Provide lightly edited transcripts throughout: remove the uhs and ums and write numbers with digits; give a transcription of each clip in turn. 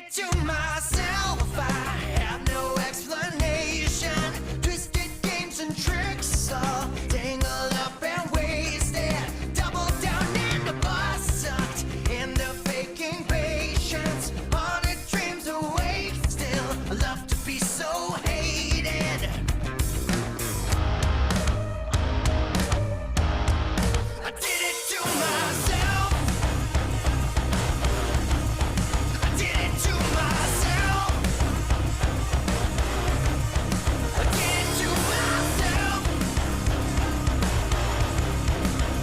it to myself. I have no explanation. Twisted games and tricks all tangled up and wasted. Double down in the bus, sucked into faking patience. Haunted dreams awake still. I love to be so hated. I did it to myself. I did it to myself. I did it to myself.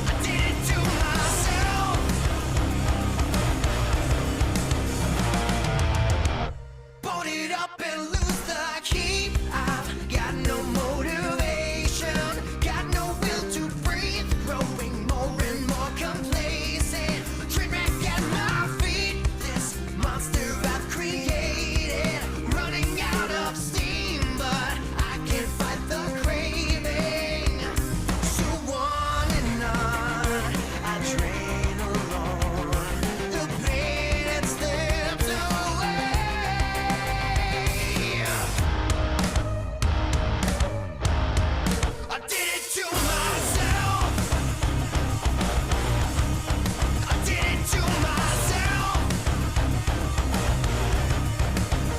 I did it to myself. Boat it up and lose the key. I've got no motivation, got no will to breathe, growing more and more complacent. A train wreck at my feet, this monster I've created, running out of steam, but I can't fight the craving. So on and on, I train alone. The pain had slipped away. I did it to myself. I did it to myself.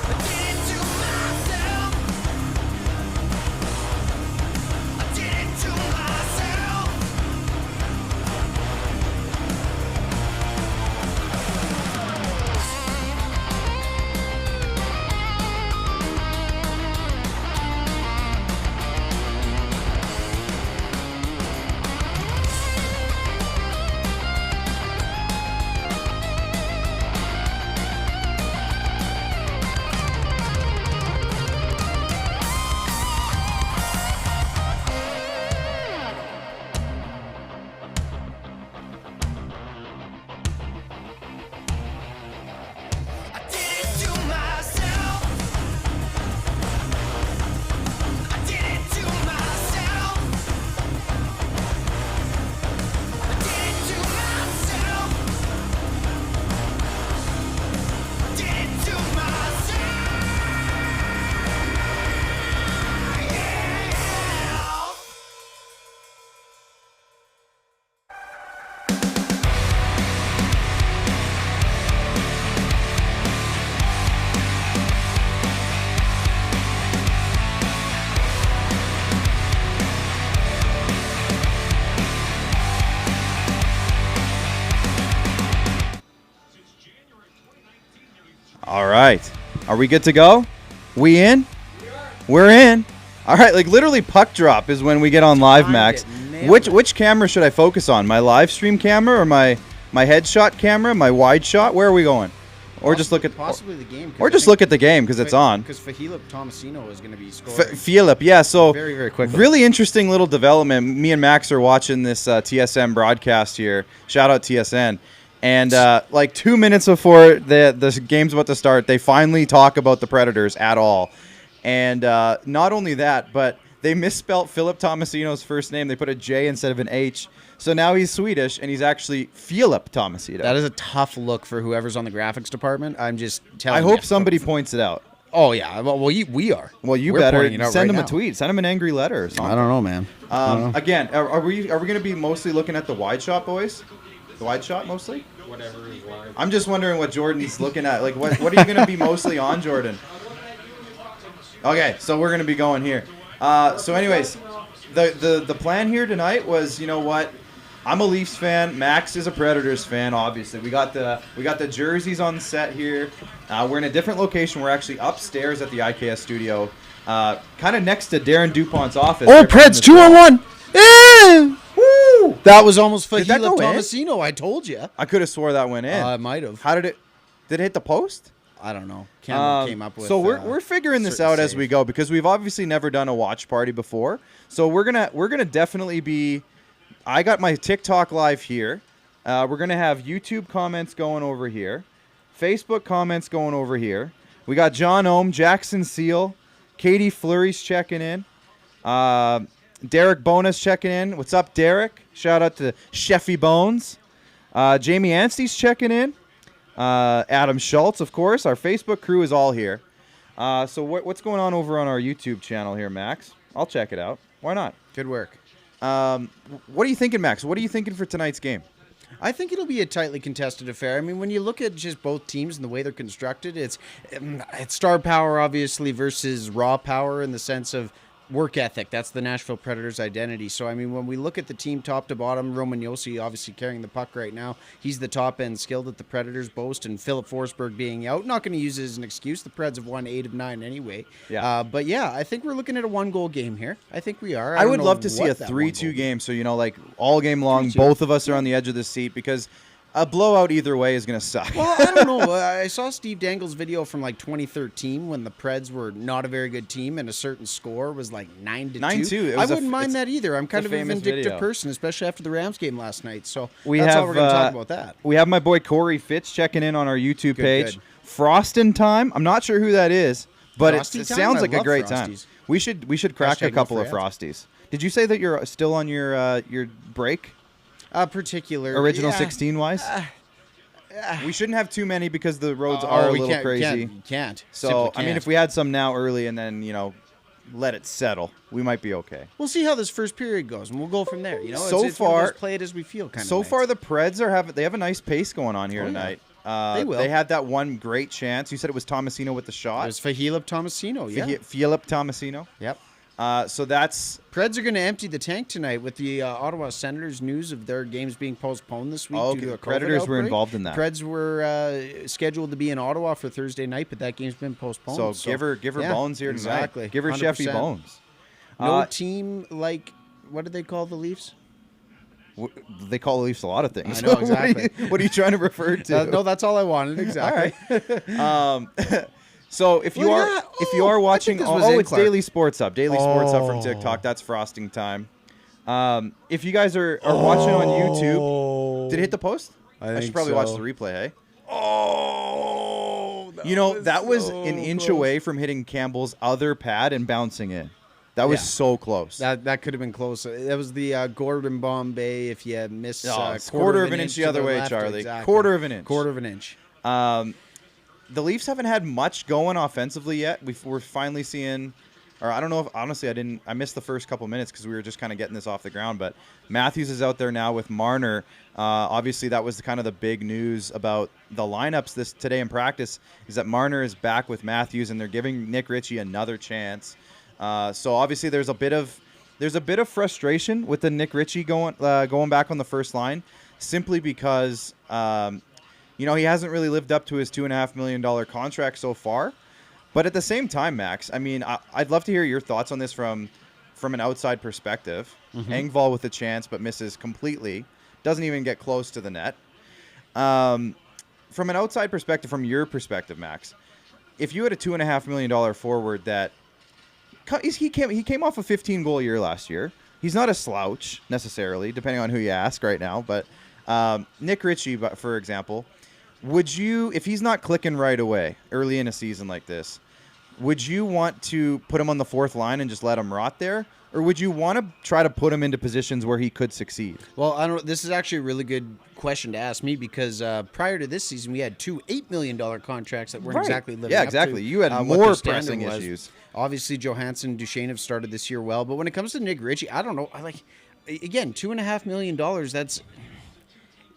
I did it to myself. I did it to myself. I did it to myself. I did it to myself. I did it to myself. I did it to myself. All right. Are we good to go? We in? We're in. All right. Like literally puck drop is when we get on live, Max. Which camera should I focus on? My live stream camera or my headshot camera? My wide shot? Where are we going? Or just look at possibly the game. Or just look at the game because it's on. Because Philip Tomasino is going to be scoring. Philip, yeah. So very, very quickly. Really interesting little development. Me and Max are watching this TSN broadcast here. Shout out TSN. And like 2 minutes before the game's about to start, they finally talk about the Predators at all. And not only that, but they misspelt Philip Tomasino's first name. They put a J instead of an H. So now he's Swedish, and he's actually Philip Tomasino. That is a tough look for whoever's on the graphics department. I'm just telling you. I hope somebody points it out. Oh, yeah. Well, we are. Well, you We're better pointing it out send right him now. a tweet. Send him an angry letter or something. I don't know, man. Again, are we going to be mostly looking at the wide shot, boys? The wide shot mostly? Whatever is live. I'm just wondering what Jordan's looking at. Like, what are you going to be mostly on, Jordan? Okay, so we're going to be going here. So anyways, the plan here tonight was, you know what? I'm a Leafs fan. Max is a Predators fan, obviously. We got the jerseys on set here. We're in a different location. We're actually upstairs at the IKS studio, kind of next to Darren DuPont's office. Oh, Preds 2-on-1. Woo! That was almost Did that Philip go in? Tomasino. I told you. I could have swore that went in. I might have. How did it hit the post? I don't know. Cameron came up with. So we're figuring this certain out as save. we go because we've obviously never done a watch party before. So we're gonna definitely be. I got my TikTok live here. We're gonna have YouTube comments going over here, Facebook comments going over here. We got John Ohm, Jackson Seal, Katie Fleury's checking in, Derek Bonus checking in. What's up, Derek? Shout out to Chefy Bones. Jamie Anstey's checking in. Adam Schultz, of course. Our Facebook crew is all here. So what's going on over on our YouTube channel here, Max? I'll check it out. Why not? Good work. What are you thinking, Max? What are you thinking for tonight's game? I think it'll be a tightly contested affair. I mean, when you look at just both teams and the way they're constructed, it's star power, obviously, versus raw power in the sense of work ethic. That's the Nashville Predators' identity. So, I mean, when we look at the team top to bottom, Roman Josi obviously carrying the puck right now. He's the top-end skill that the Predators boast, and Philip Forsberg being out. Not going to use it as an excuse. The Preds have won 8 of 9 anyway. Yeah. But, yeah, I think we're looking at a one-goal game here. I think we are. I would love to see a 3-2 game. So, like all game long, 3-2. both of us are on the edge of the seat because a blowout either way is going to suck. Well, I don't know. I saw Steve Dangle's video from like 2013 when the Preds were not a very good team and a certain score was like 9-2. 9-2. I wouldn't mind that either. I'm kind of a famous vindictive video. person, especially after the Rams game last night. So We that's have, how we're going to talk about that. We have my boy Corey Fitz checking in on our YouTube page. Good. Frostin' time. I'm not sure who that is, but Frosty it time? sounds I like a love great Frosties. time. We should crack a Hashtag couple no of frats. Frosties. Did you say that you're still on your break? Original 16 wise? We shouldn't have too many because the roads are a we little crazy. Can't. So, Simply I mean, can't. if we had some now early and then, let it settle, we might be okay. We'll see how this first period goes, and we'll go from there. It's So one of far- those play it as we feel kind of So nights. far, the Preds they have a nice pace going on here Oh, yeah. tonight. They will. They had that one great chance. You said it was Tomasino with the shot. There's Fahilip Tomasino, yeah. Philip Tomasino. Yep. So that's Preds are going to empty the tank tonight with the Ottawa Senators news of their games being postponed this week due to a COVID Predators were outbreak. involved in that. Preds were scheduled to be in Ottawa for Thursday night, but that game's been postponed. so give her yeah, bones here tonight. exactly. Give her 100%. Sheffy bones. No team like, what do they call the Leafs? They call the Leafs a lot of things. I know, exactly. what are you trying to refer to? No, that's all I wanted. Exactly. All right. So if you Well, yeah. are I watching, think this was in, it's Clark. Daily Sports Up. Daily Sports Up from Oh. TikTok. That's frosting time. If you guys are watching on YouTube, did it hit the post? I should think probably watch so. the replay. Hey. Oh, That was so an inch close. away from hitting Campbell's other pad and bouncing in. That was Yeah. so close. That could have been close. That was the Gordon Bombay. If you miss it's quarter of an inch the to other way, left, Charlie. exactly. Quarter of an inch. Quarter of an inch. The Leafs haven't had much going offensively yet. We're finally seeing, or I don't know if honestly I missed the first couple minutes because we were just kind of getting this off the ground. But Matthews is out there now with Marner. Obviously, that was kind of the big news about the lineups today in practice is that Marner is back with Matthews and they're giving Nick Ritchie another chance. So obviously there's a bit of frustration with the Nick Ritchie going back on the first line, simply because he hasn't really lived up to his $2.5 million contract so far. But at the same time, Max, I mean, I'd love to hear your thoughts on this from an outside perspective. Engvall with a chance but misses completely, doesn't even get close to the net. From an outside perspective, from your perspective, Max, if you had a $2.5 million forward that he came off a 15-goal year last year. He's not a slouch necessarily, depending on who you ask right now. But Nick Ritchie, for example, would you, if he's not clicking right away early in a season like this, would you want to put him on the fourth line and just let him rot there? Or would you want to try to put him into positions where he could succeed? Well, this is actually a really good question to ask me because prior to this season, we had two $8 million contracts that weren't Right. exactly living Yeah, up exactly. to You had what more their standard pressing was. issues. Obviously, Johansson and Duchesne have started this year well, but when it comes to Nick Ritchie, I don't know. Again, $2.5 million,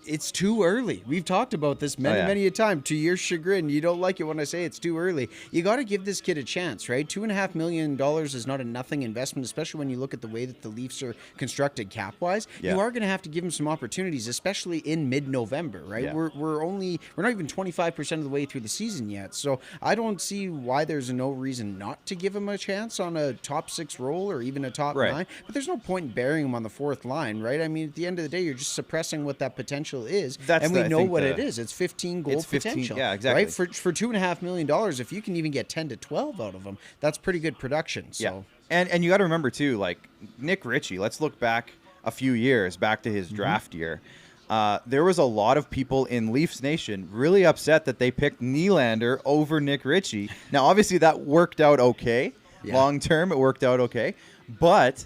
it's too early. We've talked about this many a time. To your chagrin, you don't like it when I say it's too early. You got to give this kid a chance, right? $2.5 million is not a nothing investment, especially when you look at the way that the Leafs are constructed cap-wise. Yeah. You are going to have to give him some opportunities, especially in mid-November, right? Yeah. We're not even 25% of the way through the season yet, so I don't see why there's no reason not to give him a chance on a top 6 role or even a top Right. 9. But there's no point in burying him on the fourth line, right? I mean, at the end of the day, you're just suppressing what that potential is, and we I know think what it is. It's 15 goal It's 15 potential. yeah, exactly. Right? For $2.5 million, if you can even get 10 to 12 out of him, that's pretty good production. So. Yeah. And you got to remember, too, like Nick Ritchie, let's look back a few years, back to his draft year. There was a lot of people in Leafs Nation really upset that they picked Nylander over Nick Ritchie. Now, obviously, that worked out okay. Yeah. Long term, it worked out okay. But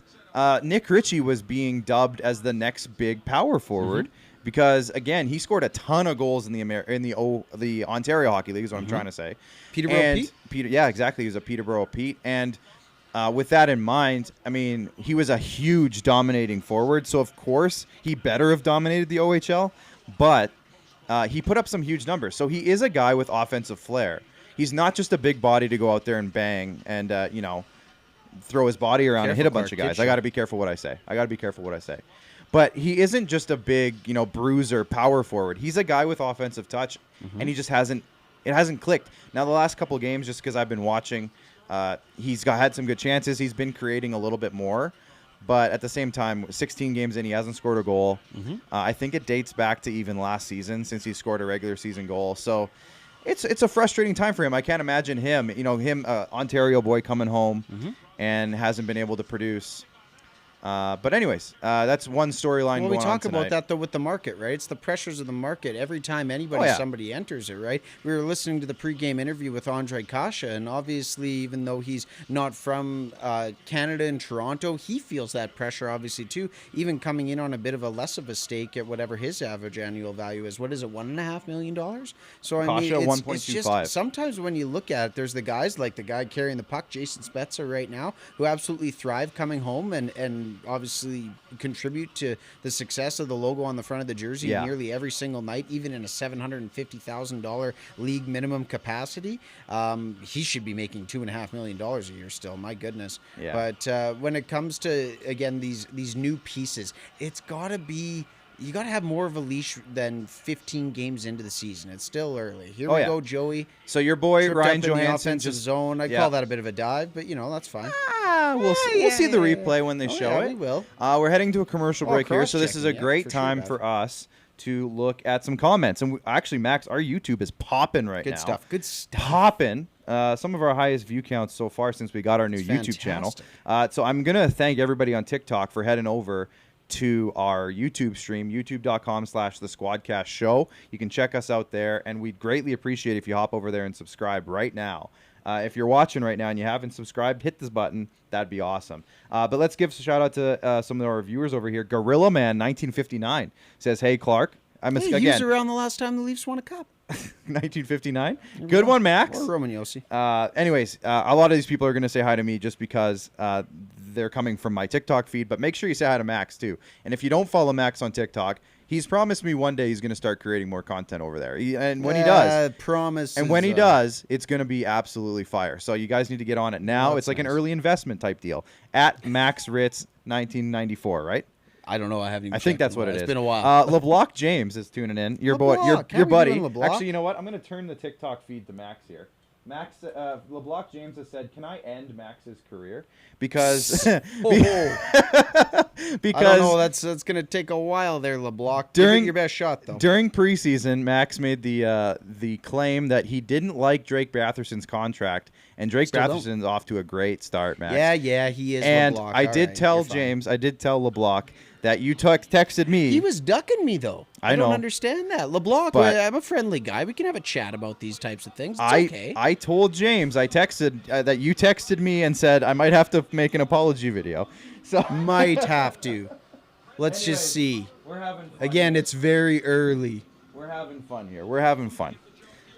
Nick Ritchie was being dubbed as the next big power forward. because again, he scored a ton of goals in the Ontario Hockey League is what I'm trying to say. Peterborough Pete? Yeah, exactly. He was a Peterborough Pete, and with that in mind, I mean, he was a huge dominating forward, so of course he better have dominated the OHL, but he put up some huge numbers. So he is a guy with offensive flair. He's not just a big body to go out there and bang and throw his body around and hit a bunch of guys. I got to be careful what I say. But he isn't just a big, bruiser, power forward. He's a guy with offensive touch, and he just hasn't clicked. Now, the last couple games, just because I've been watching, he's had some good chances. He's been creating a little bit more. But at the same time, 16 games in, he hasn't scored a goal. I think it dates back to even last season since he scored a regular season goal. So it's a frustrating time for him. I can't imagine him, Ontario boy coming home and hasn't been able to produce. But anyways, that's one storyline going on tonight. Well, we talk about that, though, with the market, right? It's the pressures of the market. Every time somebody enters it, right? We were listening to the pregame interview with Ondrej Kase, and obviously, even though he's not from Canada and Toronto, he feels that pressure, obviously, too, even coming in on a bit of a less of a stake at whatever his average annual value is. What is it, $1.5 million? So, I mean, it's just sometimes when you look at it, there's the guys like the guy carrying the puck, Jason Spezza, right now, who absolutely thrive coming home and obviously contribute to the success of the logo on the front of the jersey nearly every single night, even in a $750,000 league minimum capacity. He should be making $2.5 million a year still. My goodness. Yeah. But when it comes to, again, these new pieces, it's got to be. You got to have more of a leash than 15 games into the season. It's still early. Here we go, Joey. So your boy Ryan Johansson just zone. I'd call that a bit of a dive, but that's fine. We'll see the replay when they show it. We will. We're heading to a commercial break here, so this is a great time for us to look at some comments. And actually, Max, our YouTube is popping right now. Good stuff. Popping. Some of our highest view counts so far since we got our new YouTube channel. So I'm gonna thank everybody on TikTok for heading over to our YouTube stream, youtube.com/the SquadCast show. You can check us out there, and we'd greatly appreciate if you hop over there and subscribe right now. If you're watching right now and you haven't subscribed, hit this button. That'd be awesome. But let's give a shout out to some of our viewers over here. Gorilla Man 1959 says, "Hey Clark, he was around the last time the Leafs won a cup." 1959. Good one, Max. Or Roman Yossi. Anyways, a lot of these people are going to say hi to me just because they're coming from my TikTok feed, but make sure you say hi to Max too. And if you don't follow Max on TikTok, he's promised me one day he's going to start creating more content over there. And when he does, it's going to be absolutely fire. So you guys need to get on it now. It's like an early investment type deal. At MaxRitz1994, right? I don't know. I haven't even I think that's what it is. It's been a while. LeBlanc James is tuning in. Your buddy. Actually, you know what? I'm going to turn the TikTok feed to Max here. LeBlanc James has said, "Can I end Max's career?" Because I don't know. That's going to take a while there, LeBlanc. Give it your best shot, though. During preseason, Max made the claim that he didn't like Drake Batherson's contract, and Drake Batherson's off to a great start, Max. Yeah, he is. And LeBlanc. I did tell LeBlanc that you texted me. He was ducking me, though. I don't understand that. LeBlanc, I'm a friendly guy. We can have a chat about these types of things. It's okay. I told James, I texted that you texted me and said I might have to make an apology video. So might have to. Let's just see. We're having fun. Again, it's very early. We're having fun here. We're having fun.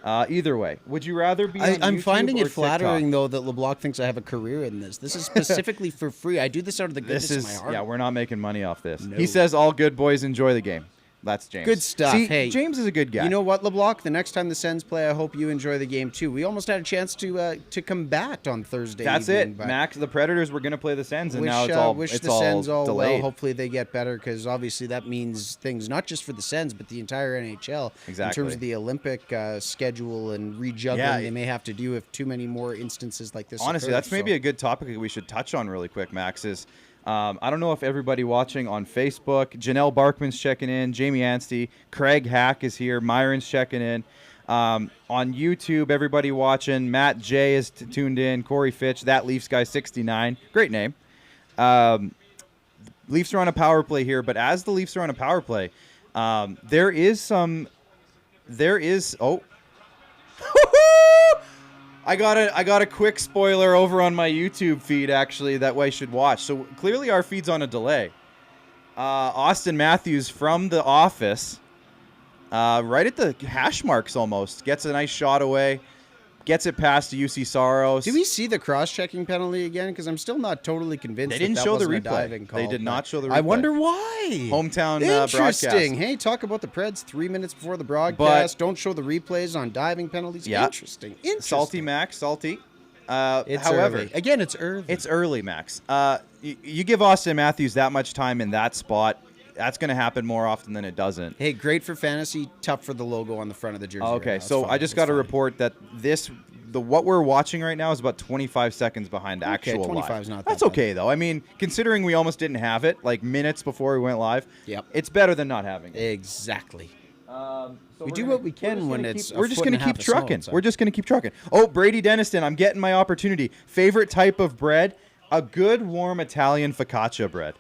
Either way, would you rather be on I'm YouTube finding or it flattering, TikTok? though, that LeBlanc thinks I have a career in this. This is specifically for free. I do this out of the goodness of my heart. Yeah, we're not making money off this. No. He says all good boys enjoy the game. That's James. Good stuff. See, hey, James is a good guy. You know what, LeBlanc? The next time the Sens play, I hope you enjoy the game too. We almost had a chance to combat on Thursday. That's evening, it, Max. The Predators were going to play the Sens, and now wish it's the all Sens all delayed. well. Hopefully they get better, because obviously that means things not just for the Sens but the entire NHL. Exactly. In terms of the Olympic schedule and rejuggling they may have to do if too many more instances like this. Honestly, that's maybe a good topic that we should touch on really quick, Max. Is I don't know if everybody watching on Facebook, Janelle Barkman's checking in, Jamie Anstey, Craig Hack is here, Myron's checking in. On YouTube, everybody watching, Matt J is tuned in, Corey Fitch, that Leafs guy 69, great name. Leafs are on a power play here, but as the Leafs are on a power play, there is I got a quick spoiler over on my YouTube feed, actually, that way should watch. So clearly our feed's on a delay. Austin Matthews from the office, right at the hash marks almost, gets a nice shot away. Gets it past UC Saros. Did we see the cross-checking penalty again? Because I'm still not totally convinced. They didn't that show the wasn't a replay. diving call, They did not show the replay. I wonder why. Hometown Interesting. broadcast. Hey, talk about the Preds 3 minutes before the broadcast. Don't show the replays on diving penalties. Yeah. Interesting. Salty, Max. Salty. It's however, early. Again, it's early. It's early, Max. You give Austin Matthews that much time in that spot, that's going to happen more often than it doesn't. Hey, great for fantasy, tough for the logo on the front of the jersey. Okay, right now. so It's I fine. just It's got a fine. report that what we're watching right now is about 25 seconds behind actual 25 live. is not that That's bad. okay, though. I mean, considering we almost didn't have it, like minutes before we went live, Yep. it's better than not having it. Exactly. So We do what we can when it's We're just going going to to keep trucking. We're just going to keep trucking. Oh, Brady Deniston, I'm getting my opportunity. Favorite type of bread? A good, warm Italian focaccia bread.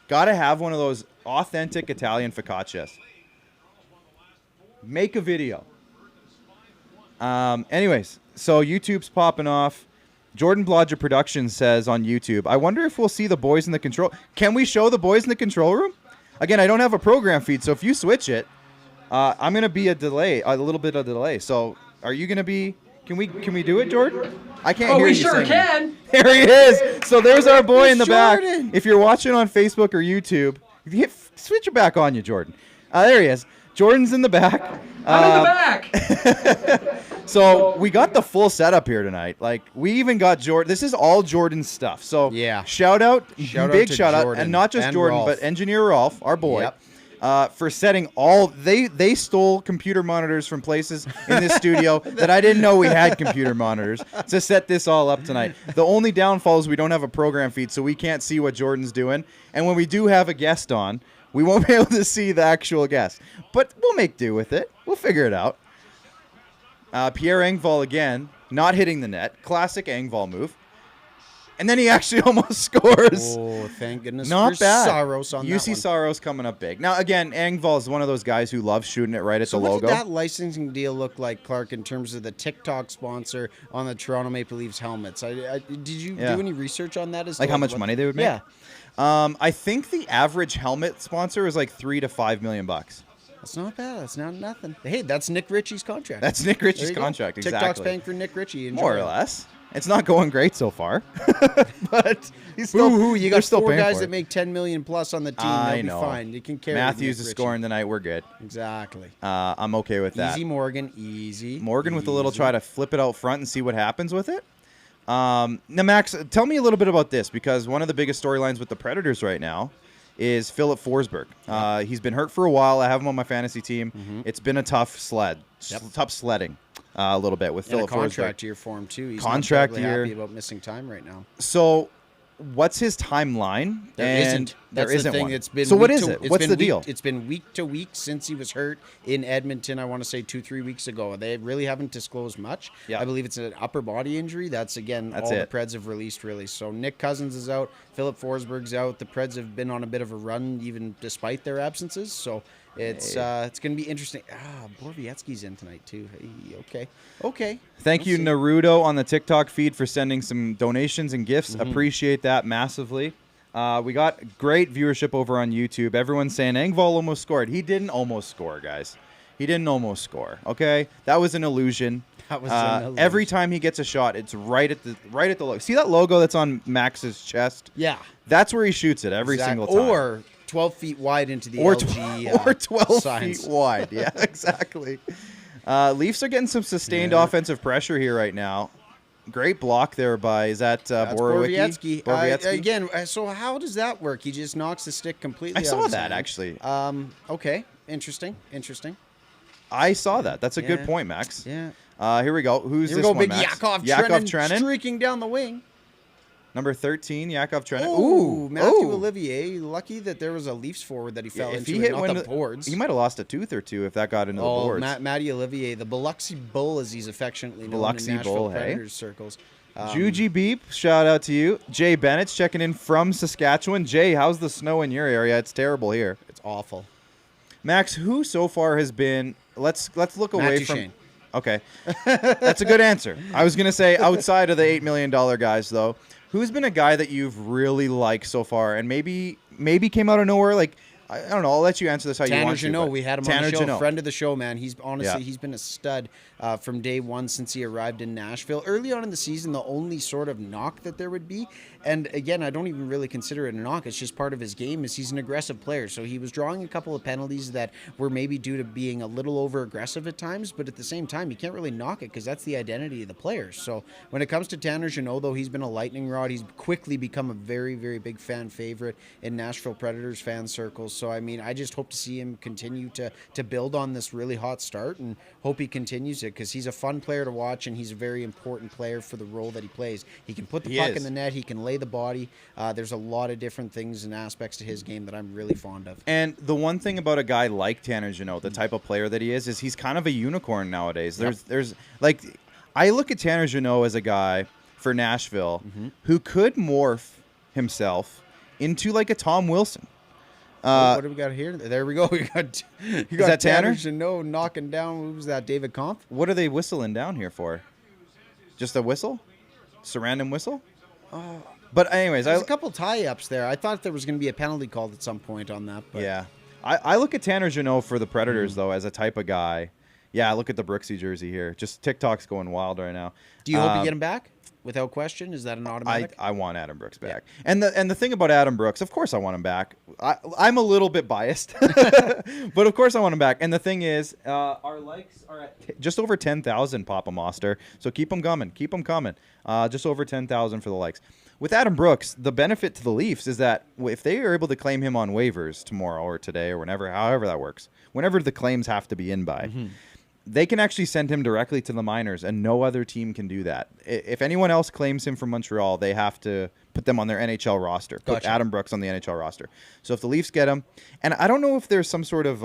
Got to have one of those authentic Italian focaccias. Make a video. Anyways, so YouTube's popping off. Jordan Blodger Productions says on YouTube, I wonder if we'll see the boys in the control. Can we show the boys in the control room? Again, I don't have a program feed, so if you switch it, I'm gonna be a little bit of delay. So, are you gonna be? Can we do it, Jordan? I can't hear we you. sure saying can. it. There he is. So there's our boy in the Jordan. back. If you're watching on Facebook or YouTube, switch it back on you, Jordan. There he is. Jordan's in the back. I'm in the back. So we got the full setup here tonight. Like we even got Jordan. This is all Jordan's stuff. So Yeah. shout out to shout out, Jordan and not just and Jordan, Rolf. but Engineer Rolf, our boy, Yep. for setting all. They stole computer monitors from places in this studio that I didn't know we had computer monitors to set this all up tonight. The only downfall is we don't have a program feed, so we can't see what Jordan's doing. And when we do have a guest on, we won't be able to see the actual guest. But we'll make do with it. We'll figure it out. Pierre Engvall again, not hitting the net. Classic Engvall move. And then he actually almost scores. Oh, thank goodness. Not for bad. Saros on that UC one. Saros coming up big. Now, again, Engvall is one of those guys who loves shooting it right at So the what logo. did that licensing deal look like, Clark, in terms of the TikTok sponsor on the Toronto Maple Leafs helmets? Did you Yeah. do any research on that? As Like to how much what- money they would make? Yeah. I think the average helmet sponsor is like $3 to $5 million. That's not bad. That's not nothing. Hey, that's Nick Ritchie's contract. That's Nick There Ritchie's you go. contract. TikTok's Exactly. paying for Nick Ritchie. Enjoy More or it. less. It's not going great so far, but he's still. Ooh, you they're got still four paying guys for that it. make $10 million plus on the team. I They'll know. be fine. You can carry Matthews Nick is Ritchie. scoring tonight. We're good. Exactly. I'm okay with that. Easy Morgan. Easy. Morgan with a little Easy. try to flip it out front and see what happens with it. Now, Max, tell me a little bit about this, because one of the biggest storylines with the Predators right now is Philip Forsberg. He's been hurt for a while. I have him on my fantasy team. It's been a tough tough sledding a little bit with And a Philip contract Forsberg. year for him too. He's Contract not terribly year. happy about missing time right now. So, what's his timeline? There And isn't. That's there isn't the thing. one. It's been So what week is to- it? it's What's been the week- deal? It's been week to week since he was hurt in Edmonton. I want to say 2-3 weeks ago. They really haven't disclosed much. Yeah. I believe it's an upper body injury. That's again That's all it. the Preds have released really. So Nick Cousins is out. Philip Forsberg's out. The Preds have been on a bit of a run even despite their absences. So it's going to be interesting. Borowiecki's in tonight too. Hey, okay. Thank you, We'll see. Naruto, on the TikTok feed for sending some donations and gifts. Mm-hmm. Appreciate that massively. We got great viewership over on YouTube. Everyone's saying Engvall almost scored. He didn't almost score, guys. He didn't almost score. Okay, that was an illusion. That was an illusion. Every time he gets a shot, it's right at the logo. See that logo that's on Max's chest? Yeah. That's where he shoots it every single time. Or 12 feet wide into the or, LG. or 12 signs. feet wide. Yeah, exactly. Leafs are getting some sustained offensive pressure here right now. Great block there by, is that That's Borowiecki? Borowiecki. Again, so how does that work? He just knocks the stick completely I out saw of his that, hand. actually. Okay. Interesting. I saw that. That's a good Yeah. point, Max. Yeah. Here we go. Who's Here we this go, one, big Max? Yakov Trenin. streaking down the wing. Number 13, Yakov Trenin. Ooh, Matthew Ooh. Olivier. Lucky that there was a Leafs forward that he fell If into, he and hit not one the of- boards. he might have lost a tooth or two if that got into the Oh, boards. Matty Olivier, the Biloxi Bull, as he's affectionately known Biloxi in Nashville Bull, hey? Predators circles. Juji Beep, shout out to you. Jay Bennett's checking in from Saskatchewan. Jay, how's the snow in your area? It's terrible here. It's awful. Max, who so far has been? Let's look Matt away from. Duchene. Okay, that's a good answer. I was gonna say outside of the $8 million guys, though. Who's been a guy that you've really liked so far, and maybe came out of nowhere? Like, I don't know. I'll let you answer this how you want to. Tanner Jeannot, we had him on the show, Jeannot. friend of the show, man. He's honestly, Yeah. he's been a stud from day one since he arrived in Nashville. Early on in the season, the only sort of knock that there would be, and again, I don't even really consider it a knock, it's just part of his game, is he's an aggressive player. So he was drawing a couple of penalties that were maybe due to being a little over-aggressive at times, but at the same time, you can't really knock it because that's the identity of the players. So when it comes to Tanner Jeannot, though, he's been a lightning rod. He's quickly become a very, very big fan favorite in Nashville Predators fan circles. So, I mean, I just hope to see him continue to build on this really hot start and hope he continues it because he's a fun player to watch and he's a very important player for the role that he plays. He can put the puck in the net. He can lay the body. There's a lot of different things and aspects to his game that I'm really fond of. And the one thing about a guy like Tanner Jeannot, the type of player that he is he's kind of a unicorn nowadays. There's like, I look at Tanner Jeannot as a guy for Nashville who could morph himself into like a Tom Wilson. What do we got here? There we go. You got that Tanner? Jeannot knocking down. Who was that? David Kampf? What are they whistling down here for? Just a whistle? Just a random whistle? But anyways, There's a couple tie-ups there. I thought there was going to be a penalty called at some point on that. But yeah. I look at Tanner Jeannot for the Predators, though, as a type of guy. Yeah, look at the Brooksy jersey here. Just TikTok's going wild right now. Do you hope you get him back? Without question? Is that an automatic? I want Adam Brooks back. Yeah. And the thing about Adam Brooks, of course I want him back. I'm a little bit biased, but of course I want him back. And the thing is, our likes are at just over 10,000, Papa Moster. So keep them coming. Keep them coming. Just over 10,000 for the likes. With Adam Brooks, the benefit to the Leafs is that if they are able to claim him on waivers tomorrow or today or whenever, however that works, whenever the claims have to be in by, they can actually send him directly to the minors, and no other team can do that. If anyone else claims him from Montreal, they have to put them on their NHL roster, put Adam Brooks on the NHL roster. So if the Leafs get him, and I don't know if there's some sort of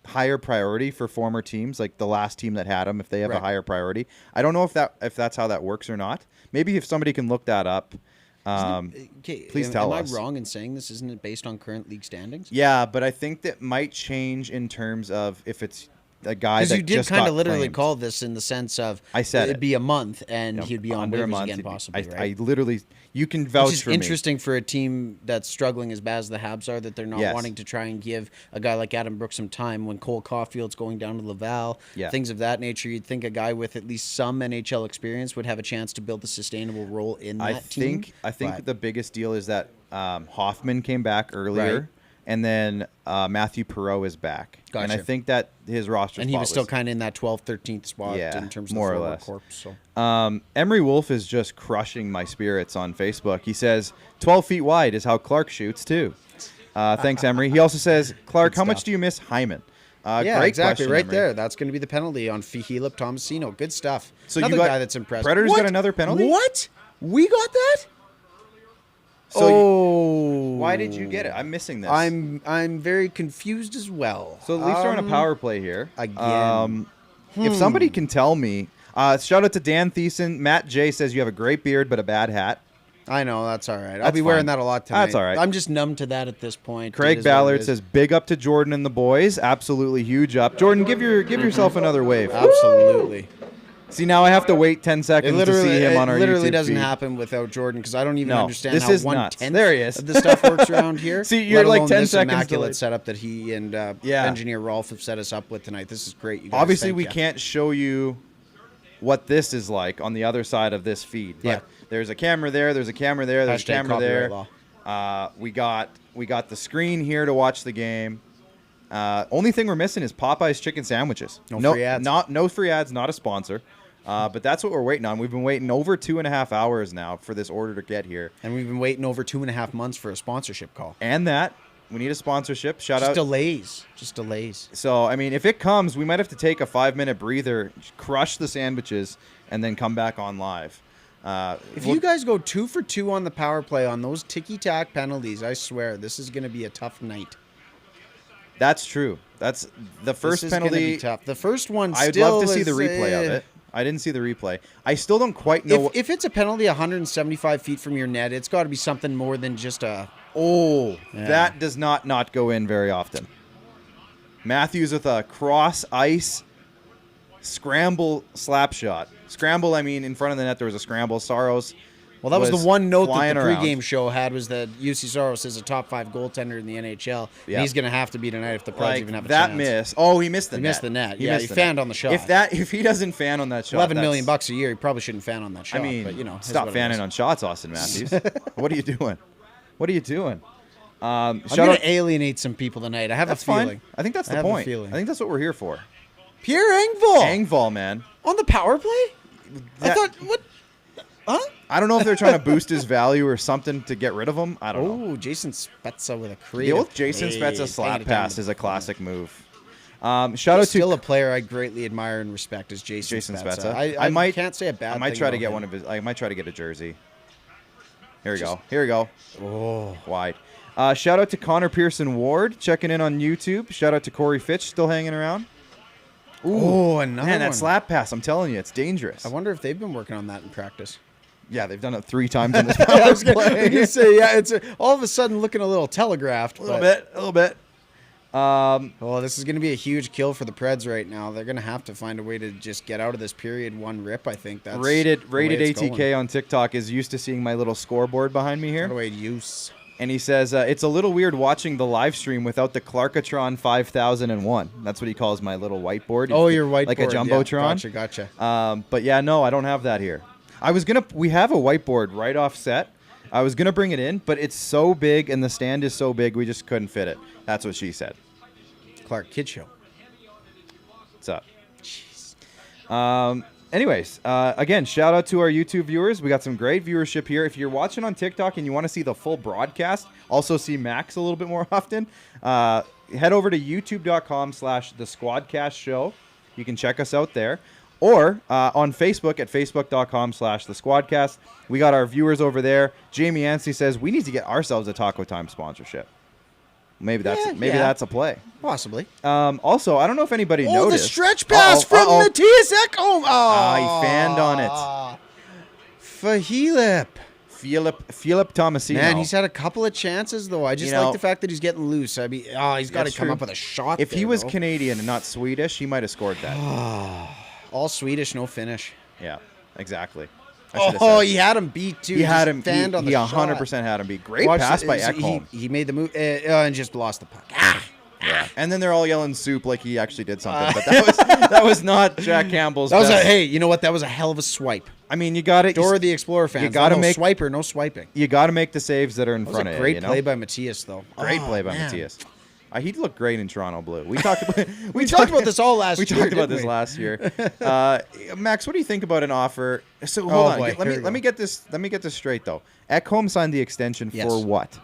higher priority for former teams, like the last team that had him, if they have a higher priority. I don't know if that's how that works or not. Maybe if somebody can look that up. Please tell us. Am I wrong in saying this? Isn't it based on current league standings? Yeah, but I think that might change in terms of if it's a guy that because you did just kind got of literally claimed. call this in the sense of I said it'd be a month and he'd be on under a waivers month, again possibly, right? I literally, you can vouch Which is for me. interesting for a team that's struggling as bad as the Habs are, that they're not Yes. wanting to try and give a guy like Adam Brooks some time when Cole Caulfield's going down to Laval, things of that nature. You'd think a guy with at least some NHL experience would have a chance to build a sustainable role in that team. I think the biggest deal is that Hoffman came back earlier. Right. And then Matthew Perreault is back. Gotcha. And I think that his roster And he was still kind of in that 12th, 13th spot in terms of more the or forward less. corp. So. Emery Wolf is just crushing my spirits on Facebook. He says 12 feet wide is how Clark shoots too. Thanks, Emery. He also says, Clark, how much do you miss Hyman? Yeah, great exactly. question, Right Emery. there. That's going to be the penalty on Philip Tomasino. Good stuff. So another you got guy that's impressive. Predators What? got another penalty? What? We got that? So why did you get it? I'm missing this. I'm very confused as well. So the Leafs are on a power play here. Again. If somebody can tell me, shout out to Dan Thiessen. Matt J says you have a great beard but a bad hat. I know, that's all right. I'll That's be wearing fine. that a lot tonight. That's all right. I'm just numb to that at this point. It Craig is what it Ballard is. says big up to Jordan and the boys. Absolutely huge up. Jordan, give yourself another wave. Absolutely. See, now I have to wait 10 It seconds to literally, see him on our literally YouTube doesn't feed. happen without Jordan because I don't even No, understand this how is nuts. 1/10 There he is. of the stuff works around here. See, you're let like alone 10 this seconds immaculate delayed. setup that he and engineer Rolf have set us up with tonight. This is great. You guys. Obviously, Thank we ya. can't show you what this is like on the other side of this feed. But Yeah. there's a camera there. There's a camera there. There's a Hashtag camera there. copyright We got the screen here to watch the game. Only thing we're missing is Popeye's chicken sandwiches. No free ads. No free ads. Not a sponsor. But that's what we're waiting on. We've been waiting over 2.5 hours now for this order to get here. And we've been waiting over 2.5 months for a sponsorship call. And that we need a sponsorship. Shout Just out. delays. Just delays. So, I mean, if it comes, we might have to take a 5-minute breather, crush the sandwiches, and then come back on live. If you guys go 2 for 2 on the power play on those ticky-tack penalties, I swear this is going to be a tough night. That's true. That's the first This is gonna penalty. be tough. The first one I'd still love to see the is, replay of it. I didn't see the replay. I still don't quite know. If it's a penalty 175 feet from your net, it's got to be something more than just a... That does not go in very often. Matthews with a cross ice scramble slap shot. Scramble, I mean, in front of the net there was a scramble. Saros Well, that was the one note that flying the around. pregame show had was that UC Soros is a top 5 goaltender in the NHL. Yeah. And he's going to have to be tonight if the Preds even have a that chance. miss. Oh, he missed the net. He missed the net. He Yeah, missed he the fanned net. on the shot. If he doesn't fan on that shot, $11 million bucks a year, he probably shouldn't fan on that shot. I mean, but, stop is what it fanning is. on shots, Austin Matthews. What are you doing? What are you doing? I'm Shout going out. to alienate some people tonight. I have That's a feeling. fine. I think that's I the have a point. feeling. I think that's what we're here for. Pierre Engvall Engvall, man. on the power play? I That- thought, what? Huh? I don't know if they're trying to boost his value or something to get rid of him. I don't know. Oh, Jason Spezza with a The creative. old Jason Hey, Spezza slap taking it down pass to is the a classic move. Shout He's out still to a player I greatly admire and respect is Jason Spezza. I can't say a bad I might thing try to about get him. one of his. I might try to get a jersey. Here we go. Here we go. Oh, Wide. Shout out to Connor Pearson Ward checking in on YouTube. Shout out to Corey Fitch still hanging around. oh, another Man, that one. slap pass, I'm telling you, it's dangerous. I wonder if they've been working on that in practice. Yeah, they've done it 3 times in this I power was gonna play. say, yeah, it's all of a sudden looking a little telegraphed. A little bit. Well, this is going to be a huge kill for the Preds right now. They're going to have to find a way to just get out of this period 1 rip. I think that's Rated the way it's ATK going. on TikTok is used to seeing my little scoreboard behind me here. By the way, use. And he says, it's a little weird watching the live stream without the Clarkatron 5001. That's what he calls my little whiteboard. Oh, your whiteboard. Like a Yeah, Jumbotron. gotcha. But yeah, no, I don't have that here. We have a whiteboard right off set. I was going to bring it in, but it's so big and the stand is so big, we just couldn't fit it. That's what she said. Clark Kid Show. What's up? Anyways, again, shout out to our YouTube viewers. We got some great viewership here. If you're watching on TikTok and you want to see the full broadcast, also see Max a little bit more often, head over to youtube.com/the SquadCast show. You can check us out there. Or on Facebook at facebook.com/the SquadCast. We got our viewers over there. Jamie Anstey says we need to get ourselves a Taco Time sponsorship. Maybe that's a play. Possibly. Also, I don't know if anybody Oh, noticed. the stretch pass from Matthias Ekholm. He fanned on it. Fahilip. Philip Tomasino. Man, he's had a couple of chances, though. I just You know, like the fact that he's getting loose. I mean, he's got to That's come true. up with a shot. If he there, was though. Canadian and not Swedish, he might have scored that. All Swedish, no finish. Yeah, exactly. I should have Oh, said. he had him beat, too. He had Just him. fanned on the He shot. 100% had him beat. Great Watch pass it. by He- Ekholm. He made the move and just lost the puck. Yeah. And then they're all yelling soup like he actually did something. But that was not Jack Campbell's That was best. hey, you know what? That was a hell of a swipe. I mean, you got it. Dora the Explorer fans. you gotta no make- swiper, no swiping. You got to make the saves that are in That was front a of great you. play by Matthias, though. Great Oh, play by man. Matthias. He looked great in Toronto blue. We talked about We talked about this all last We year. talked about didn't this we? last year. Max, what do you think about an offer? So hold on. boy, here we Let me get this straight though. Ekholm signed the extension Yes. for what?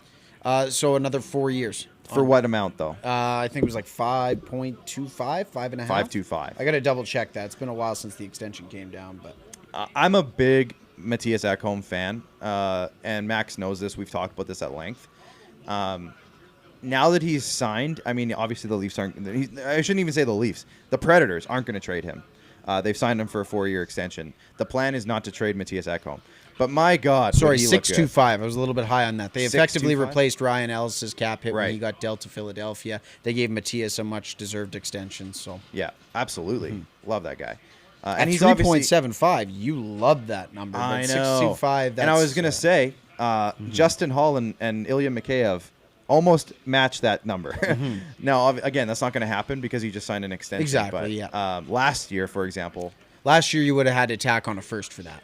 So another 4 years. For what amount though? I think it was like 5.25, 5.5. 5.25. I got to double check that. It's been a while since the extension came down, but I'm a big Matthias Ekholm fan, and Max knows this. We've talked about this at length. Now that he's signed, I mean, obviously the Leafs aren't. I shouldn't even say the Leafs. The Predators aren't going to trade him. They've signed him for a 4-year extension. The plan is not to trade Matthias Ekholm. But my God, sorry, did he look good. 6.25. I was a little bit high on that. They effectively 6.25? replaced Ryan Ellis's cap hit when Right. he got dealt to Philadelphia. They gave Matthias a much deserved extension. So Yeah, absolutely. Love that guy. at And he's obviously 3.75, you love that number. I but know. 6.25. And I was gonna say, Justin Hall and Ilya Mikheyev almost match that number. Now, again, that's not going to happen because he just signed an extension. Exactly, But, yeah. last year, for example. last year you would have had to tack on a first for that.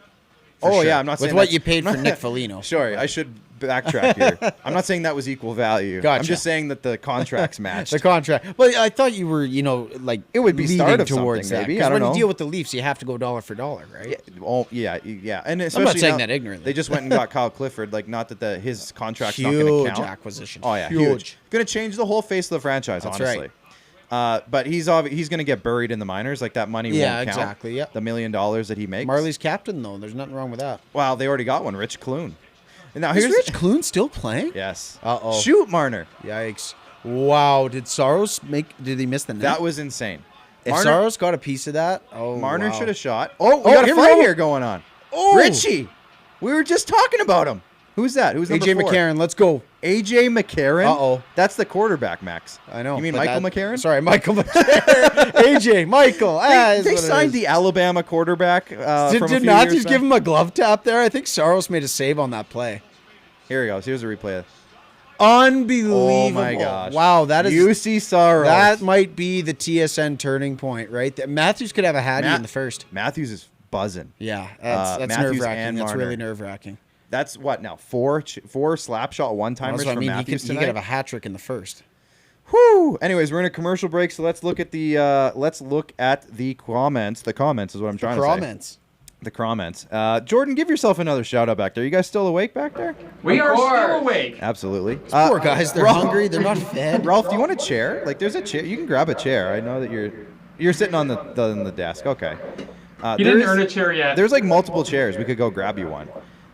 Oh sure. yeah, I'm not With saying what that- you paid for Nick Foligno. Sorry, I should backtrack here. I'm not saying that was equal value. Gotcha. I'm just saying that the contracts matched. The contract. But I thought you were, like It would be leaning start of towards something, that. maybe. 'Cause I don't when know. you deal with the Leafs, you have to go dollar for dollar, right? Yeah. And especially saying now, that ignorantly. They just went and got Kyle Clifford. Like, not that his contract's not Huge going to count. acquisition. Oh yeah, Huge. huge. Going to change the whole face of the franchise. That's honestly. But he's going to get buried in the minors. Like that money Yeah, won't count. exactly, yeah. The $1 million that he makes. Marley's captain, though. There's nothing wrong with that. Wow, they already got one. Rich Kloon. And now Is here's Rich Kloon still playing? Yes. Uh-oh. Shoot, Marner. Yikes. Wow. Did he miss the net? That was insane. If Saros got a piece of that, Marner wow. should have shot. Oh, we got a here we fight go. here going on. Oh. Ritchie. We were just talking about him. Who's that? Who's number AJ 4? McCarron, let's go. AJ McCarron? Uh-oh. That's the quarterback, Max. I know. You mean but Michael McCarron? Sorry, Michael McCarron. AJ, Michael. They signed the Alabama quarterback from a Did few Matthews years give back. him a glove tap there? I think Saros made a save on that play. Here he goes. Here's a replay. Unbelievable. Oh, my gosh. Wow, that is... UC Saros. That might be the TSN turning point, right? That Matthews could have a hattie in the first. Matthews is buzzing. Yeah, that's Matthews nerve-wracking. and That's Marner. really nerve-wracking. That's what now? Four slap shot one-timers That's what I from mean. Matthews He tonight? could have a hat trick in the first. Whew. Anyways, we're in a commercial break, so let's look at the comments. The comments is what I'm trying to say. Comments. The comments. Jordan, give yourself another shout out back there. You guys still awake back there? We are still awake. Absolutely. Poor guys. They're Ralph- hungry. They're not fed. Ralph, do you want a chair? Like, there's a chair. You can grab a chair. I know that you're sitting on the desk. Okay. You didn't earn a chair yet. There's like multiple chairs. We could go grab you one.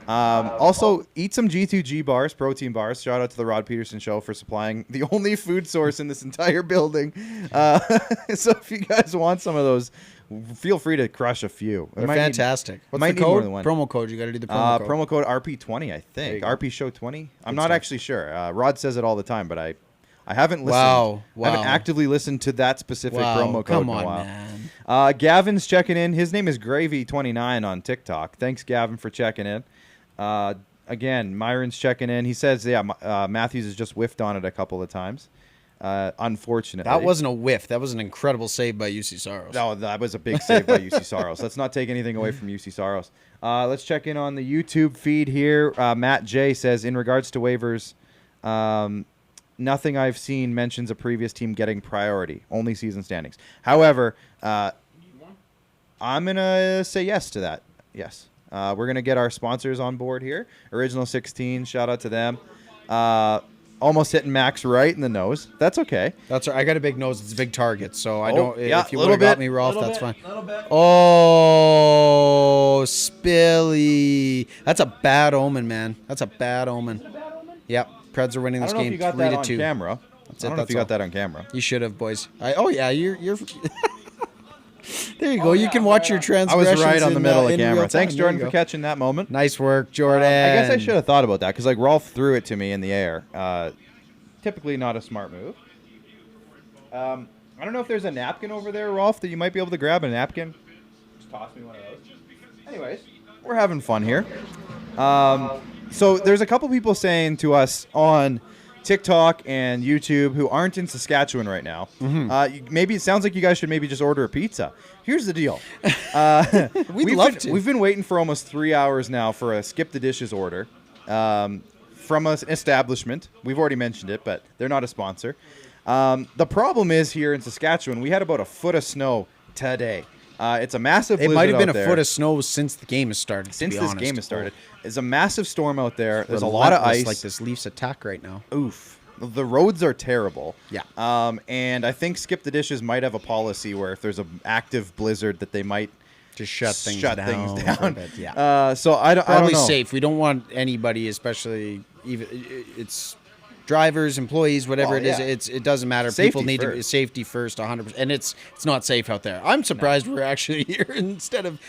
Also, eat some G2G bars, protein bars. Shout out to the Rod Peterson Show for supplying the only food source in this entire building. So if you guys want some of those, feel free to crush a few. They're fantastic. What's might the need more code? than one. Promo code. You got to do the promo code. Promo code RP20, I think. go. RP Show 20. I'm not stuff. actually sure. Rod says it all the time, but I haven't listened. Wow. I haven't actively listened to that specific promo code Come in a on, while. man. Gavin's checking in. His name is Gravy29 on TikTok. Thanks, Gavin, for checking in. Again, Myron's checking in. He says, Matthews has just whiffed on it a couple of times. Unfortunately. That wasn't a whiff. That was an incredible save by UC Saros. No, that was a big save by UC Saros. Let's not take anything away from UC Saros. Let's check in on the YouTube feed here. Matt J says, in regards to waivers, nothing I've seen mentions a previous team getting priority, only season standings. However, I'm going to say yes to that. Yes. We're going to get our sponsors on board here. Original 16, shout out to them. Almost hitting Max right in the nose. That's okay. That's right. I got a big nose. It's a big target. So I Oh, don't. yeah, if you little would have got bit, me, Rolf, little that's bit, fine. Little bit. Oh, Spilly. That's a bad omen, man. That's a bad omen. Yep. Preds are winning I this don't know if game you got 3-2. that on camera. That's I it. don't know if That's you got all. that on camera. You should have, boys. Oh yeah, you're. There you go. You can watch your I transgressions. was right on the in, middle of in camera. real Thanks, time. Jordan, There for you go. catching that moment. Nice work, Jordan. I guess I should have thought about that because, like, Rolf threw it to me in the air. Typically not a smart move. I don't know if there's a napkin over there, Rolf, that you might be able to grab a napkin. Just toss me one of those. Anyways, we're having fun here. So there's a couple people saying to us on TikTok and YouTube who aren't in Saskatchewan right now. Maybe it sounds like you guys should maybe just order a pizza. Here's the deal. We'd love to. We've been waiting for almost 3 hours now for a skip the dishes order from an establishment. We've already mentioned it, but they're not a sponsor. The problem is here in Saskatchewan, we had about a foot of snow today. It's a massive It blizzard might have been out a there. foot of snow since the game has started. Since to be this honest. game has started. There's a massive storm out there. There's a lot of Relentless, ice. like this Leafs attack right now. Oof. The roads are terrible. Yeah. And I think Skip the Dishes might have a policy where if there's an active blizzard that they might Just shut things shut down. things for a down. bit, yeah. So I don't Probably know. safe. We don't want anybody, especially even it's drivers, employees, whatever Well, it is. yeah. It doesn't matter. Safety People need to be first. safety first, 100%. And it's not safe out there. I'm surprised we're actually here instead of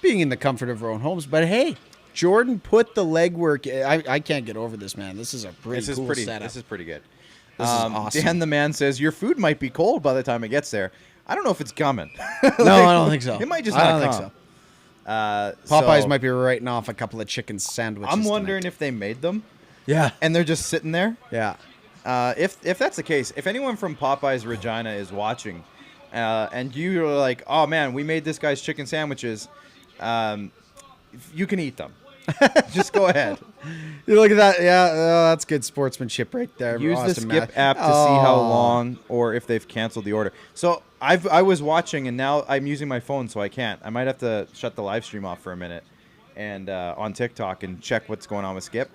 being in the comfort of our own homes. But hey, Jordan put the legwork. I can't get over this, man. This is a pretty cool setup. This is pretty good. This is awesome. Dan the man says your food might be cold by the time it gets there. I don't know if it's coming. No, I don't think so. It might just I not don't come. think so. Popeyes So might be writing off a couple of chicken sandwiches. I'm wondering tonight. if they made them Yeah. and they're just sitting there. Yeah. If that's the case, if anyone from Popeyes Regina is watching, and you're like, oh man, we made this guy's chicken sandwiches, you can eat them. Just go ahead. You look at that. Yeah, that's good sportsmanship right there. Use the Austin Skip Matt. app to see how long or if they've canceled the order. So I was watching and now I'm using my phone, so I can't. I might have to shut the live stream off for a minute and on TikTok and check what's going on with Skip.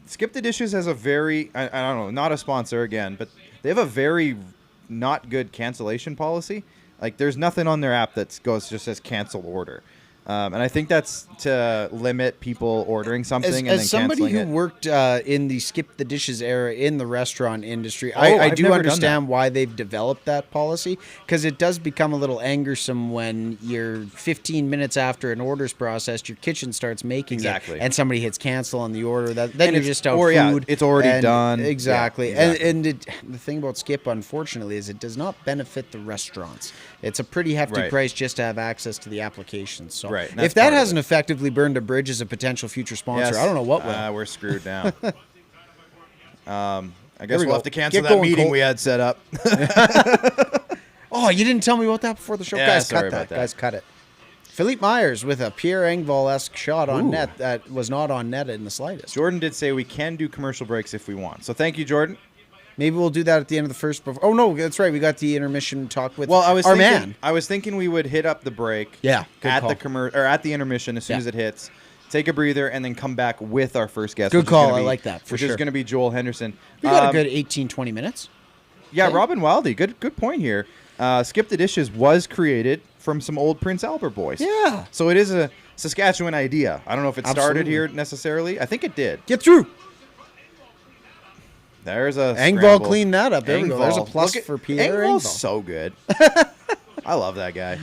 Skip the Dishes has a very, I don't know, not a sponsor again, but they have a very not good cancellation policy. Like there's nothing on their app that just says cancel order. And I think that's to limit people ordering something and then As somebody canceling who it. worked in the skip the dishes era in the restaurant industry, Oh, I I've do never done understand why they've developed that policy, because it does become a little angersome when you're 15 minutes after an order's processed, your kitchen starts making Exactly. it, and somebody hits cancel on the order. Then And you're it's- just out or, yeah, food. it's already and- done. Exactly. Yeah, exactly. And the thing about skip, unfortunately, is it does not benefit the restaurants. It's a pretty hefty Right. price just to have access to the application. So Right, and that's if that part of hasn't it. effectively burned a bridge as a potential future sponsor, Yes. I don't know what will. We're screwed now. I Here guess we we'll go. have to cancel Get that going, meeting Colt. we had set up. Oh, you didn't tell me about that before the show. Yeah, Guys, sorry cut about that. Guys, cut it. Philippe Myers with a Pierre Engvall-esque shot on net that was not on net in the slightest. Jordan did say we can do commercial breaks if we want. So thank you, Jordan. Maybe we'll do that at the end of the first. Oh no, that's right. We got the intermission talk with Well, our man. I was thinking we would hit up the break. Yeah, good at call. the at the intermission as soon Yeah. as it hits. Take a breather and then come back with our first guest. Good which is call. gonna I be- like that, for which sure. is going to be Joel Henderson. We got a good 18, 20 minutes. Yeah, Okay. Robin Wildy. Good point here. Skip the Dishes was created from some old Prince Albert boys. Yeah. So it is a Saskatchewan idea. I don't know if it started Absolutely. here necessarily. I think it did. Get through. There's a Engvall scramble. cleaned that up. There we go. There's a Engvall. plus Look at- for Pierre Engvall's Engvall. so good. I love that guy.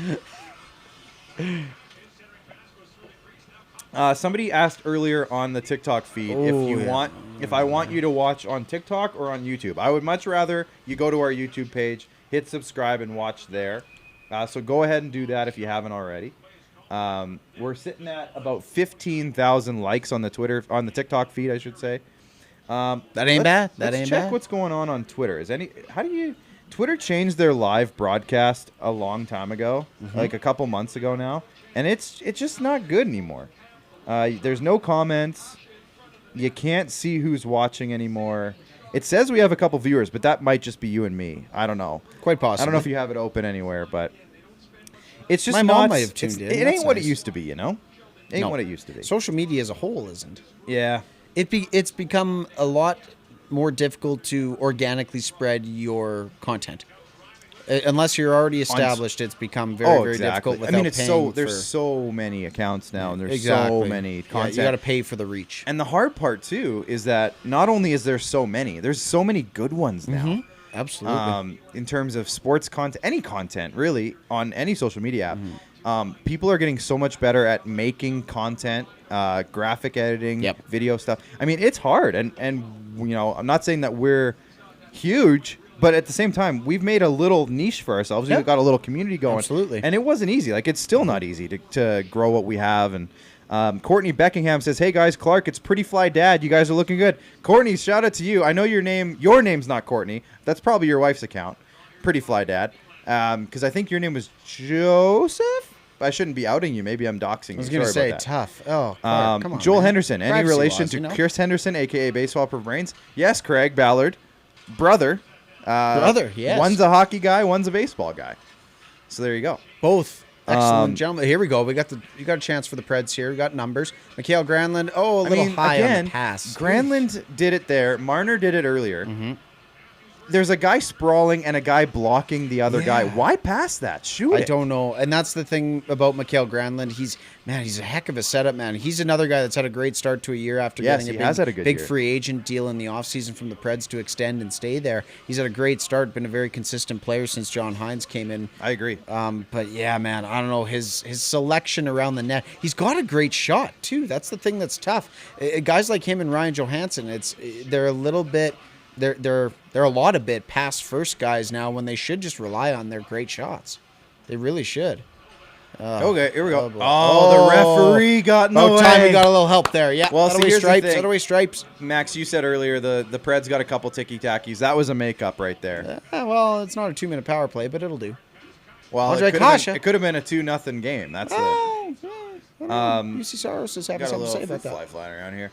Somebody asked earlier on the TikTok feed if I want you to watch on TikTok or on YouTube. I would much rather you go to our YouTube page, hit subscribe, and watch there. So go ahead and do that if you haven't already. We're sitting at about 15,000 likes on the TikTok feed, I should say. That ain't bad. That Let's ain't check bad. what's going on Twitter. Twitter changed their live broadcast a long time ago, like a couple months ago now, and it's just not good anymore. There's no comments. You can't see who's watching anymore. It says we have a couple viewers, but that might just be you and me. I don't know. Quite possibly. I don't know if you have it open anywhere, but it's just My not. mom might have tuned in. It That's ain't what it nice. used to be, you know. Ain't No. what it used to be. Social media as a whole isn't. Yeah. It's become a lot more difficult to organically spread your content. Unless you're already established, it's become very difficult without it's paying there's so many accounts now, and there's exactly. so many content. Yeah, you got to pay for the reach. And the hard part too is that not only is there so many, there's so many good ones now. Absolutely. In terms of sports content, any content really on any social media app, people are getting so much better at making content, graphic editing, Yep. video stuff. I mean, it's hard, and you know, I'm not saying that we're huge, but at the same time, we've made a little niche for ourselves. Yep. We've got a little community going, Absolutely. and it wasn't easy. Like, it's still not easy to grow what we have. And Courtney Beckingham says, "Hey guys, Clark, it's Pretty Fly Dad. You guys are looking good." Courtney, shout out to you. I know your name's not Courtney. That's probably your wife's account, Pretty Fly Dad. Because I think your name was Joseph. I shouldn't be outing you. Maybe I'm doxing you. I was going to Sorry say about that. tough. Oh, Clark, come on. Joel man. Henderson, any Privacy relation laws, to you know? Kirst Henderson, aka Baseball for Brains? Yes, Craig Ballard, brother. Brother, yes. One's a hockey guy, one's a baseball guy. So there you go. Both. Excellent gentlemen. Here we go. You got a chance for the Preds here. We got numbers. Mikhail Granlund. Oh, a little high on the pass. Granlund did it there. Marner did it earlier. There's a guy sprawling and a guy blocking the other guy. Why pass that? Shoot I it. don't know. And that's the thing about Mikhail Granlund. He's a heck of a setup, man. He's another guy that's had a great start to a year after Yes, getting he a has had a good big year. free agent deal in the offseason from the Preds to extend and stay there. He's had a great start, been a very consistent player since John Hines came in. I agree. But yeah, man, I don't know his selection around the net. He's got a great shot too. That's the thing that's tough. Guys like him and Ryan Johansson, they're a little bit. They're a lot of bit past first guys now when they should just rely on their great shots. They really should. Okay, here we go. boy. Oh, the referee got in the way. Time we got a little help there. Yeah. Well, That see, away here's the stripes. thing. That away stripes. Max, you said earlier the Preds got a couple ticky-tackies. That was a makeup right there. Well, it's not a 2-minute power play, but it'll do. Well, Andre it Kasha. could have been a 2-0 game. That's the UC Saros is having got a something to say little about fruit that. fly flying around here.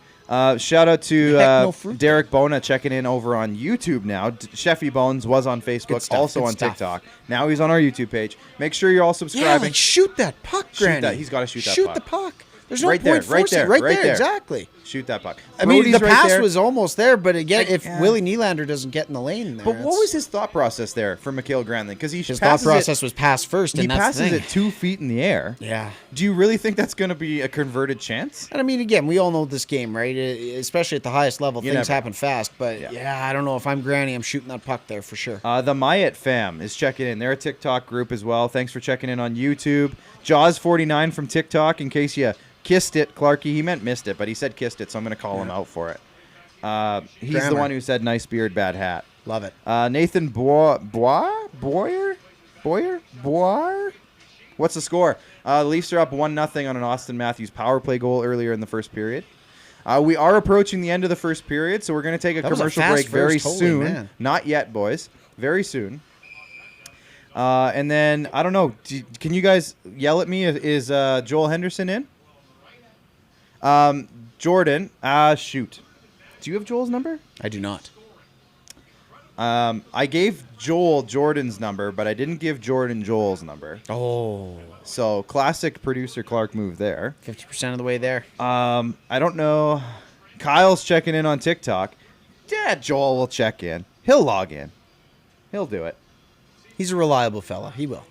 Shout out to Heck, no fruit Derek Bona checking in over on YouTube now. Sheffy Bones was on Facebook, Good stuff, also good on stuff. TikTok. Now he's on our YouTube page. Make sure you're all Yeah, subscribing. like shoot that puck, Shoot Granny. that. He's gotta shoot that Shoot puck. the puck. There's no right point forcing it. Right there, exactly. Shoot that puck. I mean, Brody's the right pass there. was almost there, but again, Like, if yeah. Willie Nylander doesn't get in the lane there. But what was his thought process there for Mikhail Granlund? Because he his passes thought process was pass first, He and that's passes the thing. it 2 feet in the air. Yeah. Do you really think that's going to be a converted chance? And I mean, again, we all know this game, right? Especially at the highest level, You things never happen fast. But yeah, I don't know if I'm Granny, I'm shooting that puck there for sure. The Mayet fam is checking in. They're a TikTok group as well. Thanks for checking in on YouTube. Jaws49 from TikTok, in case you kissed it, Clarky. He meant missed it, but he said kissed it, so I'm going to call him out for it. He's the Grammar. one who said nice beard, bad hat. Love it. Nathan Boyer? What's the score? The Leafs are up 1-0 on an Austin Matthews power play goal earlier in the first period. We are approaching the end of the first period, so we're going to take a That was a commercial fast break very first, holy soon. man. Not yet, boys. Very soon. And then, I don't know, can you guys yell at me? Is Joel Henderson in? Jordan, shoot. Do you have Joel's number? I do not. I gave Joel Jordan's number, but I didn't give Jordan Joel's number. Oh. So, classic producer Clark move there. 50% of the way there. I don't know. Kyle's checking in on TikTok. Yeah, Joel will check in. He'll log in. He'll do it. He's a reliable fella. He will.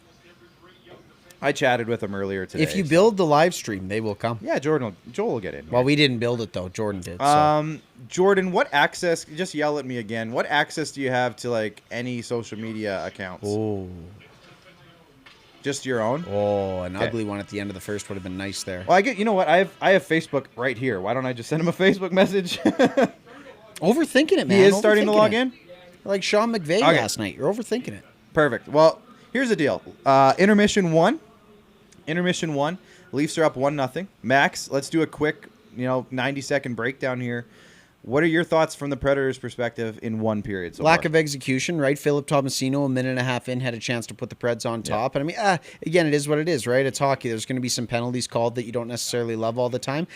I chatted with him earlier today. If you build the live stream, they will come. Yeah, Joel will get in here. Well, we didn't build it, though. Jordan did. So. Jordan, what access, just yell at me again, what access do you have to, like, any social media accounts? Oh. Just your own? Oh, an Okay. ugly one at the end of the first would have been nice there. Well, you know what? I have Facebook right here. Why don't I just send him a Facebook message? Overthinking it, man. He is starting to Overthinking log it. in? Like Sean McVay Okay. last night. You're overthinking it. Perfect. Well, here's the deal. Intermission one. Leafs are up 1-0. Max, let's do a quick, 90-second breakdown here. What are your thoughts from the Predators' perspective in one period so Lack far? of execution, right? Philip Tomasino, a minute and a half in, had a chance to put the Preds on top. And I mean, again, it is what it is, right? It's hockey. There's going to be some penalties called that you don't necessarily love all the time.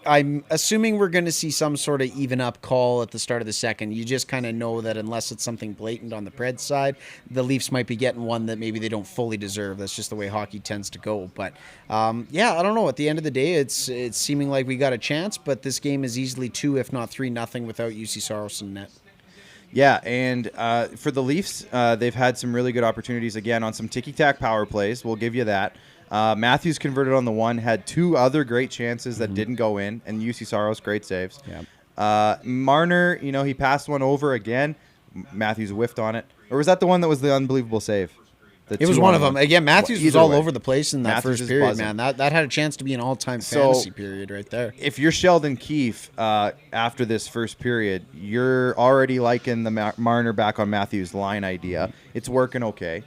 I'm assuming we're going to see some sort of even up call at the start of the second. You just kind of know that unless it's something blatant on the Preds side, the Leafs might be getting one that maybe they don't fully deserve. That's just the way hockey tends to go. But yeah, I don't know. At the end of the day, it's seeming like we got a chance, but this game is easily 2, if not 3-0 without UC Saros in net. Yeah, and for the Leafs, they've had some really good opportunities again on some ticky-tack power plays. We'll give you that. Matthews converted on the one, had 2 other great chances that didn't go in, and UC Saros, great saves. Yeah. Marner, he passed one over again. Matthews whiffed on it. Or was that the one that was the unbelievable save? It was one of them. Again, Matthews was all over the place in that Matthews first is period, buzzing. man. That had a chance to be an all-time fantasy period right there. If you're Sheldon Keefe after this first period, you're already liking the Marner back on Matthews line idea. It's working okay.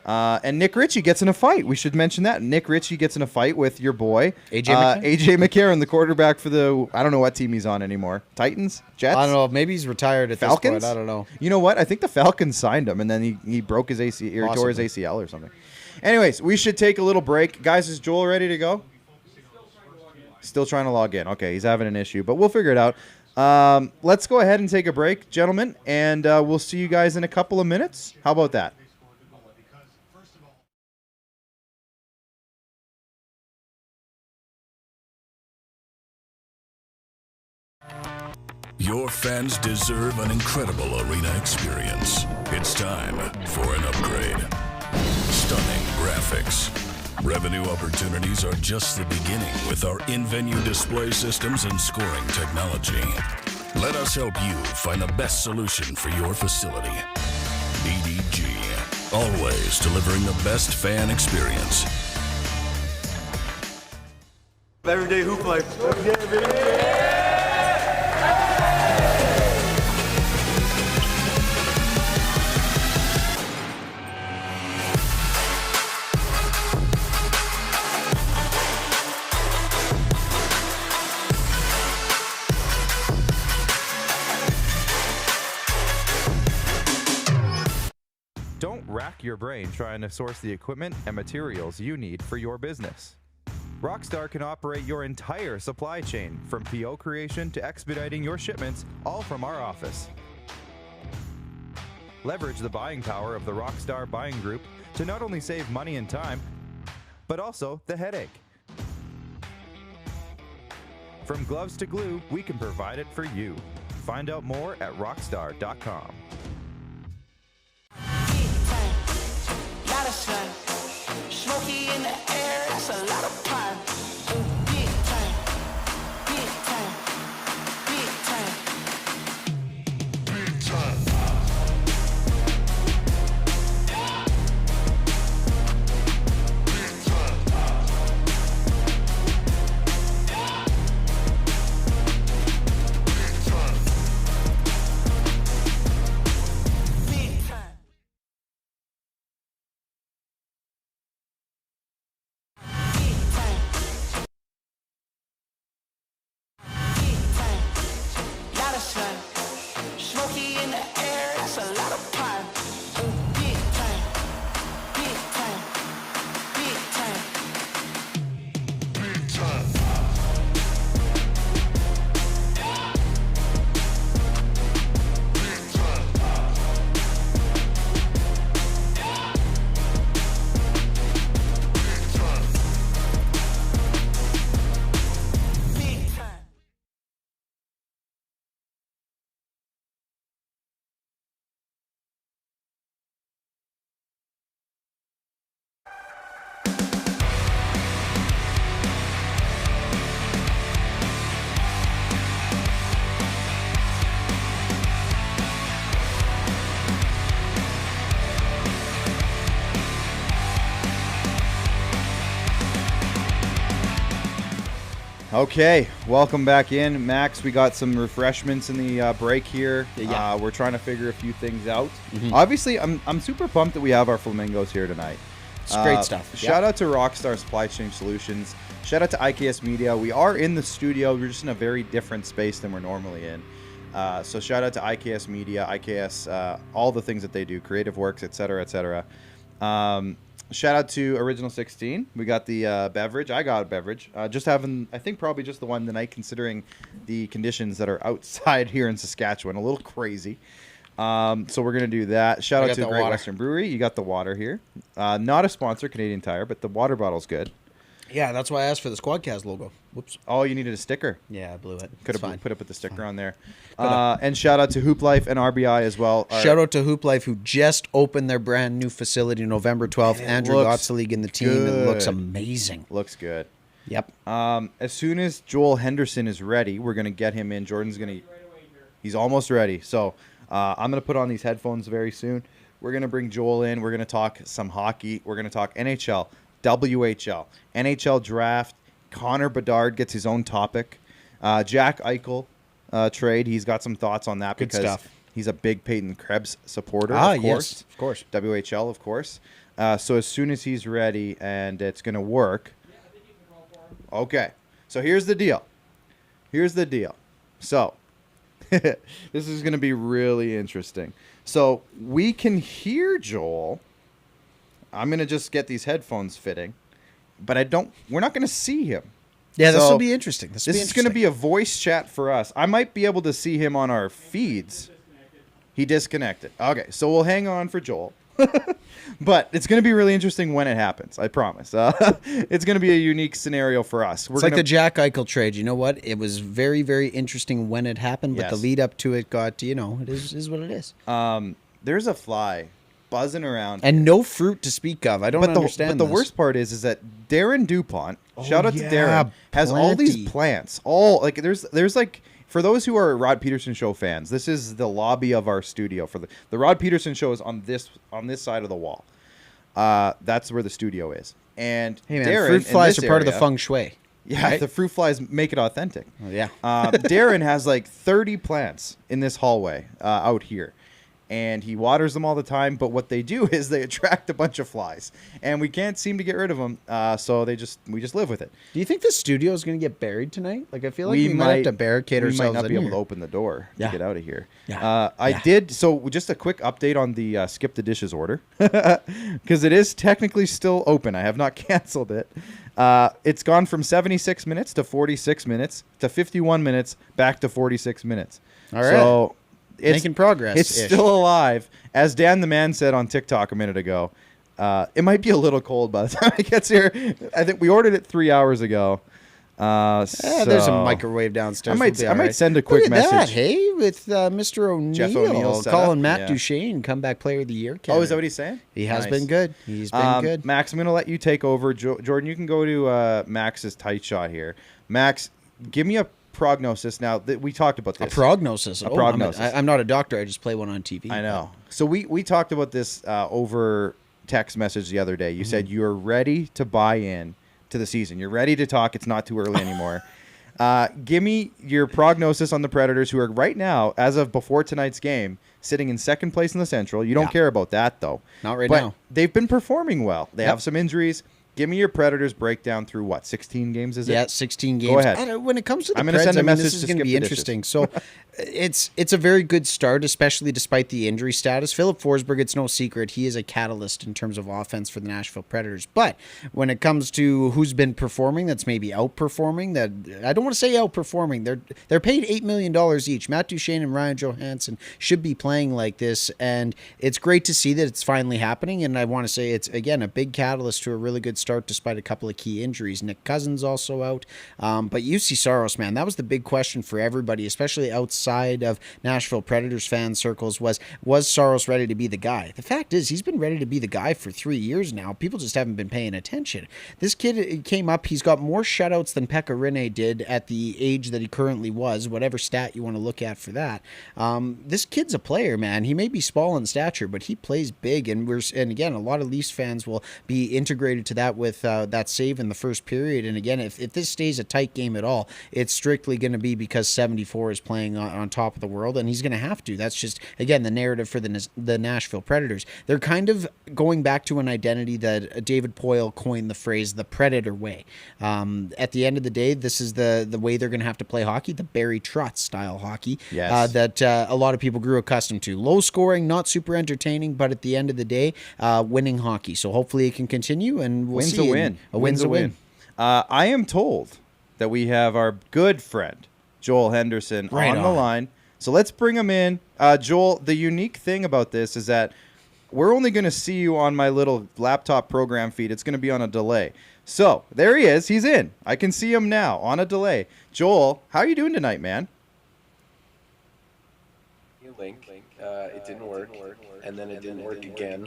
And Nick Ritchie gets in a fight. We should mention that. Nick Ritchie gets in a fight with your boy, AJ McCarron, the quarterback for the, I don't know what team he's on anymore. Titans? Jets? I don't know. Maybe he's retired at Falcons? this point. I don't know. You know what? I think the Falcons signed him, and then he broke his ACL, or tore his ACL or something. Anyways, we should take a little break. Guys, is Joel ready to go? Still trying to log in. Okay, he's having an issue, but we'll figure it out. Let's go ahead and take a break, gentlemen, and we'll see you guys in a couple of minutes. How about that? Your fans deserve an incredible arena experience. It's time for an upgrade. Stunning graphics. Revenue opportunities are just the beginning with our in-venue display systems and scoring technology. Let us help you find the best solution for your facility. EDG, always delivering the best fan experience. Everyday hoop life. Don't rack your brain trying to source the equipment and materials you need for your business. Rockstar can operate your entire supply chain, from PO creation to expediting your shipments, all from our office. Leverage the buying power of the Rockstar Buying Group to not only save money and time, but also the headache. From gloves to glue, we can provide it for you. Find out more at rockstar.com. Lot of sun, smoky in the air, that's a lot of pine. Big time, big time, big time, big time. Smoky in the air, that's a lot of pine. Big time, big time, big time, big time. Okay, welcome back in, Max. We got some refreshments in the break here. Yeah. We're trying to figure a few things out. Obviously, I'm super pumped that we have our flamingos here tonight. It's great stuff. Shout out to Rockstar Supply Chain Solutions. Shout out to IKS Media. We are in the studio. We're just in a very different space than we're normally in. So shout out to IKS Media, IKS, all the things that they do, Creative Works, etc., etc. Shout out to Original 16. We got the beverage. I got a beverage. Just having, I think, probably just the one tonight, considering the conditions that are outside here in Saskatchewan. A little crazy. So we're going to do that. Shout out to Great Western Brewery. You got the water here. Not a sponsor, Canadian Tire, but the water bottle's good. Yeah, that's why I asked for the SquadCast logo. Whoops. Oh, you needed a sticker. Yeah, I blew it. Could have put the sticker on there. And shout out to Hoop Life and RBI as well. Shout out to Hoop Life, who just opened their brand new facility November 12th. Andrew Gottselig in the team. good. It looks amazing. Looks good. Yep. As soon as Joel Henderson is ready, we're going to get him in. Jordan's going to... He's almost ready. So I'm going to put on these headphones very soon. We're going to bring Joel in. We're going to talk some hockey. We're going to talk NHL, WHL, NHL draft. Connor Bedard gets his own topic. Jack Eichel trade. He's got some thoughts on that Good because stuff. he's a big Peyton Krebs supporter. Of course. Yes, of course. WHL, of course. So as soon as he's ready and it's going to work. Okay. So here's the deal. So this is going to be really interesting. So we can hear Joel. I'm going to just get these headphones fitting. But we're not going to see him. Yeah, this So will be interesting. This is going to be a voice chat for us. I might be able to see him on our feeds. He disconnected. Okay, so we'll hang on for Joel. But it's going to be really interesting when it happens. I promise. It's going to be a unique scenario for us. It's like the Jack Eichel trade. You know what? It was very, very interesting when it happened, but the lead up to it got, it is what it is. There's a fly buzzing around. And no fruit to speak of. I don't understand But the worst part is that Darren DuPont, shout out to Darren, has all these plants. There's like, for those who are Rod Peterson Show fans, this is the lobby of our studio. For the Rod Peterson Show is on this side of the wall. That's where the studio is. And hey man, Darren, fruit flies are part of the area, feng shui. Yeah, right? the fruit flies make it authentic. Oh, yeah. Darren has like 30 plants in this hallway out here. And he waters them all the time, but what they do is they attract a bunch of flies, and we can't seem to get rid of them. So we just live with it. Do you think the studio is going to get buried tonight? Like I feel like we might have to barricade ourselves. We might not be in able to here. open the door to get out of here. Yeah. I did. So just a quick update on the skip the dishes order, because it is technically still open. I have not canceled it. It's gone from 76 minutes to 46 minutes to 51 minutes back to 46 minutes. All right. So it's making progress. It's still alive. As Dan the Man said on TikTok a minute ago, it might be a little cold by the time it gets here. I think we ordered it 3 hours ago. There's a microwave downstairs. I might send a quick Look at message. that, hey, with Mr. O'Neill, Jeff O'Neill set calling up, Matt yeah. Duchene comeback player of the year. Oh, is that what he's saying? He has Nice. been good. He's been good. Max, I'm going to let you take over. Jordan, you can go to Max's tight shot here. Max, give me a prognosis now. We talked about this. A prognosis. Prognosis. I'm not a doctor. I just play one on TV. I know. So we talked about this over text message the other day. You said you're ready to buy in to the season. You're ready to talk. It's not too early anymore. Give me your prognosis on the Predators, who are right now, as of before tonight's game, sitting in second place in the Central. You don't care about that, though. Not right but now. They've been performing well. They have some injuries. Give me your Predators breakdown through what, 16 games is it? Yeah, 16 games. Go ahead. And when it comes to the I'm gonna Preds, send a message this is to going to skip be the dishes. interesting. So it's a very good start, especially despite the injury status. Philip Forsberg, it's no secret, he is a catalyst in terms of offense for the Nashville Predators. But when it comes to who's been performing, that's maybe outperforming, that I don't want to say outperforming. They're paid $8 million each. Matt Duchene and Ryan Johansson should be playing like this, and it's great to see that it's finally happening. And I want to say it's, again, a big catalyst to a really good start despite a couple of key injuries. Nick Cousins also out. But UC Saros, man, that was the big question for everybody, especially outside of Nashville Predators fan circles, was Saros ready to be the guy? The fact is, he's been ready to be the guy for 3 years now. People just haven't been paying attention. This kid came up, he's got more shutouts than Pekka Rinne did at the age that he currently was, whatever stat you want to look at for that. This kid's a player, man. He may be small in stature, but he plays big, and again, a lot of Leafs fans will be integrated to that with that save in the first period. And again, if this stays a tight game at all, it's strictly going to be because 74 is playing on top of the world, and he's going to have to. That's just, again, the narrative for the Nashville Predators. They're kind of going back to an identity that David Poile coined the phrase the Predator way. At the end of the day, this is the way they're going to have to play hockey, the Barry Trotz style hockey. Yes. That a lot of people grew accustomed to. Low scoring, not super entertaining, but at the end of the day, winning hockey. So hopefully it can continue, and we'll see. A win's a win. I am told that we have our good friend Joel Henderson on the line. So let's bring him in. Joel, the unique thing about this is that we're only going to see you on my little laptop program feed. It's going to be on a delay. So there he is. He's in. I can see him now on a delay. Joel, how are you doing tonight, man? Link. It didn't work, and then it didn't work again.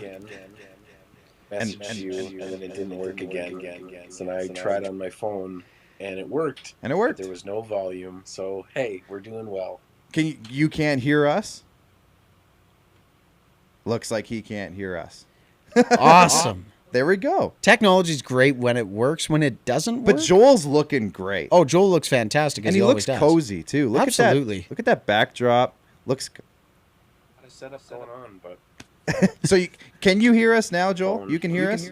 Messaged you, and then it didn't work again. So now I tried on my phone, and it worked. And it worked. But there was no volume, so hey, we're doing well. You can't hear us? Looks like he can't hear us. Awesome. There we go. Technology's great when it works. When it doesn't work, But Joel's looking great. oh, Joel looks fantastic, as and he always looks does. cozy too. Look Absolutely. Look at that backdrop. Looks. Got a setup going on, but So can you hear us now, Joel? Phone. You can hear us?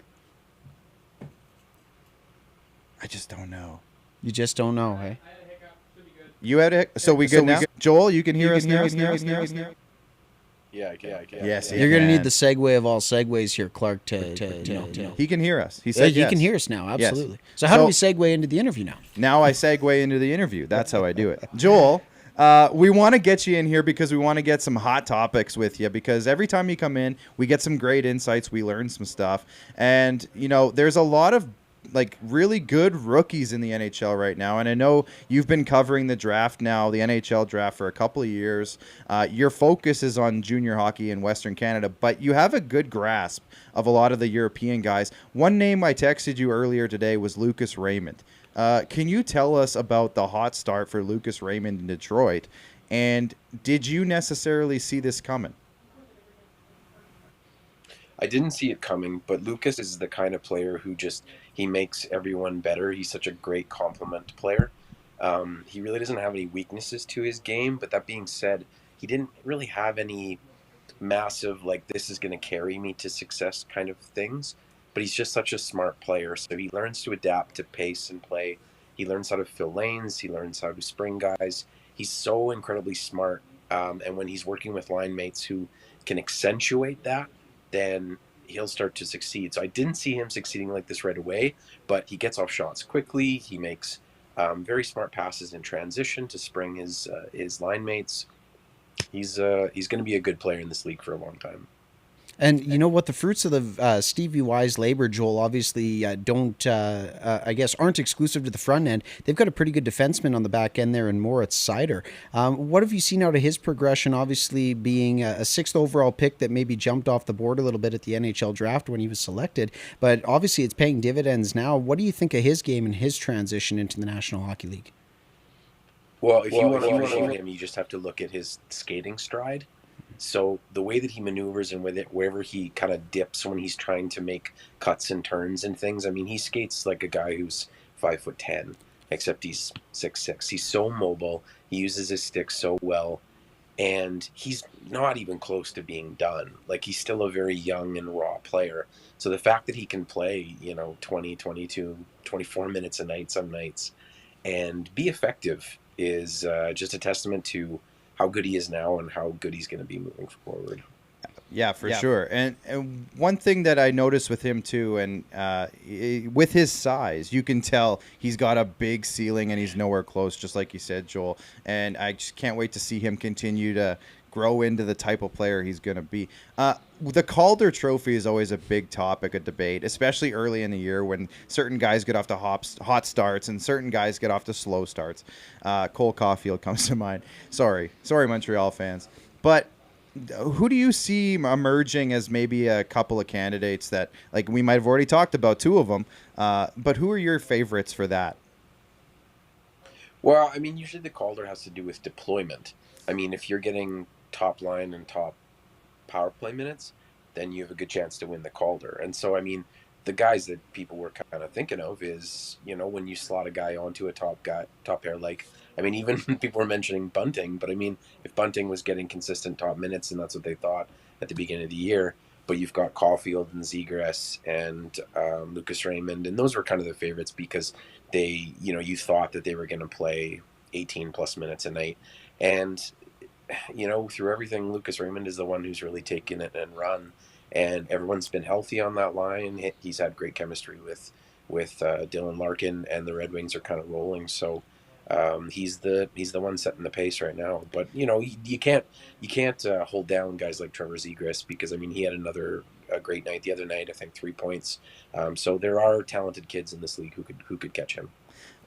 I just don't know. You just don't know, hey? You had a so we good now? Joel, you can hear us now? yeah, I can. Yes, You're going to can. need the segue of all segues here, Clark, to He can hear us. He said you yes. can hear us now, Yes. absolutely. So how do we segue into the interview now? Now I segue into the interview. That's how I do it. Joel, we want to get you in here because we want to get some hot topics with you, because every time you come in, we get some great insights. We learn some stuff. And, there's a lot of really good rookies in the NHL right now. And I know you've been covering the draft now, the NHL draft, for a couple of years. Your focus is on junior hockey in Western Canada, but you have a good grasp of a lot of the European guys. One name I texted you earlier today was Lucas Raymond. Can you tell us about the hot start for Lucas Raymond in Detroit? And did you necessarily see this coming? I didn't see it coming, but Lucas is the kind of player who he makes everyone better. He's such a great complement player. He really doesn't have any weaknesses to his game, but that being said, he didn't really have any massive, this is going to carry me to success kind of things. But he's just such a smart player, so he learns to adapt to pace and play. He learns how to fill lanes. He learns how to spring guys. He's so incredibly smart, and when he's working with line mates who can accentuate that, then he'll start to succeed. So I didn't see him succeeding like this right away, but he gets off shots quickly. He makes very smart passes in transition to spring his line mates. He's going to be a good player in this league for a long time. And you know what? The fruits of the Stevie Y's labor, Joel, obviously I guess, aren't exclusive to the front end. They've got a pretty good defenseman on the back end there in Moritz Seider. What have you seen out of his progression, obviously being a sixth overall pick that maybe jumped off the board a little bit at the NHL draft when he was selected, but obviously it's paying dividends now. What do you think of his game and his transition into the National Hockey League? Well, if you want to appreciate him, you just have to look at his skating stride. So the way that he maneuvers and with it, wherever he kind of dips when he's trying to make cuts and turns and things. I mean, he skates like a guy who's 5'10", except he's 6'6". He's so mobile. He uses his stick so well, and he's not even close to being done. Like, he's still a very young and raw player. So the fact that he can play, 20, 22, 24 minutes a night some nights and be effective is just a testament to how good he is now and how good he's going to be moving forward. Yeah, for sure. And one thing that I noticed with him too, and with his size, you can tell he's got a big ceiling and he's nowhere close, just like you said, Joel. And I just can't wait to see him continue to grow into the type of player he's going to be. The Calder Trophy is always a big topic of debate, especially early in the year when certain guys get off to hot starts and certain guys get off to slow starts. Cole Caulfield comes to mind. Sorry, Montreal fans. But who do you see emerging as maybe a couple of candidates that, like, we might have already talked about two of them, but who are your favorites for that? Well, I mean, usually the Calder has to do with deployment. I mean, if you're getting top line and top power play minutes, then you have a good chance to win the Calder. And so, I mean, the guys that people were kind of thinking of is, when you slot a guy onto a top pair, like, I mean, even people were mentioning Bunting, but I mean, if Bunting was getting consistent top minutes, and that's what they thought at the beginning of the year, but you've got Caulfield and Zegras and Lucas Raymond, and those were kind of the favorites because they, you thought that they were going to play 18 plus minutes a night. And, through everything, Lucas Raymond is the one who's really taken it and run, and everyone's been healthy on that line. He's had great chemistry with Dylan Larkin, and the Red Wings are kind of rolling. So he's the one setting the pace right now. But you can't hold down guys like Trevor Zegras because I mean he had a great night the other night. I think 3 points. So there are talented kids in this league who could catch him.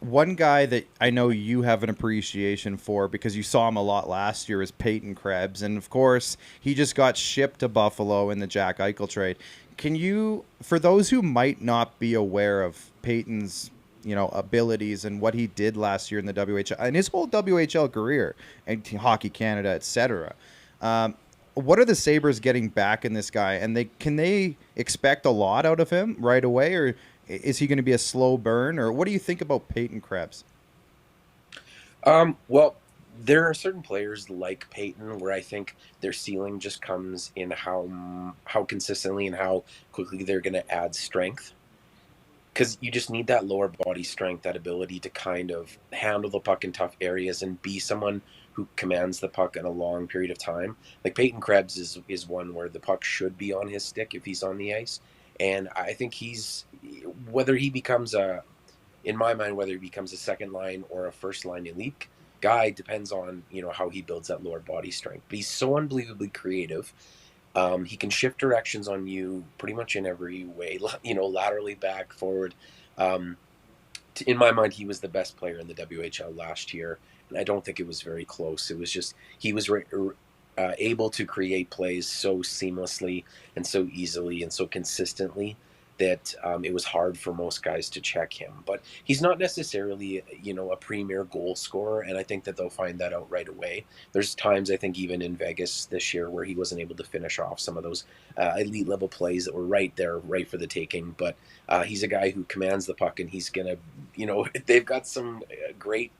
One guy that I know you have an appreciation for because you saw him a lot last year is Peyton Krebs. And, of course, he just got shipped to Buffalo in the Jack Eichel trade. Can you, for those who might not be aware of Peyton's, abilities and what he did last year in the WHL and his whole WHL career and Hockey Canada, etc., what are the Sabres getting back in this guy? And can they expect a lot out of him right away, or is he going to be a slow burn, or what do you think about Peyton Krebs? Well, there are certain players like Peyton where I think their ceiling just comes in how consistently and how quickly they're going to add strength. Because you just need that lower body strength, that ability to kind of handle the puck in tough areas and be someone who commands the puck in a long period of time. Like Peyton Krebs is one where the puck should be on his stick if he's on the ice. And I think whether he becomes a second line or a first line elite guy depends on, how he builds that lower body strength. But he's so unbelievably creative. He can shift directions on you pretty much in every way, laterally, back, forward. In my mind, he was the best player in the WHL last year. And I don't think it was very close. It was just, he was able to create plays so seamlessly and so easily and so consistently that it was hard for most guys to check him. But he's not necessarily, a premier goal scorer, and I think that they'll find that out right away. There's times, I think, even in Vegas this year where he wasn't able to finish off some of those elite level plays that were right there, right for the taking. But he's a guy who commands the puck, and he's going to, they've got some great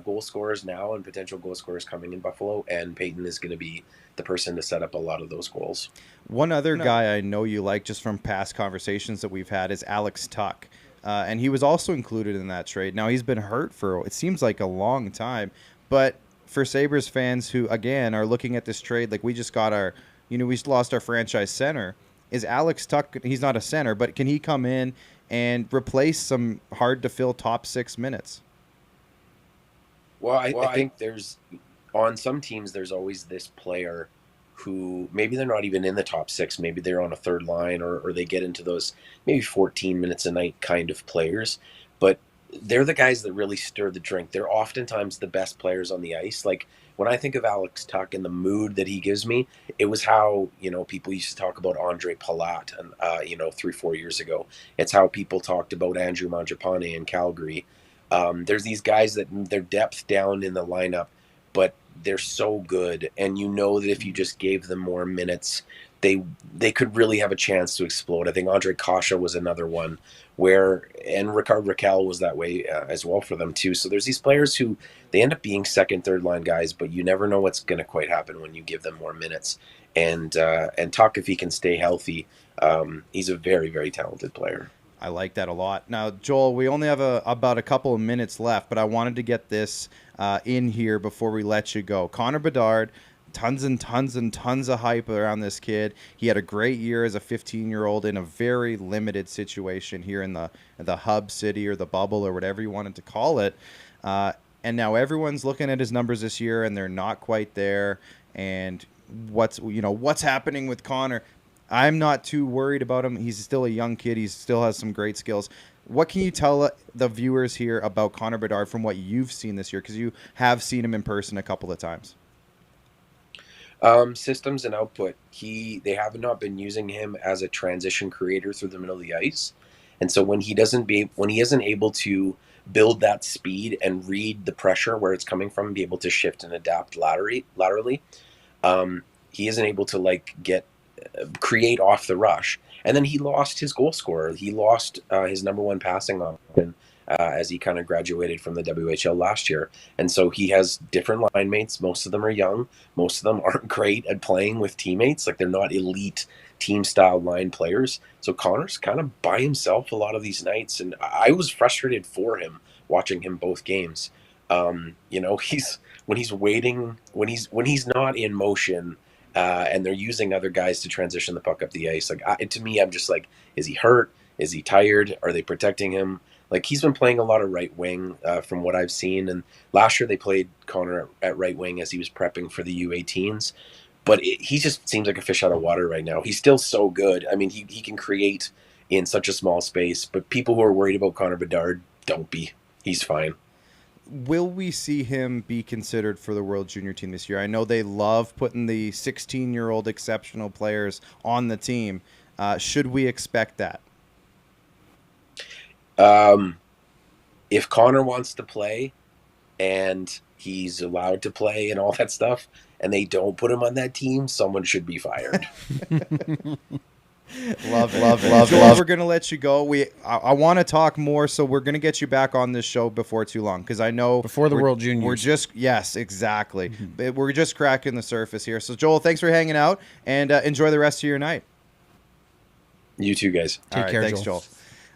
goal scorers now and potential goal scorers coming in Buffalo, and Peyton is going to be the person to set up a lot of those goals. One other guy I know you like just from past conversations that we've had is Alex Tuck. And he was also included in that trade. Now, he's been hurt for, it seems like, a long time. But for Sabres fans who, again, are looking at this trade, like we just got we lost our franchise center. Is Alex Tuck, he's not a center, but can he come in and replace some hard-to-fill top 6 minutes? Well, I think on some teams, there's always this player who maybe they're not even in the top 6. Maybe they're on a third line, or they get into those maybe 14 minutes a night kind of players. But they're the guys that really stir the drink. They're oftentimes the best players on the ice. Like when I think of Alex Tuch and the mood that he gives me, it was how, people used to talk about Andre Palat, and 3-4 years ago. It's how people talked about Andrew Mangiapane in Calgary. There's these guys that their depth down in the lineup, but they're so good, and that if you just gave them more minutes, they could really have a chance to explode. I think Andre Kasha was another one and Ricard Raquel was that way as well for them too. So there's these players who they end up being second, third line guys, but you never know what's going to quite happen when you give them more minutes. And Tuch, if he can stay healthy, he's a very, very talented player. I like that a lot. Now, Joel, we only have about a couple of minutes left, but I wanted to get this in here before we let you go. Connor Bedard, tons and tons and tons of hype around this kid. He had a great year as a 15-year-old in a very limited situation here in the hub city or the bubble or whatever you wanted to call it. And now everyone's looking at his numbers this year, and they're not quite there. And what's happening with Connor? I'm not too worried about him. He's still a young kid. He still has some great skills. What can you tell the viewers here about Connor Bedard from what you've seen this year? Because you have seen him in person a couple of times. Systems and output. They have not been using him as a transition creator through the middle of the ice. And so when he isn't able to build that speed and read the pressure where it's coming from, be able to shift and adapt laterally, he isn't able to create off the rush. And then he lost his goal scorer. He lost his number one passing option as he kind of graduated from the WHL last year. And so he has different line mates. Most of them are young. Most of them aren't great at playing with teammates. Like they're not elite team style line players. So Connor's kind of by himself a lot of these nights. And I was frustrated for him watching him both games. He's when he's not in motion, and they're using other guys to transition the puck up the ice. To me, I'm just like, is he hurt? Is he tired? Are they protecting him? Like, he's been playing a lot of right wing from what I've seen. And last year they played Connor at right wing as he was prepping for the U18s. But he just seems like a fish out of water right now. He's still so good. I mean, he can create in such a small space. But people who are worried about Connor Bedard, don't be. He's fine. Will we see him be considered for the World Junior team this year? I know they love putting the 16-year-old exceptional players on the team. Should we expect that? If Connor wants to play and he's allowed to play and all that stuff, and they don't put him on that team, someone should be fired. Love. We're going to let you go. I want to talk more, so we're going to get you back on this show before too long, because I know before the World Juniors. Yes, exactly. Mm-hmm. We're just cracking the surface here. So Joel, thanks for hanging out, and enjoy the rest of your night. You too, guys. Take care, thanks, Joel.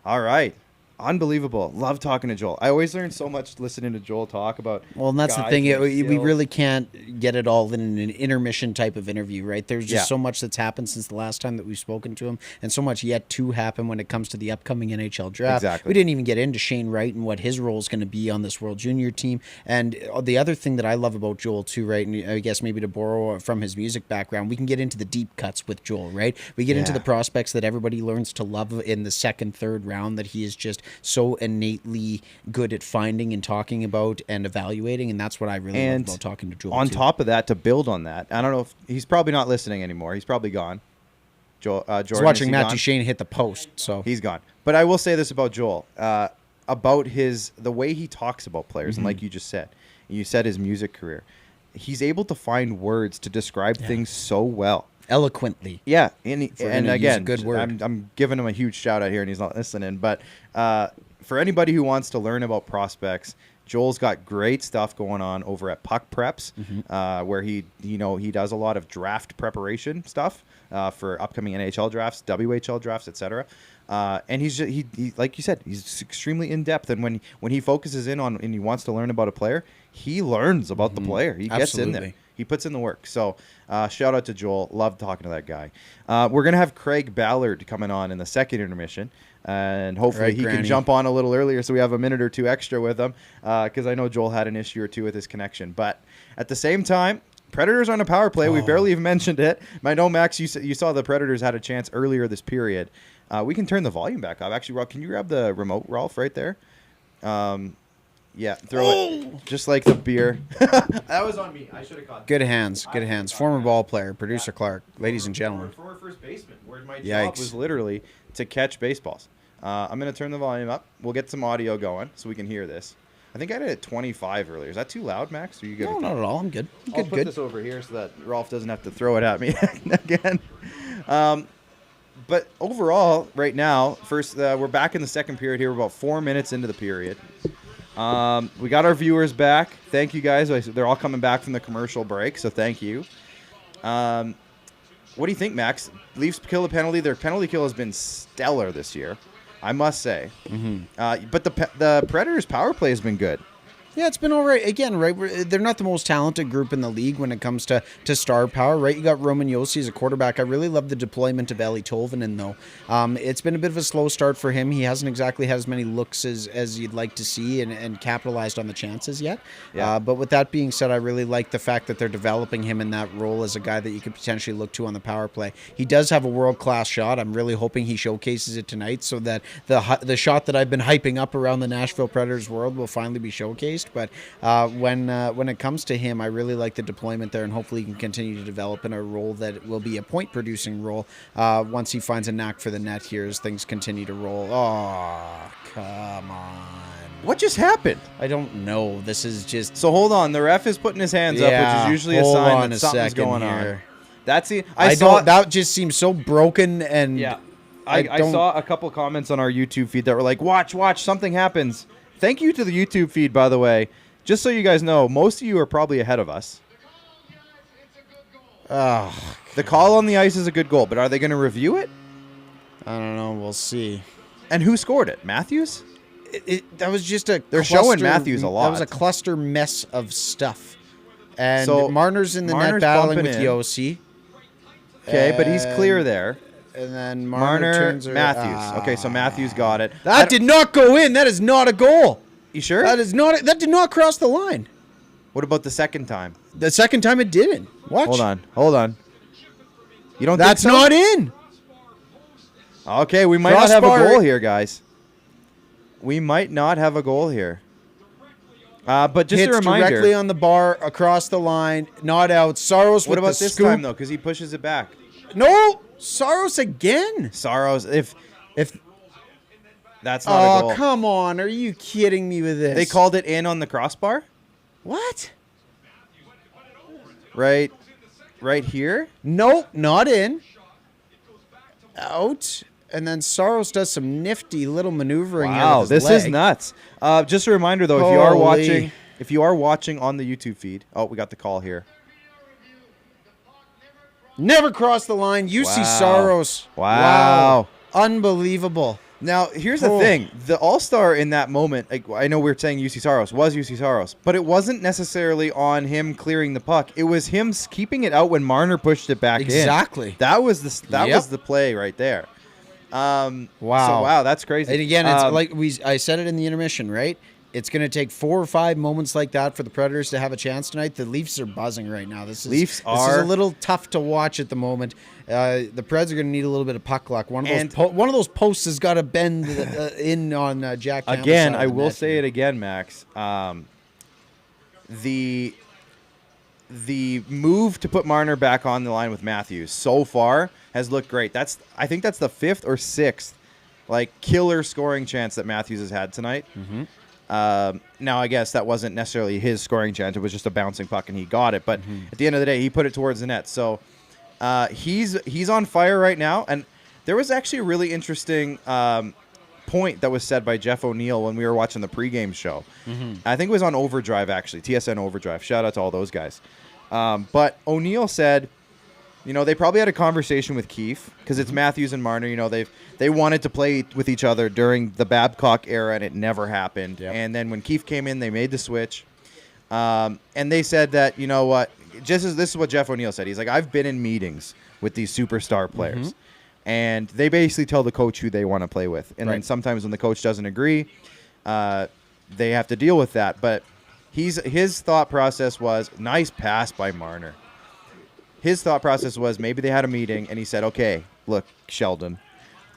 All right. Unbelievable. Love talking to Joel. I always learn so much listening to Joel talk about. Well, and that's the thing. We really can't get it all in an intermission type of interview, right? There's just so much that's happened since the last time that we've spoken to him, and so much yet to happen when it comes to the upcoming NHL draft. Exactly. We didn't even get into Shane Wright and what his role is going to be on this World Junior team. And the other thing that I love about Joel too, right? And I guess maybe to borrow from his music background, we can get into the deep cuts with Joel, right? We get into the prospects that everybody learns to love in the second, third round that he is just so innately good at finding and talking about and evaluating, and that's what I really love about talking to Joel. On top of that, to build on that, I don't know if he's probably not listening anymore. He's probably gone. Jordan, he's watching Matt Duchene hit the post, so he's gone. But I will say this about Joel, about the way he talks about players, and like you just said, his music career, he's able to find words to describe things so well. Eloquently. Yeah, and again, good word. I'm giving him a huge shout out here, and he's not listening. But for anybody who wants to learn about prospects, Joel's got great stuff going on over at Puck Preps, where he does a lot of draft preparation stuff for upcoming NHL drafts, WHL drafts, etc. And he's like you said, he's extremely in depth. And when he focuses in on and he wants to learn about a player, he learns about the player. He gets in there. He puts in the work. So shout out to Joel. Love talking to that guy. We're going to have Craig Ballard coming on in the second intermission. And hopefully he can jump on a little earlier so we have a minute or two extra with him, because I know Joel had an issue or two with his connection. But at the same time, Predators on a power play. We barely even mentioned it. I know, Max, you saw the Predators had a chance earlier this period. We can turn the volume back up. Actually, Rob, can you grab the remote, Rolf, right there? Yeah, throw it. Just like the beer. That was on me. I should have caught that. Good hands. Good hands. Former ball player, producer Clark, ladies and gentlemen. Former first baseman, where my Yikes. job was literally to catch baseballs. I'm going to turn the volume up. We'll get some audio going so we can hear this. I think I had it at 25 earlier. Is that too loud, Max? Or are you good? No, not at all. I'm good. I'm I'll good, put good. this over here so that Rolf doesn't have to throw it at me again. But overall, right now, first we're back in the second period here. We're about 4 minutes into the period. We got our viewers back. Thank you, guys. They're all coming back from the commercial break, so thank you. What do you think, Max? Leafs kill a penalty. Their penalty kill has been stellar this year, I must say. But the Predators' power play has been good. Yeah, it's been all right. Again, right, they're not the most talented group in the league when it comes to star power, right? You got Roman Josi as a quarterback. I really love the deployment of Eli Tolvanen, though. It's been a bit of a slow start for him. He hasn't exactly had as many looks as you'd like to see and capitalized on the chances yet. Yeah. But with that being said, I really like the fact that they're developing him in that role as a guy that you could potentially look to on the power play. He does have a world-class shot. I'm really hoping he showcases it tonight so that the shot that I've been hyping up around the Nashville Predators world will finally be showcased. But when it comes to him, I really like the deployment there, and hopefully he can continue to develop in a role that will be a point-producing role once he finds a knack for the net here as things continue to roll. Oh, come on. What just happened? I don't know. This is just... So hold on. The ref is putting his hands up, which is usually a sign that something's going on. That's the... That just seems so broken, and... Yeah. I saw a couple comments on our YouTube feed that were like, watch, something happens. Thank you to the YouTube feed, by the way. Just so you guys know, most of you are probably ahead of us. The call on the ice is a good goal, but are they going to review it? I don't know. We'll see. And who scored it? Matthews? That was just a... They're showing Matthews a lot. That was a cluster mess of stuff. And So, Marner's in the net Marner's battling bumping with in. Yossi. Okay, but he's clear there. And then Marner turns her... Matthews. Okay, so Matthews got it. That did not go in. That is not a goal. You sure? That did not cross the line. What about the second time? The second time it didn't. Watch. Hold on. You don't That's think so? not in. Okay, we might not have a Crossbar. goal here, guys. We might not have a goal here. But just Hits a reminder. directly on the bar, across the line, not out. Saros What with about the this scoop. time, though? Because he pushes it back. No, Saros again. Saros, if that's not a goal. Oh, come on. Are you kidding me with this? They called it in on the crossbar? What? Right here? Nope, not in. Out. And then Saros does some nifty little maneuvering here Wow, with his this is leg. nuts. Just a reminder, though, if you are watching on the YouTube feed. Oh, we got the call here. Never crossed the line. UC Wow. Saros. Wow. Unbelievable. Now, here's the thing. The all-star in that moment, I know we're saying UC Saros, but it wasn't necessarily on him clearing the puck. It was him keeping it out when Marner pushed it back in. Exactly. That was the play right there. Wow. So, wow, that's crazy. And again, it's like I said it in the intermission, right? It's going to take 4 or 5 moments like that for the Predators to have a chance tonight. The Leafs are buzzing right now. This is a little tough to watch at the moment. The Preds are going to need a little bit of puck luck. One of those posts has got to bend in on Jack Campbell's Again, side I of the will net say here. it again, Max. The move to put Marner back on the line with Matthews so far has looked great. I think that's the 5th or 6th killer scoring chance that Matthews has had tonight. Mm-hmm. Now, I guess that wasn't necessarily his scoring chance. It was just a bouncing puck, and he got it. But at the end of the day, he put it towards the net. So he's on fire right now. And there was actually a really interesting point that was said by Jeff O'Neill when we were watching the pregame show. I think it was on Overdrive, actually, TSN Overdrive. Shout out to all those guys. But O'Neill said, they probably had a conversation with Keefe because it's Matthews and Marner. They wanted to play with each other during the Babcock era, and it never happened. Yep. And then when Keefe came in, they made the switch. And they said that, this is what Jeff O'Neill said. He's like, I've been in meetings with these superstar players, and they basically tell the coach who they want to play with. And then sometimes when the coach doesn't agree, they have to deal with that. But His thought process was, nice pass by Marner. His thought process was maybe they had a meeting and he said, okay, look, Sheldon,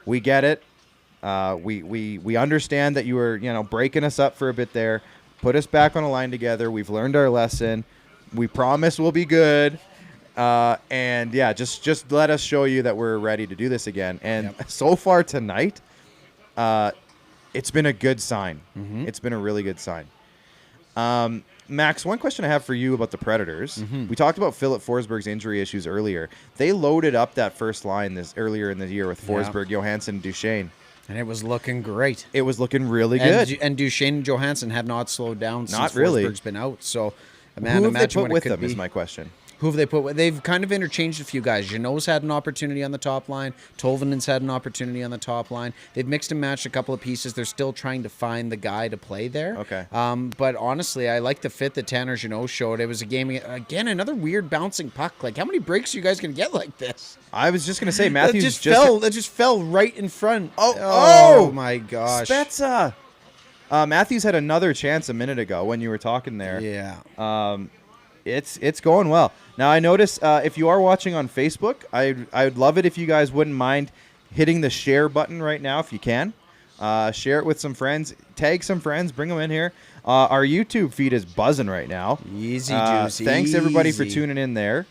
we get it. We understand that you were, breaking us up for a bit there. Put us back on a line together. We've learned our lesson. We promise we'll be good. And yeah, just let us show you that we're ready to do this again. And so far tonight, it's been a good sign. Mm-hmm. It's been a really good sign. Max, one question I have for you about the Predators. Mm-hmm. We talked about Philip Forsberg's injury issues earlier. They loaded up that first line earlier in the year with Forsberg, Johansson, and Duchesne. And it was looking great. It was looking really good. And Duchesne and Johansson have not slowed down since Forsberg's been out. So, man, who have they put with them is my question. Who have they put with? They've kind of interchanged a few guys. Jeannot's had an opportunity on the top line. Tolvanen's had an opportunity on the top line. They've mixed and matched a couple of pieces. They're still trying to find the guy to play there. Okay. But honestly, I like the fit that Tanner Jeannot showed. It was a game, again, another weird bouncing puck. Like, how many breaks are you guys going to get like this? I was just going to say, Matthews that just fell right in front. Oh my gosh. Spezza. Matthews had another chance a minute ago when you were talking there. Yeah. It's going well. Now, I notice if you are watching on Facebook, I'd love it if you guys wouldn't mind hitting the share button right now if you can. Share it with some friends. Tag some friends. Bring them in here. Our YouTube feed is buzzing right now. Easy, juicy. Thanks, everybody, for tuning in there.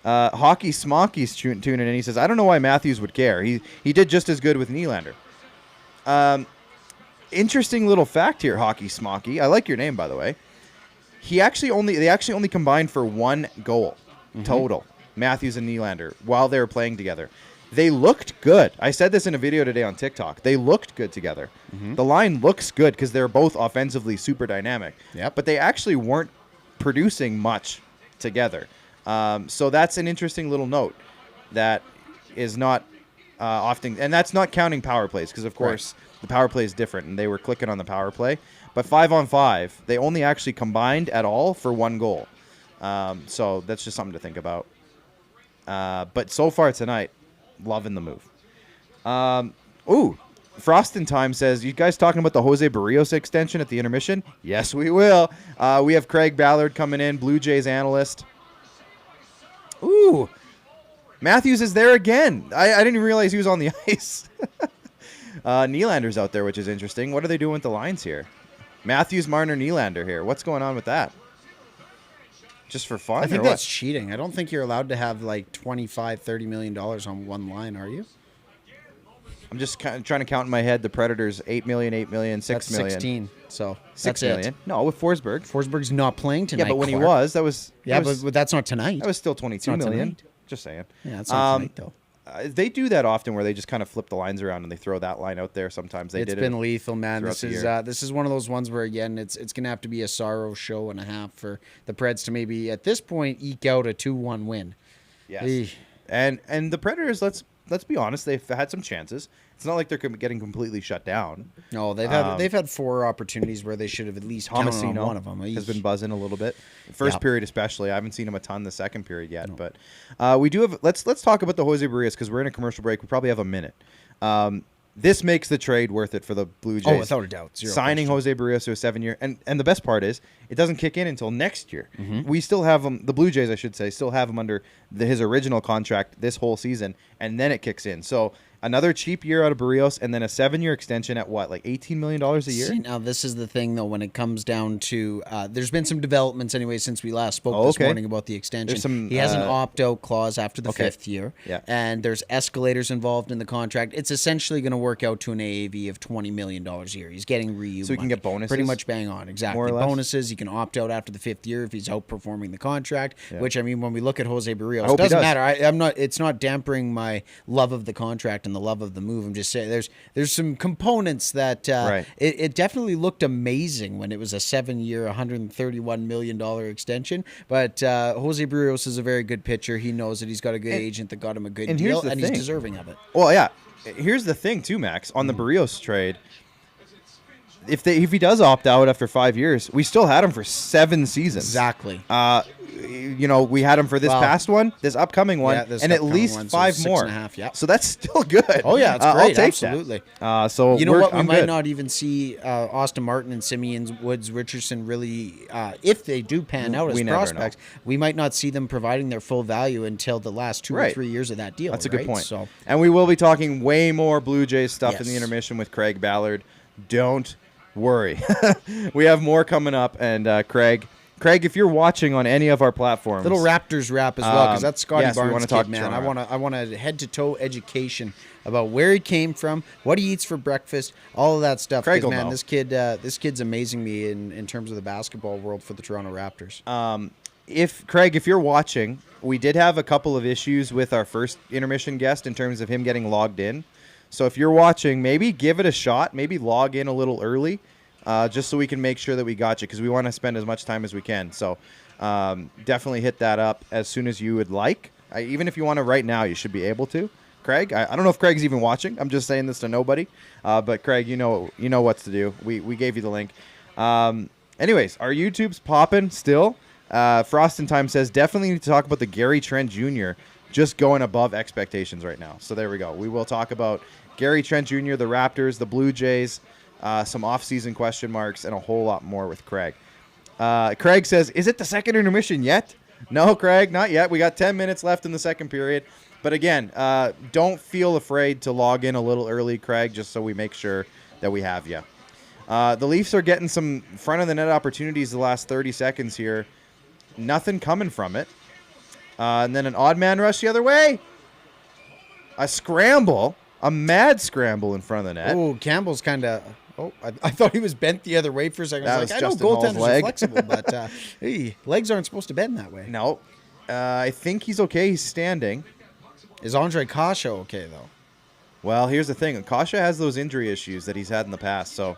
Hockey Smocky's tuning in. He says, I don't know why Matthews would care. He did just as good with Nylander. Interesting little fact here, Hockey Smocky. I like your name, by the way. They actually only combined for 1 goal total, Matthews and Nylander, while they were playing together. They looked good. I said this in a video today on TikTok. They looked good together. Mm-hmm. The line looks good because they're both offensively super dynamic. Yep. But they actually weren't producing much together. So that's an interesting little note that is not often, and that's not counting power plays because, of course, the power play is different, and they were clicking on the power play. But 5-on-5, they only actually combined at all for 1 goal. So that's just something to think about. But so far tonight, loving the move. Frost in Time says, you guys talking about the Jose Barrios extension at the intermission? Yes, we will. We have Craig Ballard coming in, Blue Jays analyst. Ooh, Matthews is there again. I didn't realize he was on the ice. Nylander's out there, which is interesting. What are they doing with the lines here? Matthews, Marner, Nylander here. What's going on with that? Just for fun? I think that's cheating. I don't think you're allowed to have like $25-30 million on one line, are you? I'm just kind of trying to count in my head the Predators, $8 million, $8 million, $6 that's million. 16. So $6 that's million. It. No, with Forsberg. Forsberg's not playing tonight. Yeah, but when Clark. he was, that was but that's not tonight. That was still $22 million. Tonight. Just saying. Yeah, that's not tonight though. They do that often where they just kind of flip the lines around and they throw that line out there. Sometimes it's been lethal, man. This is one of those ones where, again, it's going to have to be a sorrow show and a half for the Preds to maybe at this point eke out a 2-1 win. Yes. And the Predators, let's be honest, they've had some chances. It's not like they're getting completely shut down. No, they've had 4 opportunities where they should have at least counted on one of them. Has been buzzing a little bit. First period especially. I haven't seen him a ton the second period yet. No. But we do have – let's talk about the Jose Barrios because we're in a commercial break. We probably have a minute. This makes the trade worth it for the Blue Jays. Oh, without a doubt. Signing Jose Barrios to a 7-year. And the best part is it doesn't kick in until next year. Mm-hmm. We still have him – the Blue Jays, I should say, still have him under his original contract this whole season, and then it kicks in. So – another cheap year out of Barrios, and then a 7-year extension at what, like $18 million a year? See, now this is the thing, though, when it comes down to there's been some developments anyway since we last spoke this morning about the extension. He has an opt-out clause after the 5th year, and there's escalators involved in the contract. It's essentially going to work out to an AAV of $20 million a year. He's getting REU So he can get bonuses? Pretty much bang on, exactly. More or less? Bonuses, he can opt out after the 5th year if he's outperforming the contract, which, I mean, when we look at Jose Barrios, it doesn't matter. It's not dampering my love of the contract and the love of the move. I'm just saying there's some components that it definitely looked amazing when it was a 7-year, $131 million extension. But Jose Barrios is a very good pitcher. He knows that he's got a good agent that got him a good deal, and he's deserving of it. Well, yeah. Here's the thing, too, Max. On the Barrios trade, if he does opt out after 5 years, we still had him for 7 seasons. Exactly. we had him for this past one, this upcoming one, this and at upcoming least one, 5 so more. 6.5, yeah. So that's still good. Oh yeah, it's I'll great. take Absolutely. that. So You know what? We I'm might good. not even see Austin Martin and Simeon Woods Richardson really, if they do pan out as We never prospects, we might not see them providing their full value until the last 2 or 3 years of that deal. That's a good point. So, and we will be talking way more Blue Jays stuff in the Yes. intermission with Craig Ballard. Don't worry. We have more coming up. And Craig, if you're watching on any of our platforms, little Raptors rap as well, because that's Scotty yes, we Barnes' wanna kid, talk man. Toronto. I want a head to toe education about where he came from, what he eats for breakfast, all of that stuff. Craig 'Cause, will man, know. this kid's amazing me in terms of the basketball world for the Toronto Raptors. If you're watching, we did have a couple of issues with our first intermission guest in terms of him getting logged in. So if you're watching, maybe give it a shot. Maybe log in a little early, just so we can make sure that we got you, because we want to spend as much time as we can. So definitely hit that up as soon as you would like. Even if you want to right now, you should be able to. Craig, I don't know if Craig's even watching. I'm just saying this to nobody. But Craig, you know what to do. We gave you the link. Anyways, our YouTube's popping still. Frost in Time says, definitely need to talk about the Gary Trent Jr. just going above expectations right now. So there we go. We will talk about Gary Trent Jr., the Raptors, the Blue Jays, some off-season question marks, and a whole lot more with Craig. Craig says, is it the second intermission yet? No, Craig, not yet. We got 10 minutes left in the second period. But again, don't feel afraid to log in a little early, Craig, just so we make sure that we have you. The Leafs are getting some front-of-the-net opportunities the last 30 seconds here. Nothing coming from it. And then an odd man rush the other way. A scramble. A mad scramble in front of the net. Oh, Campbell's kind of... Oh, I thought he was bent the other way for a second. That I was was like, Justin I know Hall's goaltenders leg. are flexible, but hey, legs aren't supposed to bend that way. No. I think he's okay. He's standing. Is Andre Kasha okay, though? Well, here's the thing. Kasha has those injury issues that he's had in the past, so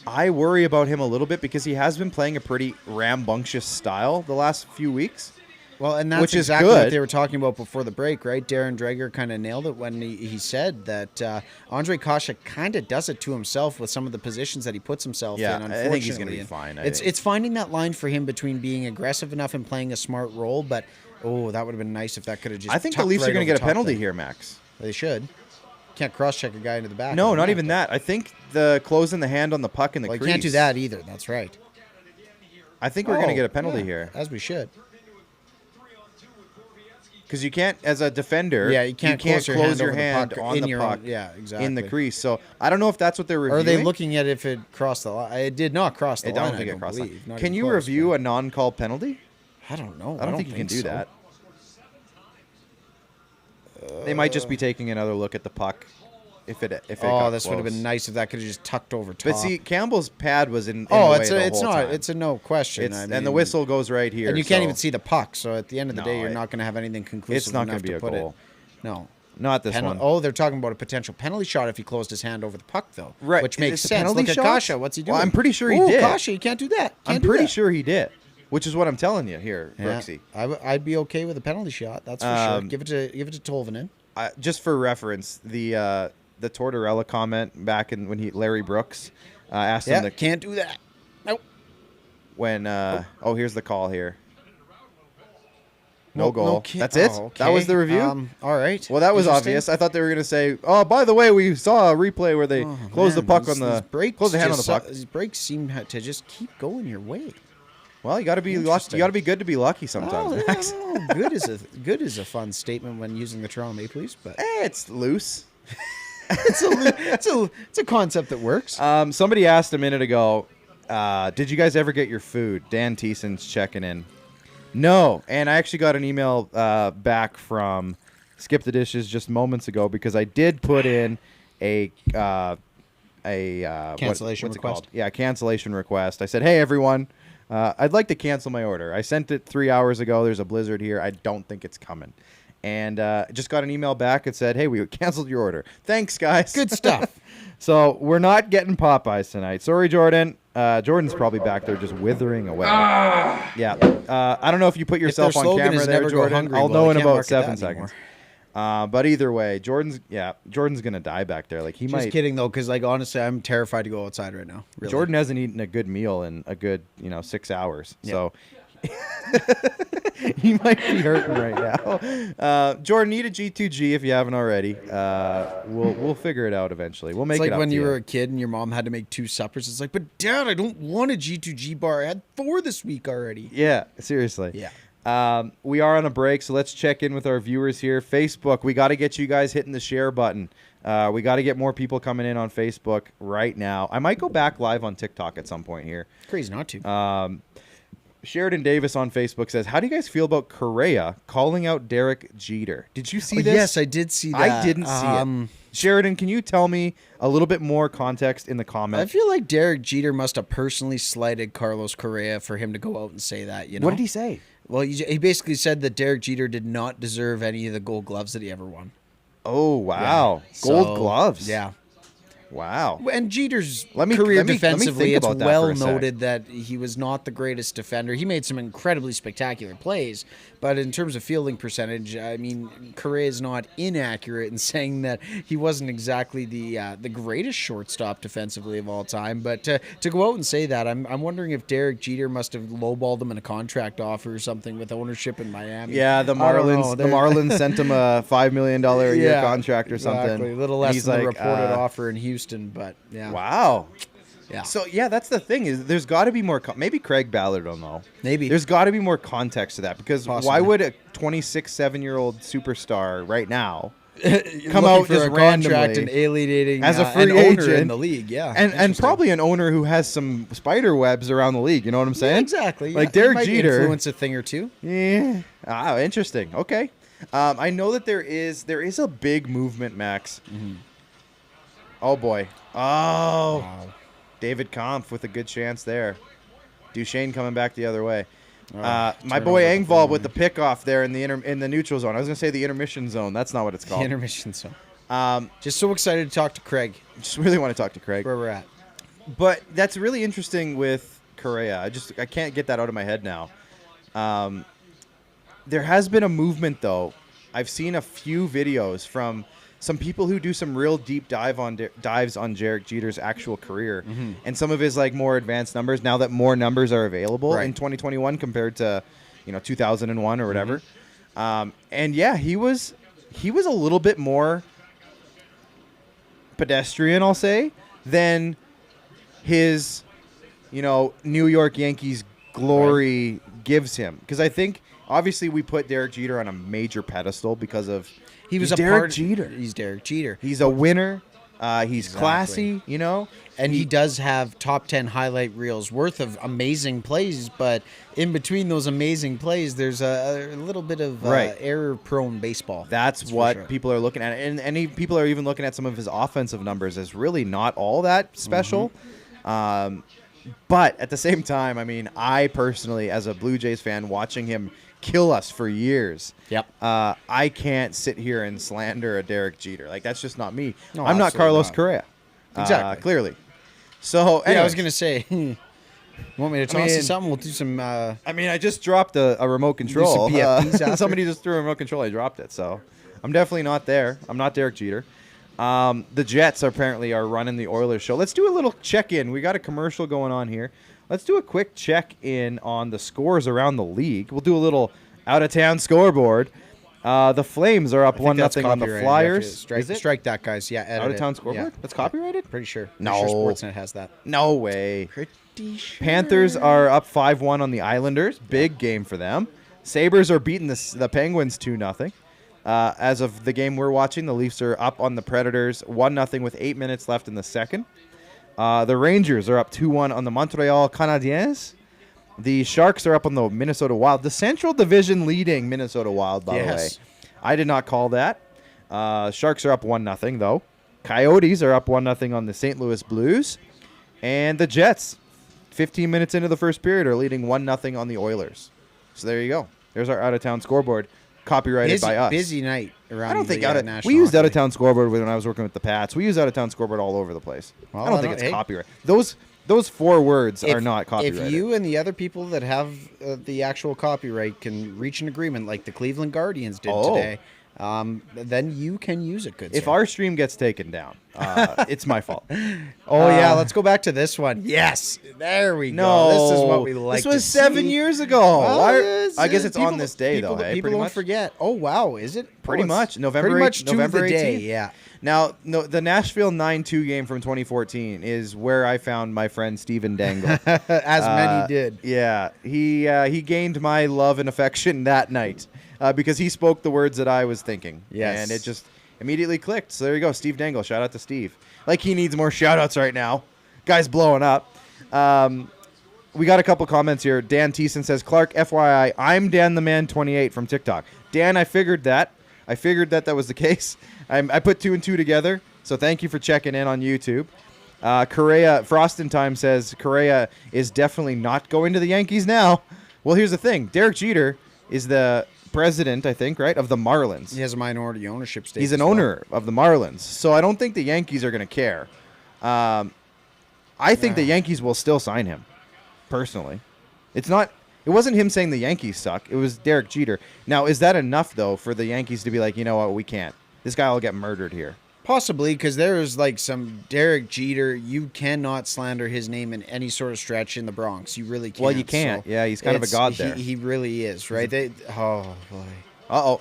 I worry about him a little bit because he has been playing a pretty rambunctious style the last few weeks. Well, and that's Which is exactly what good. they were talking about before the break, right? Darren Dreger kind of nailed it when he said that Andre Kasha kind of does it to himself with some of the positions that he puts himself Yeah, in, I unfortunately. think he's gonna be fine, I think. It's finding that line for him between being aggressive enough and playing a smart role, but, that would have been nice if that could have just I think the tucked Leafs right are going to over get a top penalty there. here, Max. They should. Can't cross-check a guy into the back. No, like not that, even though. that. I think the closing the hand on the puck in the Well, you crease. can't do that either. That's right. I think we're going to Oh, get a penalty yeah, here. as we should. Because you can't, as a defender, Yeah, you can't close your hand over the hand puck on in the your puck own- yeah, exactly. in the crease. So I don't know if that's what they're Or reviewing. are they looking at if it crossed the line? It did not cross the I line. don't think it crossed the line. believe. Not Can even you close, review but- a non-called penalty? I don't know. I don't think you can do so. that. They might just be taking another look at the puck. If it got This would have close. been nice if that could have just tucked over top. But see, Campbell's pad was in oh, the way it's the it's whole not. time. It's a no question. It's, I and the mean, whistle goes right here. and you can't so even see the puck. So at the end of the day, No, you're not going to have anything conclusive. It's not enough going to be a put goal. It. No. Not this one. Oh, they're talking about a potential penalty shot if he closed his hand over the puck, though. Right. Which Is makes this a sense. penalty Look at shot? Kasha. What's he doing? Well, I'm pretty sure he Ooh, did. Kasha, you can't do that. I'm pretty sure he did, which is what I'm telling you here, Yeah, Brooksy. I'd be okay with a penalty shot. That's for sure. Give it to Tolvanen. Just for reference, the Tortorella comment back in when Larry Brooks asked him Can't do that. Nope. when here's the call here. No No goal. kid- That's it. Oh, That was okay. the review. All right. Well, that was Interesting. obvious. I thought they were going to say, "Oh, by the way, we saw a replay where they closed the Man, puck these- on the these breaks closed the hand on the just- puck." These breaks seem to just keep going your way. Well, you got to be lucky. Interesting. You got to be good to be lucky sometimes, Oh, Max. good is a fun statement when using the Toronto Maple Leafs, but It's loose. it's a concept that works. Somebody asked a minute ago, did you guys ever get your food? Dan Thiessen's checking in. No, and I actually got an email back from Skip the Dishes just moments ago because I did put in a Cancellation what's it request? called? Yeah, cancellation request. I said, hey everyone, I'd like to cancel my order. I sent it 3 hours ago. There's a blizzard here. I don't think it's coming. And just got an email back that said, hey, we canceled your order. Thanks, guys. Good stuff. So we're not getting Popeyes tonight. Sorry, Jordan. Jordan's probably back there just withering away. Yeah. I don't know if you put yourself on slogan camera is there, never go Jordan. hungry, I'll well, know they in can't about market 7 that seconds. anymore. But either way, Jordan's gonna die back there. Like he Just might. kidding though, because honestly, I'm terrified to go outside right now. Really. Jordan hasn't eaten a good meal in a good 6 hours. Yeah. So He might be hurting right now. Jordan, need a G2G if you haven't already. We'll figure it out eventually. We'll make It's like it up when to you were a kid and your mom had to make 2 suppers. It's like, but Dad, I don't want a G2G bar. I had 4 this week already. Yeah, seriously. Yeah. We are on a break, so let's check in with our viewers here. Facebook, we got to get you guys hitting the share button. We got to get more people coming in on Facebook right now. I might go back live on TikTok at some point here. Crazy not to. Sheridan Davis on Facebook says, how do you guys feel about Correa calling out Derek Jeter? Did you see this? Yes, I did see that. I didn't see it. Sheridan, can you tell me a little bit more context in the comment? I feel like Derek Jeter must have personally slighted Carlos Correa for him to go out and say that. You know? What did he say? Well, he basically said that Derek Jeter did not deserve any of the Gold Gloves that he ever won. Oh, wow. Yeah. Gold gloves. Yeah. Wow. And Jeter's Let me defensively, think it's about that well for a sec. noted that he was not the greatest defender. He made some incredibly spectacular plays, but in terms of fielding percentage, I mean, Correa is not inaccurate in saying that he wasn't exactly the greatest shortstop defensively of all time. But to go out and say that, I'm wondering if Derek Jeter must have lowballed him in a contract offer or something with ownership in Miami. Yeah, the I don't know. Marlins sent him a $5 million a year Yeah, contract or something. Exactly. A little less He's than the like, reported offer in Houston, but yeah. Wow. Yeah. So, yeah, that's the thing. Is there's got to be more... maybe Craig Ballard don't know. Maybe. There's got to be more context to that, because Possibly. why would a 26-7-year-old superstar right now Looking come out for just a contract randomly and alienating as a an free owner agent in the league? Yeah. and Interesting. probably an owner who has some spider webs around the league. You know what I'm saying? Yeah, exactly. Like yeah. Derek He might Jeter. influence a thing or two. Yeah. Ah, interesting. Okay. I know that there is a big movement, Max. Mm-hmm. Oh boy. Oh. Wow. David Kampf with a good chance there. Duchesne coming back the other way. My turnover boy at the Engvall goal with the pickoff there in the neutral zone. I was gonna say the intermission zone. That's not what it's The called. intermission zone. Just so excited to talk to Craig. Just really want to talk to Craig. Where we're at. But that's really interesting with Correa. I can't get that out of my head now. There has been a movement, though. I've seen a few videos from some people who do some real deep dives on Derek Jeter's actual career, and some of his like more advanced numbers. Now that more numbers are available in 2021 compared to 2001 or whatever, and yeah, he was a little bit more pedestrian, I'll say, than his New York Yankees glory gives him, because I think obviously we put Derek Jeter on a major pedestal because of He's Derek Jeter. He's Derek Jeter. He's a winner. He's classy, And he does have top 10 highlight reels worth of amazing plays, but in between those amazing plays, there's a little bit of error-prone baseball. That's what people are looking at. And people are even looking at some of his offensive numbers as really not all that special. But at the same time, I mean, I personally, as a Blue Jays fan, watching him kill us for years, I can't sit here and slander a Derek Jeter. Like, that's just not me. No, I'm not absolutely Carlos not. Correa. Exactly. Clearly. So, Yeah, I was anyways. going to say, you want me to toss you something? We'll do some... I mean, I just dropped a remote control. some PFPs after. Somebody just threw a remote control. I dropped it. So I'm definitely not there. I'm not Derek Jeter. The Jets apparently are running the Oilers show. Let's do a little check-in. We got a commercial going on here. Let's do a quick check-in on the scores around the league. We'll do a little out-of-town scoreboard. The Flames are up 1-0 on the Flyers. Strike that, guys. Yeah, edit Out-of-town it. scoreboard? Yeah. That's copyrighted? Pretty sure. No. Pretty sure Sportsnet has that. No way. Pretty sure. Panthers are up 5-1 on the Islanders. Big game for them. Sabres are beating the Penguins 2-0. As of the game we're watching, the Leafs are up on the Predators 1-0 with 8 minutes left in the second. The Rangers are up 2-1 on the Montreal Canadiens. The Sharks are up on the Minnesota Wild. The Central Division leading Minnesota Wild, by the way. I did not call that. Sharks are up 1-0, though. Coyotes are up 1-0 on the St. Louis Blues. And the Jets, 15 minutes into the first period, are leading 1-0 on the Oilers. So there you go. There's our out-of-town scoreboard, copyrighted by us. Busy night around I don't think National we used Hockey out-of-town scoreboard when I was working with the Pats. We use out-of-town scoreboard all over the place. Well, I don't think it's copyright. Those 4 words are not copyrighted. If you and the other people that have the actual copyright can reach an agreement like the Cleveland Guardians did today, then you can use it, good If sir. our stream gets taken down, it's my fault. Oh, yeah, let's go back to this one. Yes, there we No, go. This is what we like This was to 7 see. years ago. Well, I guess it's people- on this day, people, though. Hey, People pretty don't much. forget. Oh, wow, is it? Pretty Oh, much. it's November pretty much 8th, to November the day, 18th. yeah. Now, no, the Nashville 9-2 game from 2014 is where I found my friend Steven Dangle. As many did. Yeah, he gained my love and affection that night because he spoke the words that I was thinking. Yes. And it just immediately clicked. So there you go, Steve Dangle. Shout out to Steve. Like he needs more shout outs right now. Guy's blowing up. We got a couple comments here. Dan Thiessen says, Clark, FYI, I'm Dan the Man 28 from TikTok. Dan, I figured that. That was the case. I put 2 and 2 together. So thank you for checking in on YouTube. Correa, Frost in Time says, Correa is definitely not going to the Yankees now. Well, here's the thing. Derek Jeter is the president, I think, right, of the Marlins. He has a minority ownership stake. He's an as well. owner of the Marlins. So I don't think the Yankees are going to care. I think the Yankees will still sign him, personally. It wasn't him saying the Yankees suck. It was Derek Jeter. Now, is that enough, though, for the Yankees to be like, you know what, we can't. This guy will get murdered here. Possibly, because there is like some Derek Jeter. You cannot slander his name in any sort of stretch in the Bronx. You really can't. Well, you can't. So Yeah, he's kind of a god there. He really is, right? Oh, boy. Uh-oh.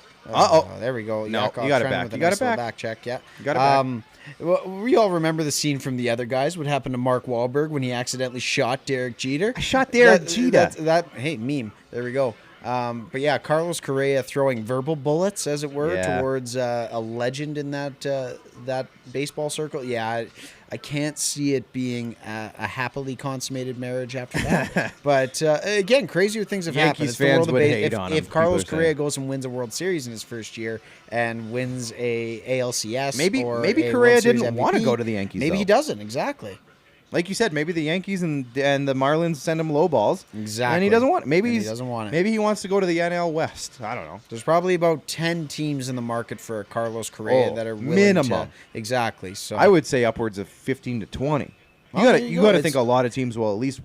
There we go. No, Yakov you got it trying back. with a You got nice it back. little back check, yeah. You got it back. Well, we all remember the scene from The Other Guys, what happened to Mark Wahlberg when he accidentally shot Derek Jeter. I shot Derek Jeter. Hey, meme. There we go. But yeah, Carlos Correa throwing verbal bullets, as it were, Yeah. towards a legend in that baseball circle. Yeah, I can't see it being a happily consummated marriage after that. But again, crazier things have happened. Yankees It's the fans world of would base- hate on him, if Carlos people are Correa saying. goes and wins a World Series in his first year and wins a ALCS, Maybe or maybe a Correa World Series didn't want to MVP, go to the Yankees, Maybe though. he doesn't. Exactly. Like you said, maybe the Yankees and the Marlins send him low balls. Exactly. And he doesn't want it. Maybe And he he's- doesn't want it. Maybe he wants to go to the NL West. I don't know. There's probably about 10 teams in the market for Carlos Correa Oh, that are willing minimum. to. Exactly. So I would say upwards of 15 to 20. Well, You there got you to go. think a lot of teams will at least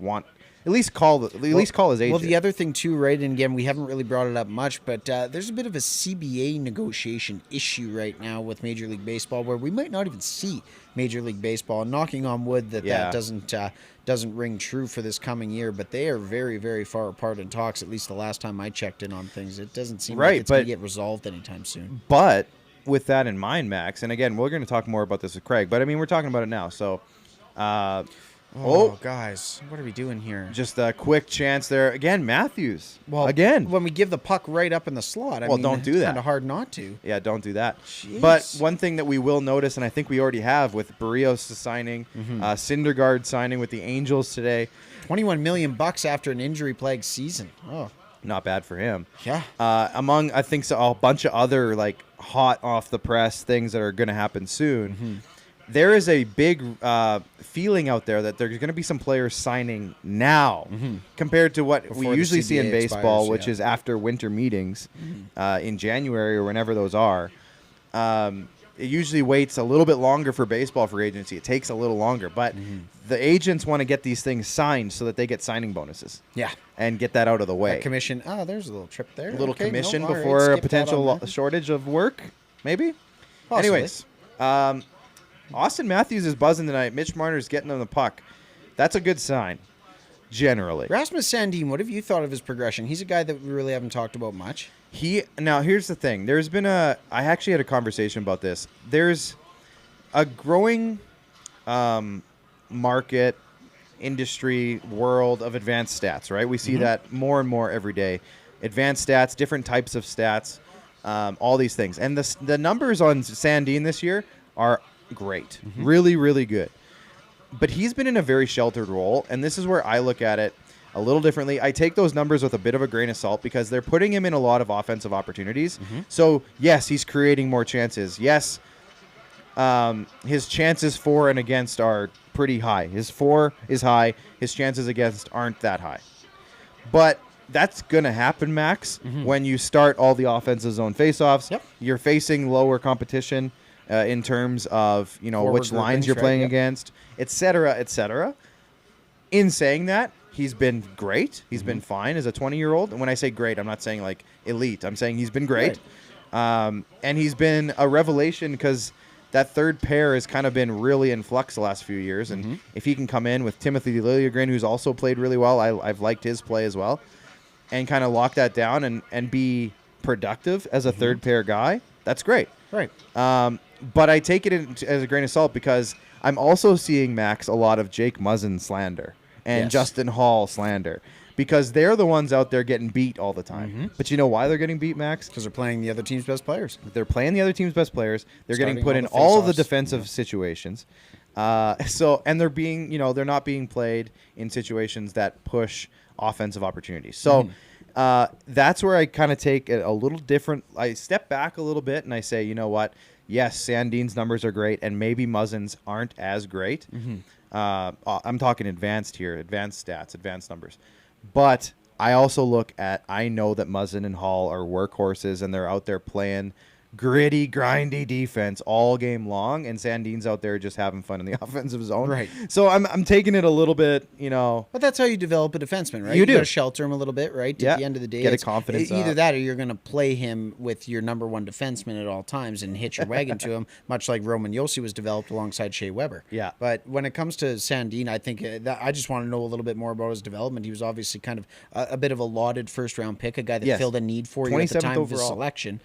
call his agent. Well, the other thing too, right? And again, we haven't really brought it up much, but there's a bit of a CBA negotiation issue right now with Major League Baseball, where we might not even see Major League Baseball. Knocking on wood that Yeah. doesn't ring true for this coming year, but they are very, very far apart in talks. At least the last time I checked in on things, it doesn't seem Right, like it's going but- to get resolved anytime soon. But with that in mind, Max, and again, we're going to talk more about this with Craig, but I mean, we're talking about it now. So, Guys, what are we doing here? just a quick chance there. Again, Matthews. Well, again. when we give the puck right up in the slot, Well, don't do it's that. kind of hard not to. Yeah, don't do that. Jeez. But one thing that we will notice, and I think we already have with Barrios signing, Syndergaard signing with the Angels today, $21 million after an injury-plagued season. Oh, not bad for him. yeah. Among, I think, a bunch of other like hot off the press things that are going to happen soon. There is a big feeling out there that there's going to be some players signing now compared to what Before we the usually see in CBA baseball, expires, which yeah. is after winter meetings in January or whenever those are. It usually waits a little bit longer for baseball free agency. It takes a little longer, but the agents want to get these things signed so that they get signing bonuses. Yeah. And get that out of the way. That commission. Oh, there's a little trip there. A little Okay, commission no, all right, before a skip that potential on there. shortage of work, maybe? Possibly. Anyways, Austin Matthews is buzzing tonight. Mitch Marner's getting on the puck. That's a good sign, generally. Rasmus Sandin, what have you thought of his progression? He's a guy that we really haven't talked about much. Now, here's the thing. I actually had a conversation about this. There's a growing market, industry, world of advanced stats, right? We see that more and more every day. Advanced stats, different types of stats, all these things. And the numbers on Sandin this year are great. Really, really good. But he's been in a very sheltered role, and this is where I look at it a little differently. I take those numbers with a bit of a grain of salt because they're putting him in a lot of offensive opportunities. So, yes, he's creating more chances. Yes, his chances for and against are pretty high. His for is high. His chances against aren't that high. But that's going to happen, Max, when you start all the offensive zone faceoffs. Yep. You're facing lower competition in terms of, Forward which lines groupings, you're right, playing yep. against, et cetera, et cetera. In saying that, he's been great. He's been fine as a 20-year-old. And when I say great, I'm not saying like elite. I'm saying he's been great. And he's been a revelation because that third pair has kind of been really in flux the last few years. And if he can come in with Timothy Liljegren, who's also played really well, I've liked his play as well, and kind of lock that down and be productive as a third pair guy, that's great. Right. But I take it as a grain of salt because I'm also seeing, Max, a lot of Jake Muzzin slander and Justin Hall slander because they're the ones out there getting beat all the time. But you know why they're getting beat, Max? Because they're playing the other team's best players. They're playing the other team's best players. They're Starting getting put in all the all of the face-offs. defensive situations. And they're being, they're not being played in situations that push offensive opportunities. So that's where I kind of take it a little different. I step back a little bit and I say, you know what? Yes, Sandin's numbers are great, and maybe Muzzin's aren't as great. I'm talking advanced here, advanced stats, advanced numbers. But I also I know that Muzzin and Hall are workhorses, and they're out there playing gritty, grindy defense all game long, and Sandin's out there just having fun in the offensive zone. Right. So I'm taking it a little bit, But that's how you develop a defenseman, right? You do. Got to shelter him a little bit, right? Yeah. At the end of the day, Get a it's confidence either up. that or you're going to play him with your number one defenseman at all times and hitch your wagon to him, much like Roman Josi was developed alongside Shea Weber. Yeah. But when it comes to Sandin, I think I just want to know a little bit more about his development. He was obviously kind of a bit of a lauded first-round pick, a guy that Yes. filled a need for you at the 27th time of his overall. selection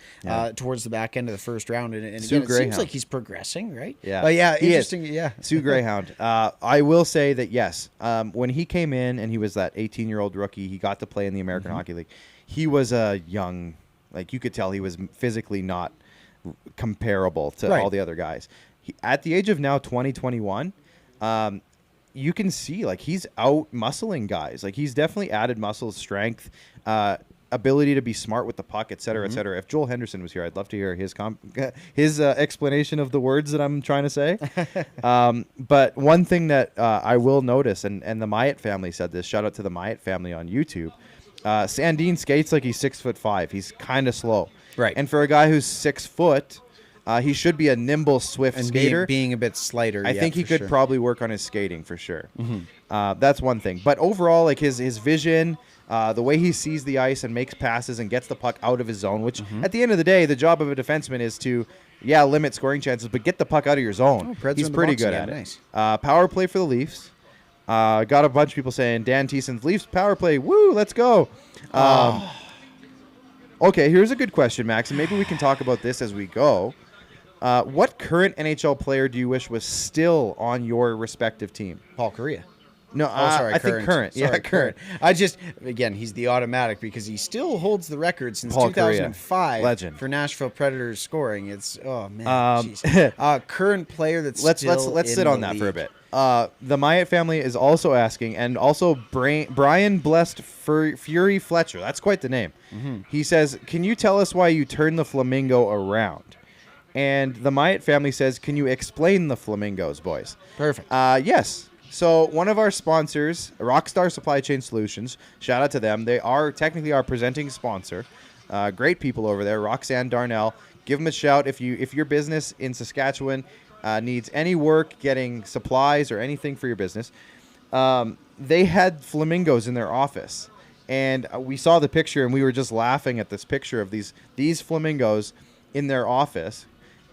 towards the back end of the first round. And again, Sioux it seems Greyhound. like he's progressing, right? Yeah. But yeah, He is. interesting. Yeah. Sioux Greyhound. I will say that, yes, when he came in and he was that 18-year-old rookie, he got to play in the American Hockey League. He was a young, you could tell he was physically not comparable to all the other guys. At the age of now 2021, you can see, he's out muscling guys. He's definitely added muscle, strength, ability to be smart with the puck, et cetera, et cetera. If Joel Henderson was here, I'd love to hear his explanation of the words that I'm trying to say. But one thing that I will notice, and the Myatt family said this, shout out to the Myatt family on YouTube, Sandin skates like he's 6'5". He's kind of slow. Right. And for a guy who's 6 foot, he should be a nimble, swift And skater. being a bit slighter. I think he could probably work on his skating for sure. That's one thing. But overall, his vision, the way he sees the ice and makes passes and gets the puck out of his zone, which at the end of the day, the job of a defenseman is to, limit scoring chances, but get the puck out of your zone. Preds He's in the pretty box good again. at Nice. it. Power play for the Leafs. Got a bunch of people saying, Dan Thiessen's Leafs power play. Woo, let's go. Okay, here's a good question, Max, and maybe we can talk about this as we go. What current NHL player do you wish was still on your respective team? Paul Correa. No, I think current. Sorry, current. Again, he's the automatic because he still holds the record since Paul Correa. 2005 Legend. for Nashville Predators scoring. It's jeez. Current player that's let's still sit in on the that for a league. bit. The Myatt family is also asking, and also Brian Blessed Fury Fletcher. That's quite the name. He says, "Can you tell us why you turned the flamingo around?" And the Myatt family says, "Can you explain the flamingos, boys?" Perfect. Yes. So one of our sponsors, Rockstar Supply Chain Solutions, shout out to them. They are technically our presenting sponsor. Great people over there, Roxanne Darnell. Give them a shout if your business in Saskatchewan needs any work getting supplies or anything for your business. They had flamingos in their office, and we saw the picture, and we were just laughing at this picture of these flamingos in their office.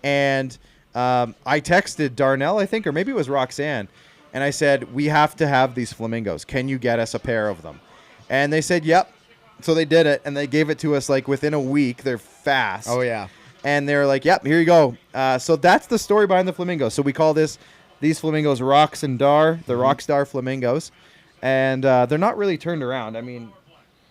And I texted Darnell, I think, or maybe it was Roxanne, and I said, "We have to have these flamingos. Can you get us a pair of them?" And they said, "Yep." So they did it, and they gave it to us within a week. They're fast. Oh yeah. And they're like, "Yep, here you go." So that's the story behind the flamingos. So we call these flamingos Rox and Dar, the Rockstar Flamingos, and they're not really turned around. I mean,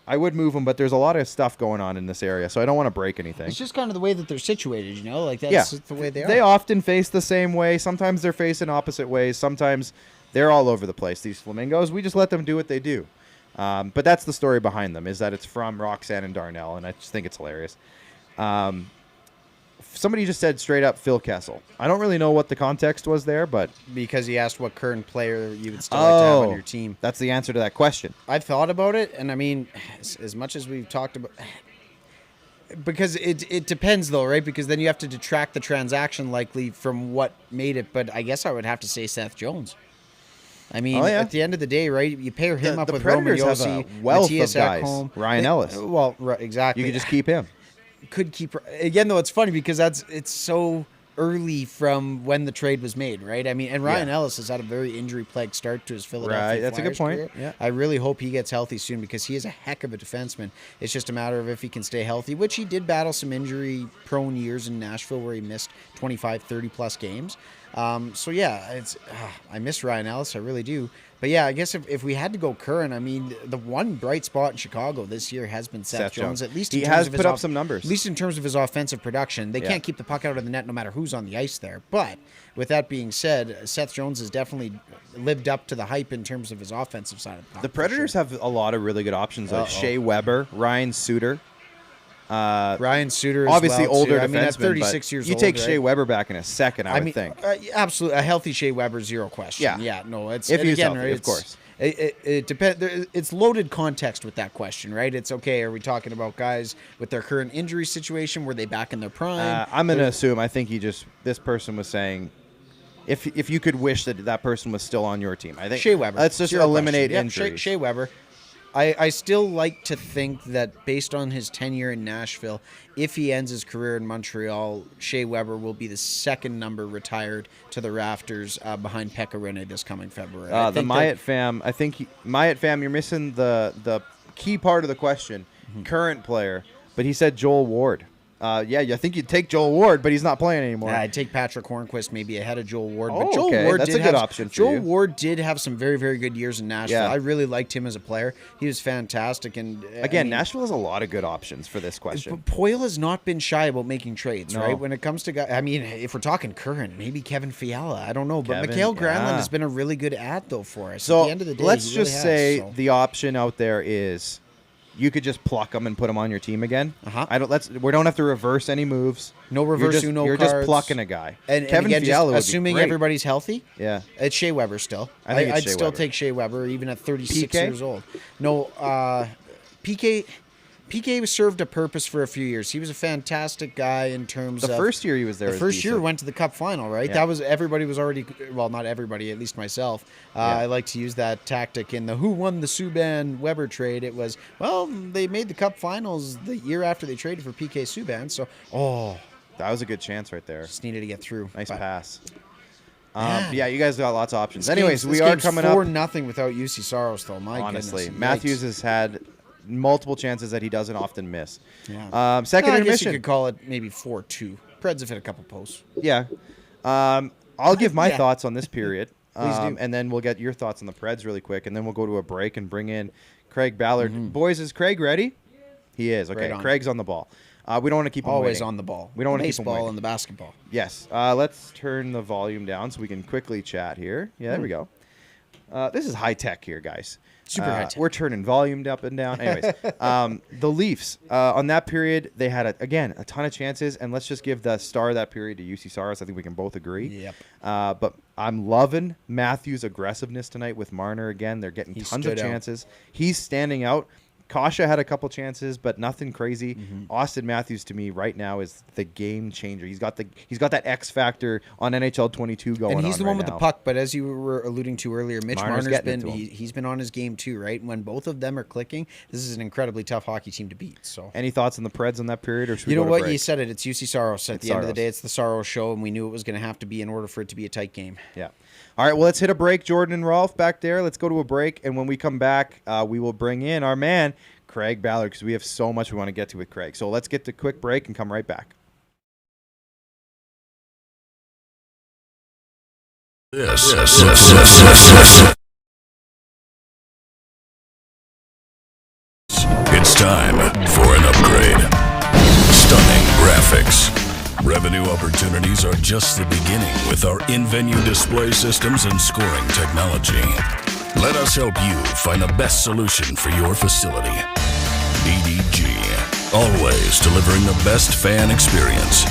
I would move them, but there's a lot of stuff going on in this area, so I don't want to break anything. It's just kind of the way that they're situated, that's the way they are. They often face the same way. Sometimes they're facing opposite ways. Sometimes they're all over the place, these flamingos. We just let them do what they do. But that's the story behind them, is that it's from Roxanne and Darnell, and I just think it's hilarious. Somebody just said straight up Phil Kessel. I don't really know what the context was there, but... Because he asked what current player you would still like to have on your team. That's the answer to that question. I've thought about it, and I mean, as much as we've talked about... Because it depends, though, right? Because then you have to detract the transaction likely from what made it, but I guess I would have to say Seth Jones. I mean, at the end of the day, right, you pair him up with Roman Predators have Josi, a wealth Matthias of guys. Ekholm. Ryan Ellis. Well, right, exactly. You could just keep him. could keep again though. It's funny because it's so early from when the trade was made, right? I mean, and Ryan Ellis has had a very injury-plagued start to his Philadelphia Right, that's a good Flyers point. career. Yeah. I really hope he gets healthy soon because he is a heck of a defenseman. It's just a matter of if he can stay healthy, which he did battle some injury-prone years in Nashville where he missed 25, 30-plus games. So yeah, I miss Ryan Ellis, I really do. But yeah, I guess if we had to go current, I mean, the one bright spot in Chicago this year has been Seth Jones. At least he in terms has of put his up some numbers. At least in terms of his offensive production, they can't keep the puck out of the net no matter who's on the ice there. But with that being said, Seth Jones has definitely lived up to the hype in terms of his offensive side of the puck. The Predators have a lot of really good options, like Shea Weber, Ryan Suter. Ryan Suter, obviously as well, older too. I mean, at defenseman, 36 but years you old, take right? Shea Weber back in a second, I would think. Absolutely, a healthy Shea Weber, zero question. Yeah. No, it's If and he's again, healthy, right, of course. It depends. It's loaded context with that question, right? It's okay. Are we talking about guys with their current injury situation? Were they back in their prime? I'm going to assume. I think this person was saying, if you could wish that person was still on your team, I think Shea Weber. Let's just Zero eliminate question. injuries. Shea Weber. I still like to think that based on his tenure in Nashville, if he ends his career in Montreal, Shea Weber will be the second number retired to the Raptors behind Pekka Rinne this coming February. The Myatt fam. I think Myatt fam. You're missing the key part of the question. Current player, but he said Joel Ward. I think you'd take Joel Ward, but he's not playing anymore. Yeah, I'd take Patrick Hornquist maybe ahead of Joel Ward. Oh, but Joel okay. Ward That's did a good have, option for Joel you. Ward did have some very, very good years in Nashville. Yeah. I really liked him as a player. He was fantastic. And Again, Nashville has a lot of good options for this question. But Poyle has not been shy about making trades, No. right? When it comes to guys, I mean, if we're talking current, maybe Kevin Fiala. I don't know. But Kevin, Mikhail Granlund yeah. has been a really good ad, though, for us. So At the end of the day, let's he really just has, say so. the option out there is you could just pluck them and put them on your team again. We don't have to reverse any moves. No reverse Uno You're cards. just plucking a guy. And Kevin again, Fiala would just assuming be great. everybody's healthy. Yeah. It's Shea Weber still. I think it's I'd Shea still Weber. take Shea Weber even at 36 PK? years old. No, PK served a purpose for a few years. He was a fantastic guy in terms of... The first year he was there The was first year decent. went to the Cup final, right? Yeah. That was... Everybody was already... Well, not everybody, at least myself. I like to use that tactic in the who won the Subban-Weber trade. It was, well, they made the Cup finals the year after they traded for PK Subban. So, That was a good chance right there. just needed to get through. Nice But- pass. Yeah, you guys got lots of options. This Anyways, game's- we are this game's coming up. 4-0 without UC Saros, though. My Honestly, goodness. Matthews Yikes. has had multiple chances that he doesn't often miss. Yeah. Second I guess you intermission. could call it maybe 4-2. Preds have hit a couple posts. Yeah. I'll give my Yeah. thoughts on this period. Please do. And then we'll get your thoughts on the Preds really quick, and then we'll go to a break and bring in Craig Ballard. Boys, is Craig ready? He is. Okay, Right on. Craig's on the ball. We don't want to keep him Always waiting. on the ball. We don't want to keep him Baseball waiting. and the basketball. Yes. Let's turn the volume down so we can quickly chat here. Yeah, there we go. This is high tech here, guys. Super high tech. We're turning volume up and down. Anyways, the Leafs on that period, they had a ton of chances, and let's just give the star of that period to UC Saros. I think we can both agree. Yep. But I'm loving Matthews' aggressiveness tonight with Marner again. They're getting He tons of stood out. chances. He's standing out. Kasha had a couple chances, but nothing crazy. Austin Matthews to me right now is the game changer. He's got that X factor on NHL 22 going on. And he's the one with now. the puck, but as you were alluding to earlier, Mitch Marner's Marner's getting it been to him. he's been on his game too, right? And when both of them are clicking, this is an incredibly tough hockey team to beat. So Any thoughts on the Preds on that period, or should we you know go to what? break? You said it. It's UC Saros. At It's the end of the Saros. day, it's the Saros show, and we knew it was going to have to be in order for it to be a tight game. Yeah. All right, well, let's hit a break. Jordan and Rolf back there. Let's go to a break, and when we come back, we will bring in our man, Craig Ballard, because we have so much we want to get to with Craig. So let's get to a quick break and come right back. This. It's time for an upgrade. Stunning graphics. Revenue opportunities are just the beginning with our in-venue display systems and scoring technology. Let us help you find the best solution for your facility. EDG, always delivering the best fan experience.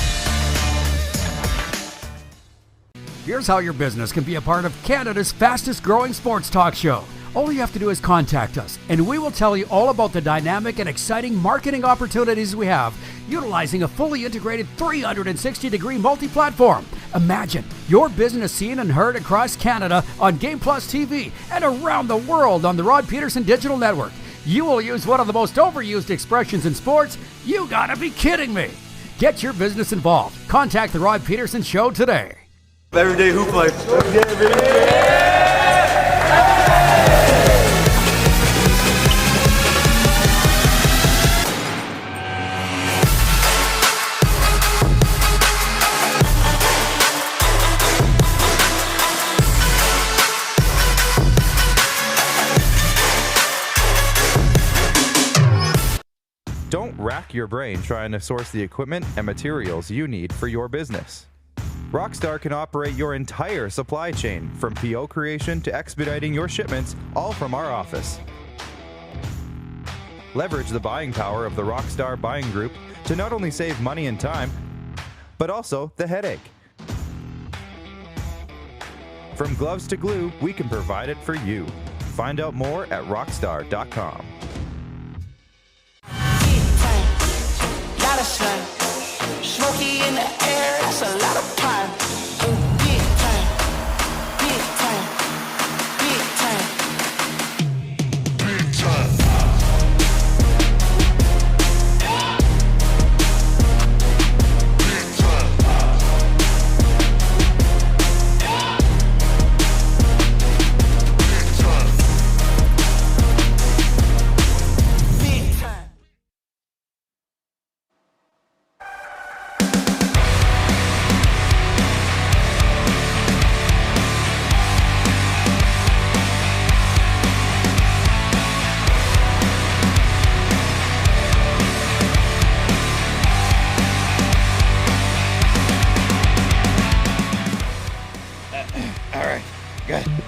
Here's how your business can be a part of Canada's fastest growing sports talk show. All you have to do is contact us, and we will tell you all about the dynamic and exciting marketing opportunities we have, utilizing a fully integrated 360-degree multi-platform. Imagine your business seen and heard across Canada on Game Plus TV and around the world on the Rod Peterson Digital Network. You will use one of the most overused expressions in sports? You gotta be kidding me. Get your business involved. Contact The Rod Peterson Show today. Everyday hoop life. Don't rack your brain trying to source the equipment and materials you need for your business. Rockstar can operate your entire supply chain, from PO creation to expediting your shipments, all from our office. Leverage the buying power of the Rockstar Buying Group to not only save money and time, but also the headache. From gloves to glue, we can provide it for you. Find out more at rockstar.com. Lot of sun, smoky in the air, that's a lot of pine. Big time, big time, big time, big time. Big time. Big time. All right,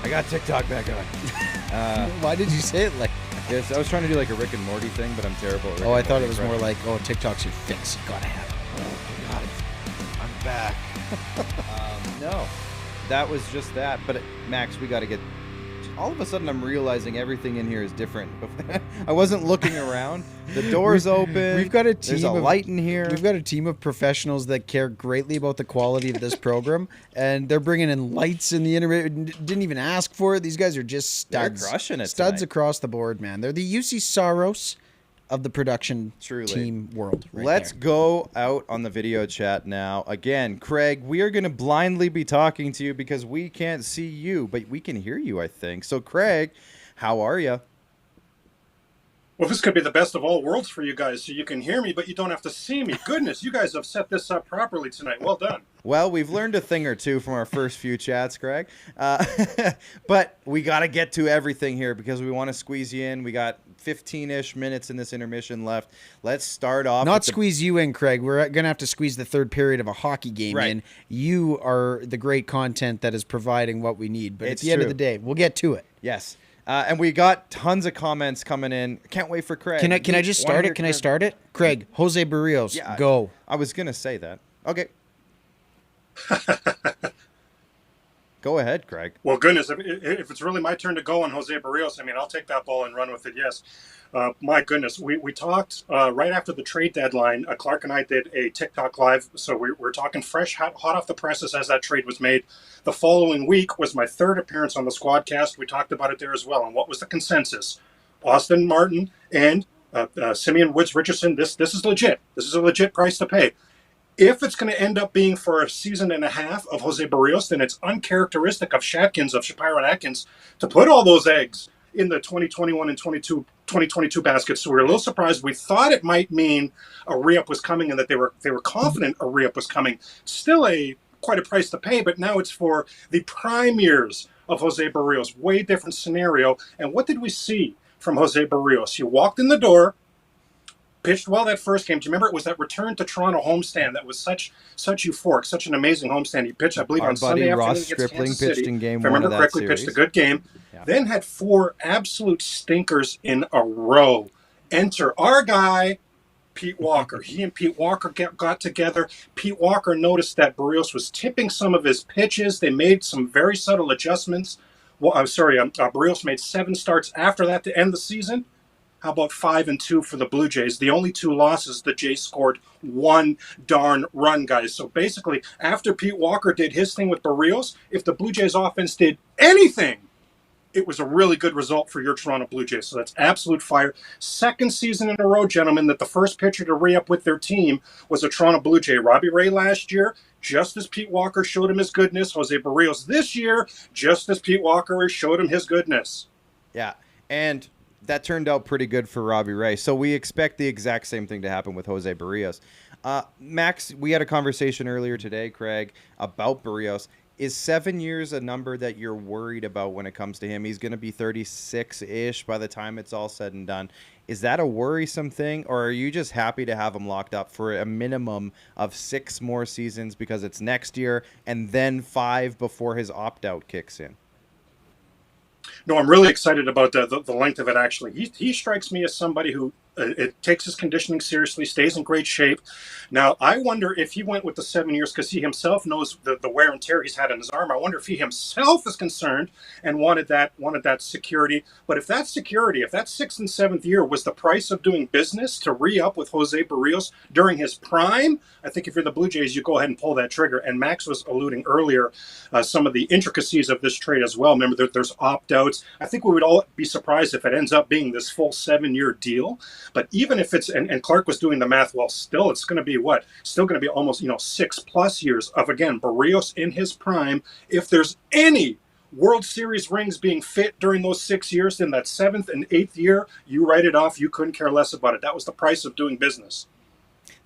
I got TikTok back on. Why did you say it like? Yes, I was trying to do like a Rick and Morty thing, but I'm terrible at Rick Oh, I and thought Morty it was more impressions. like, oh, TikTok's your fix. You gotta have it. I'm back. No, that was just that. But Max, we got to get. All of a sudden, I'm realizing everything in here is different. I wasn't looking around. The door's open. We've got a team. There's a light in here. We've got a team of professionals that care greatly about the quality of this program, and they're bringing in lights in the intermission. Didn't even ask for it. These guys are just studs. They're crushing it Studs tonight. across the board, man. They're the UC Soros of the production Truly. team world. Right Let's there. go out on the video chat now. Again, Craig, we are going to blindly be talking to you because we can't see you, but we can hear you, I think. So, Craig, how are you? Well, this could be the best of all worlds for you guys. So you can hear me, but you don't have to see me. Goodness, you guys have set this up properly tonight. Well done. Well, we've learned a thing or two from our first few chats, Craig. But we got to get to everything here because we want to squeeze you in. We got 15-ish minutes in this intermission left. Let's start off. Not with the- squeeze you in, Craig. We're going to have to squeeze the third period of a hockey game Right. in. You are the great content that is providing what we need. But It's at the end of true. the day, we'll get to it. Yes. And we got tons of comments coming in. Can't wait for Craig. Can I just Wanna start hear it? Can I Craig? start it? Craig, Jose Barrios, Yeah, go. I was going to say that. Okay. Go ahead, Craig. Well, goodness, if it's really my turn to go on Jose Barrios, I mean, I'll take that ball and run with it, yes. My goodness, we talked right after the trade deadline. Clark and I did a TikTok live, so we're talking fresh, hot off the presses as that trade was made. The following week was my third appearance on the SquadCast. We talked about it there as well. And what was the consensus? Austin Martin and Simeon Woods Richardson. This is legit. This is a legit price to pay. If it's going to end up being for a season and a half of Jose Barrios, then it's uncharacteristic of Shatkins, of Shapiro and Atkins, to put all those eggs in the 2021 and 2022 baskets. So we were a little surprised. We thought it might mean a re-up was coming and that they were confident a re-up was coming. Still quite a price to pay, but now it's for the prime years of Jose Barrios. Way different scenario. And what did we see from Jose Barrios? He walked in the door, pitched well that first game. Do you remember it was that return to Toronto homestand that was such euphoric, such an amazing homestand? He pitched, I believe, Our on buddy Sunday Ross afternoon against Stripling Kansas pitched City. in game If I one of remember that correctly, pitched a series. good game. Yeah. Then had 4 absolute stinkers in a row. Enter our guy, Pete Walker. He and Pete Walker got together. Pete Walker noticed that Barrios was tipping some of his pitches. They made some very subtle adjustments. Well, I'm sorry, Barrios made 7 starts after that to end the season. How about 5-2 for the Blue Jays? The only 2 losses, the Jays scored 1 darn run, guys. So basically, after Pete Walker did his thing with Barrios, if the Blue Jays offense did anything it was a really good result for your Toronto Blue Jays. So that's absolute fire. Second season in a row, gentlemen, that the first pitcher to re-up with their team was a Toronto Blue Jay. Robbie Ray last year, just as Pete Walker showed him his goodness. Jose Barrios this year, just as Pete Walker showed him his goodness. Yeah, and that turned out pretty good for Robbie Ray. So we expect the exact same thing to happen with Jose Barrios. Max, we had a conversation earlier today, Craig, about Barrios. Is 7 years a number that you're worried about when it comes to him? He's going to be 36-ish by the time it's all said and done. Is that a worrisome thing, or are you just happy to have him locked up for a minimum of 6 more seasons because it's next year and then 5 before his opt-out kicks in? No, I'm really excited about the length of it, actually. He strikes me as somebody who it takes his conditioning seriously, stays in great shape. Now, I wonder if he went with the 7 years because he himself knows the wear and tear he's had in his arm. I wonder if he himself is concerned and wanted that security. But if that security, if that 6th and 7th year was the price of doing business to re-up with Jose Barrios during his prime, I think if you're the Blue Jays, you go ahead and pull that trigger. And Max was alluding earlier some of the intricacies of this trade as well. Remember, there's opt-outs. I think we would all be surprised if it ends up being this full 7-year deal. But even if it's, and Clark was doing the math, well, still it's going to be what? Still going to be almost, 6+ years of, again, Barrios in his prime. If there's any World Series rings being fit during those 6 years, then that 7th and 8th year, you write it off. You couldn't care less about it. That was the price of doing business.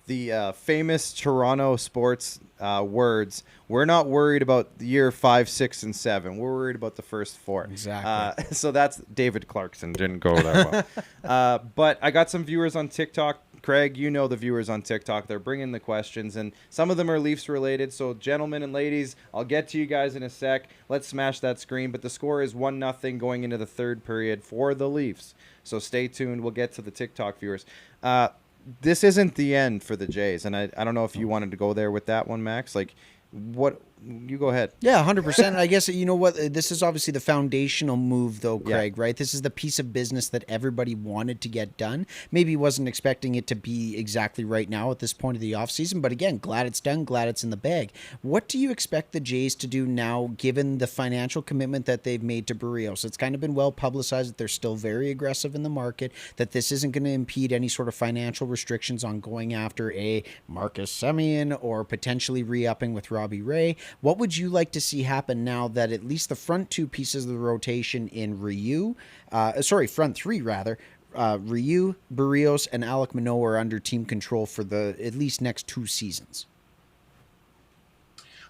The famous Toronto sports words, we're not worried about year 5, 6, and 7. We're worried about the first 4. Exactly. So that's David Clarkson. Didn't go that well. But I got some viewers on TikTok. Craig, you know the viewers on TikTok. They're bringing the questions, and some of them are Leafs related. So, gentlemen and ladies, I'll get to you guys in a sec. Let's smash that screen. But the score is 1-0 going into the third period for the Leafs. So stay tuned. We'll get to the TikTok viewers. This isn't the end for the Jays, and I don't know if you wanted to go there with that one, Max. Like, what? You go ahead. Yeah, 100%. I guess, you know what? This is obviously the foundational move, though, Craig, Yeah. right? This is the piece of business that everybody wanted to get done. Maybe wasn't expecting it to be exactly right now at this point of the offseason, but again, glad it's done, glad it's in the bag. What do you expect the Jays to do now, given the financial commitment that they've made to Barrios? It's kind of been well publicized that they're still very aggressive in the market, that this isn't going to impede any sort of financial restrictions on going after a Marcus Semien or potentially re-upping with Robbie Ray. What would you like to see happen now that at least the front 2 pieces of the rotation in front 3 rather, Ryu, Barrios, and Alec Manoah are under team control for the at least next 2 seasons?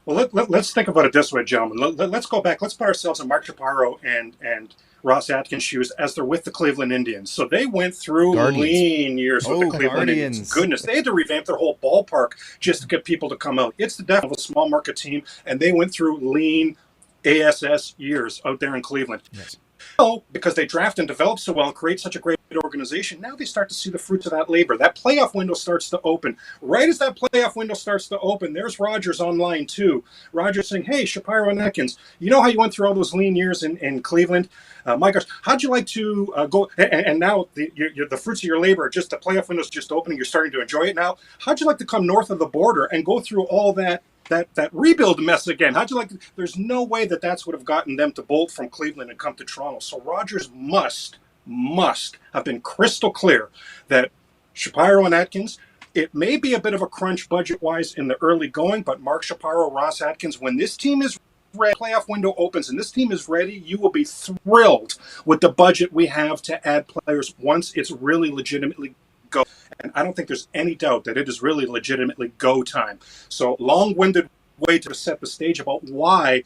Well, let's think about it this way, gentlemen. Let's go back. Let's put ourselves in Mark Shapiro and Ross Atkins' shoes as they're with the Cleveland Indians. So they went through lean years with the Cleveland Indians. Goodness, they had to revamp their whole ballpark just to get people to come out. It's the death of a small market team, and they went through lean ASS years out there in Cleveland. Yes. Now, because they draft and develop so well and create such a great organization, now they start to see the fruits of that labor. That playoff window starts to open. Right as that playoff window starts to open, there's Rogers on line 2. Rogers saying, hey, Shapiro and Atkins, you know how you went through all those lean years in Cleveland? My gosh, how'd you like to go? And now the fruits of your labor, just the playoff window's just opening. You're starting to enjoy it now. How'd you like to come north of the border and go through all that rebuild mess again? How'd you like to, there's no way that's would have gotten them to bolt from Cleveland and come to Toronto. So Rogers must have been crystal clear that Shapiro and Atkins, it may be a bit of a crunch budget-wise in the early going, but Mark Shapiro, Ross Atkins, when this team is ready, playoff window opens and this team is ready, you will be thrilled with the budget we have to add players once it's really legitimately go. And I don't think there's any doubt that it is really legitimately go time. So long-winded way to set the stage about why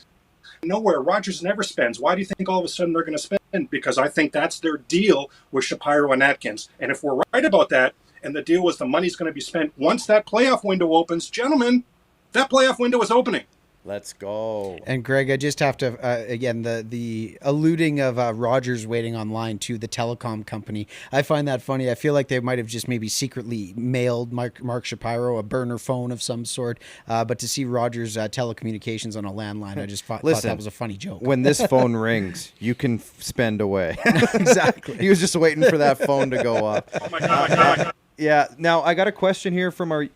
nowhere Rogers never spends. Why do you think all of a sudden they're going to spend? Because I think that's their deal with Shapiro and Atkins. And if we're right about that, and the deal was the money's going to be spent once that playoff window opens, gentlemen, that playoff window is opening. Let's go. And Greg, I just have to, again, the alluding of Rogers waiting online to the telecom company. I find that funny. I feel like they might have just maybe secretly mailed Mark Shapiro a burner phone of some sort. But to see Rogers telecommunications on a landline, I just thought that was a funny joke. When this phone rings, you can spend away. Exactly. He was just waiting for that phone to go off. Oh, my God. Yeah. Now, I got a question here from our...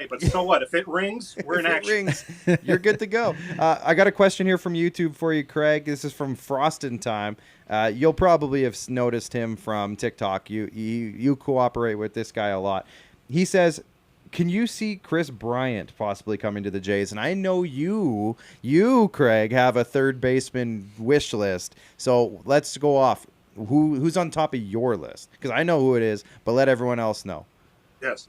but so what? If it rings, we're in action. Rings, you're good to go. I got a question here from YouTube for you, Craig. This is from Frostin' Time. You'll probably have noticed him from TikTok. You cooperate with this guy a lot. He says, can you see Chris Bryant possibly coming to the Jays? And I know you, Craig, have a third baseman wish list. So let's go off. Who's on top of your list? Because I know who it is, but let everyone else know. Yes.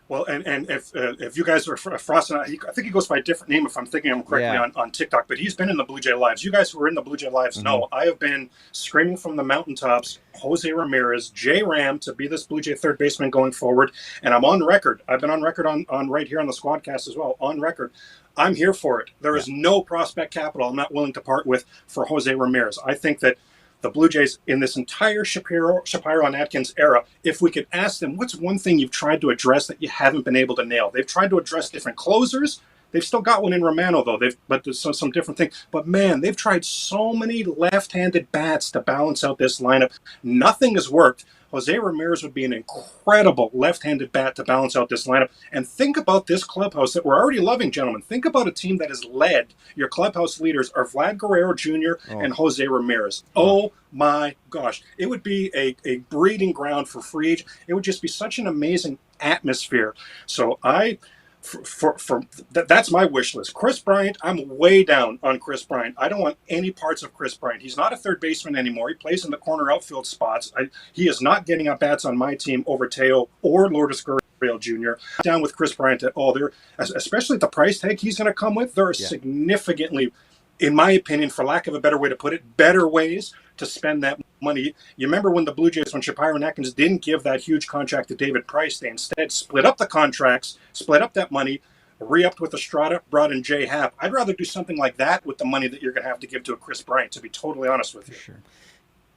Well, and if you guys are Frost, I think he goes by a different name if I'm thinking him correctly on TikTok, but he's been in the Blue Jay Lives. You guys who are in the Blue Jay Lives know I have been screaming from the mountaintops, Jose Ramirez, J Ram to be this Blue Jay third baseman going forward. And I'm on record. I've been on record on right here on the SquadCast as well, on record. I'm here for it. There is no prospect capital I'm not willing to part with for Jose Ramirez. I think that the Blue Jays in this entire Shapiro and Atkins era, if we could ask them, what's one thing you've tried to address that you haven't been able to nail? They've tried to address different closers. They've still got one in Romano, though. But there's some different thing. But, man, they've tried so many left-handed bats to balance out this lineup. Nothing has worked. Jose Ramirez would be an incredible left-handed bat to balance out this lineup. And think about this clubhouse that we're already loving, gentlemen. Think about a team that is led. Your clubhouse leaders are Vlad Guerrero Jr. and Jose Ramirez. Oh, my gosh. It would be a breeding ground for free agent. It would just be such an amazing atmosphere. So that's my wish list. Chris Bryant, I'm way down on Chris Bryant. I don't want any parts of Chris Bryant. He's not a third baseman anymore. He plays in the corner outfield spots. He is not getting at bats on my team over Teo or Lourdes Guerrero Jr. Down with Chris Bryant at all. There, especially at the price tag he's going to come with, there are significantly, in my opinion, for lack of a better way to put it, better ways to spend that money. You remember when the Blue Jays, when Shapiro and Atkins didn't give that huge contract to David Price, they instead split up the contracts, split up that money, re-upped with Estrada, brought in Jay Happ. I'd rather do something like that with the money that you're going to have to give to a Chris Bryant, to be totally honest with you. Sure.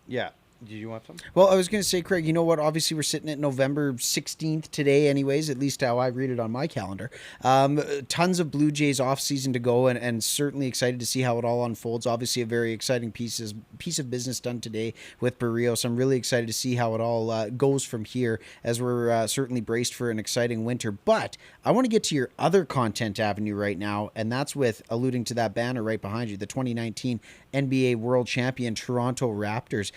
Yeah. Do you want something? Well, I was going to say, Craig, you know what? Obviously, we're sitting at November 16th today anyways, at least how I read it on my calendar. Tons of Blue Jays offseason to go, and certainly excited to see how it all unfolds. Obviously, a very exciting piece of business done today with Barrios. I'm really excited to see how it all goes from here, as we're certainly braced for an exciting winter. But I want to get to your other content avenue right now, and that's with alluding to that banner right behind you, the 2019 NBA World Champion Toronto Raptors.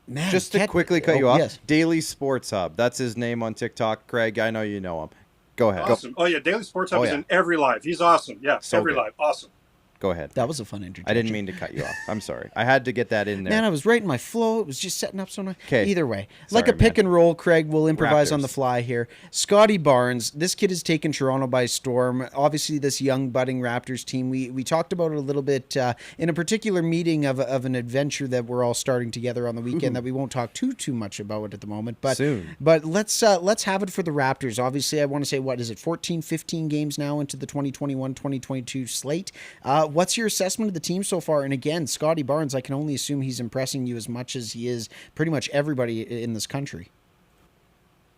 Man, just to quickly cut you off, yes. Daily Sports Hub. That's his name on TikTok. Craig, I know you know him. Go ahead. Awesome. Oh, yeah, Daily Sports Hub is in every live. He's awesome. Yeah, so every good. live. Awesome. Go ahead. That was a fun interjection. I didn't mean to cut you off. I'm sorry. I had to get that in there. Man, I was right in my flow. It was just setting up so nice. Okay. Either way. Sorry, Like a pick and roll, Craig, we'll improvise Raptors. on the fly here. Scotty Barnes, this kid has taken Toronto by storm. Obviously, this young budding Raptors team, we talked about it a little bit in a particular meeting of an adventure that we're all starting together on the weekend that we won't talk too much about at the moment. But soon. But let's have it for the Raptors. Obviously, I want to say, what is it, 14, 15 games now into the 2021-2022 slate. What's your assessment of the team so far? And again, Scotty Barnes, I can only assume he's impressing you as much as he is pretty much everybody in this country.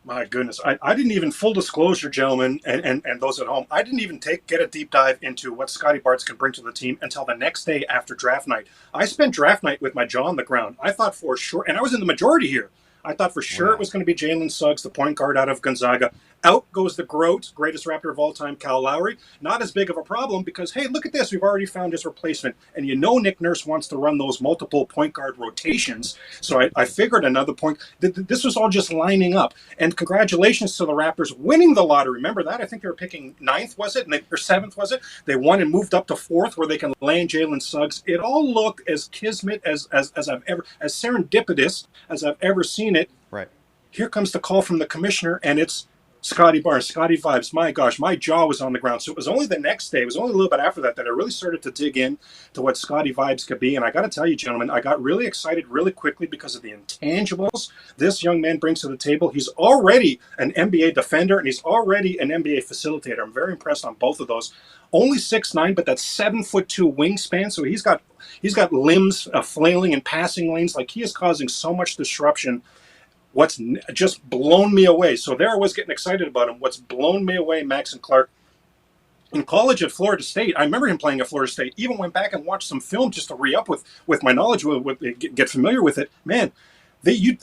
My goodness. I didn't even, full disclosure, gentlemen, and those at home, I didn't even get a deep dive into what Scotty Barnes can bring to the team until the next day after draft night. I spent draft night with my jaw on the ground. I thought for sure, and I was in the majority here, I thought for sure it was going to be Jalen Suggs, the point guard out of Gonzaga. Out goes the GOAT, greatest Raptor of all time, Kyle Lowry. Not as big of a problem because, hey, look at this. We've already found his replacement. And you know Nick Nurse wants to run those multiple point guard rotations. So I figured another point. This was all just lining up. And congratulations to the Raptors winning the lottery. Remember that? I think they were picking 9th, was it? Or 7th, was it? They won and moved up to 4th where they can land Jalen Suggs. It all looked as kismet, as I've ever, as serendipitous as I've ever seen it. Right. Here comes the call from the commissioner, and it's Scotty Barnes, Scotty Vibes. My gosh, my jaw was on the ground. So it was only the next day, it was only a little bit after that I really started to dig in to what Scotty Vibes could be. And I got to tell you, gentlemen, I got really excited really quickly because of the intangibles this young man brings to the table. He's already an NBA defender, and he's already an NBA facilitator. I'm very impressed on both of those. Only 6'9", but that's 7'2" wingspan. So he's got limbs flailing in passing lanes. Like, he is causing so much disruption. What's just blown me away. So there I was getting excited about him. What's blown me away, Max and Clark, in college at Florida State, I remember him playing at Florida State. Even went back and watched some film just to re-up with my knowledge, get familiar with it. Man,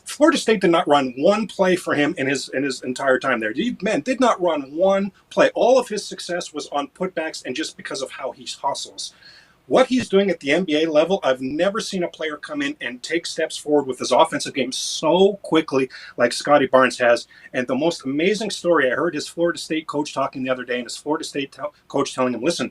Florida State did not run one play for him in his entire time there. Did not run one play. All of his success was on putbacks and just because of how he hustles. What he's doing at the NBA level, I've never seen a player come in and take steps forward with his offensive game so quickly like Scotty Barnes has. And the most amazing story, I heard his Florida State coach talking the other day, and his Florida State coach telling him, listen,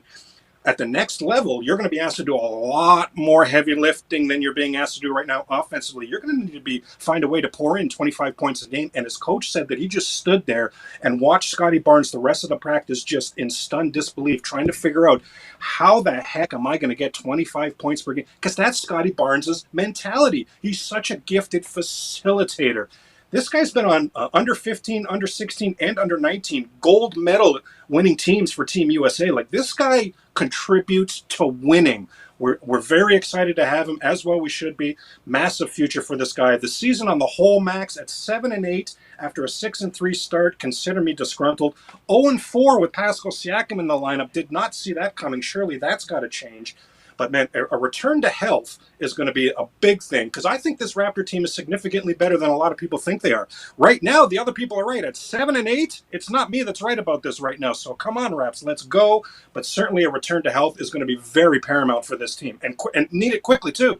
at the next level, you're going to be asked to do a lot more heavy lifting than you're being asked to do right now offensively. You're going to need to find a way to pour in 25 points a game. And his coach said that he just stood there and watched Scotty Barnes the rest of the practice just in stunned disbelief, trying to figure out how the heck am I going to get 25 points per game? Because that's Scotty Barnes' mentality. He's such a gifted facilitator. This guy's been on under 15, under 16, and under 19 gold medal winning teams for Team USA. Like, this guy contributes to winning. We're very excited to have him, as well we should be. Massive future for this guy. The season on the whole, Max, at 7-8 after a 6-3 start. Consider me disgruntled. 0-4 with Pascal Siakam in the lineup. Did not see that coming. Surely that's got to change. But, man, a return to health is going to be a big thing, because I think this Raptor team is significantly better than a lot of people think they are. Right now, the other people are right. At 7-8, it's not me that's right about this right now. So come on, Raps, let's go. But certainly a return to health is going to be very paramount for this team, and need it quickly, too.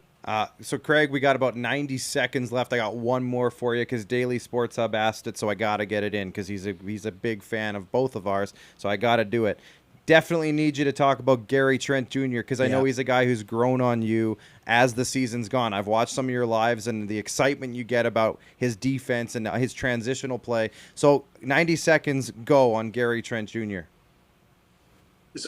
So, Craig, we got about 90 seconds left. I got one more for you because Daily Sports Hub asked it, so I got to get it in because he's a big fan of both of ours, so I got to do it. Definitely need you to talk about Gary Trent Jr. because I know he's a guy who's grown on you as the season's gone. I've watched some of your lives and the excitement you get about his defense and his transitional play. So 90 seconds, go on Gary Trent Jr.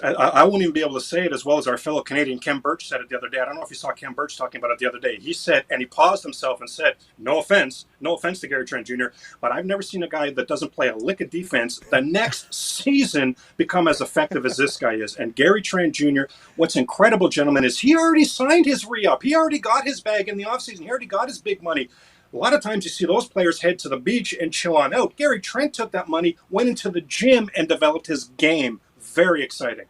I won't even be able to say it as well as our fellow Canadian Ken Birch said it the other day. I don't know if you saw Ken Birch talking about it the other day. He said, and he paused himself and said, no offense to Gary Trent Jr., but I've never seen a guy that doesn't play a lick of defense the next season become as effective as this guy is. And Gary Trent Jr., what's incredible, gentlemen, is he already signed his re-up. He already got his bag in the offseason. He already got his big money. A lot of times you see those players head to the beach and chill on out. Gary Trent took that money, went into the gym, and developed his game. Very exciting.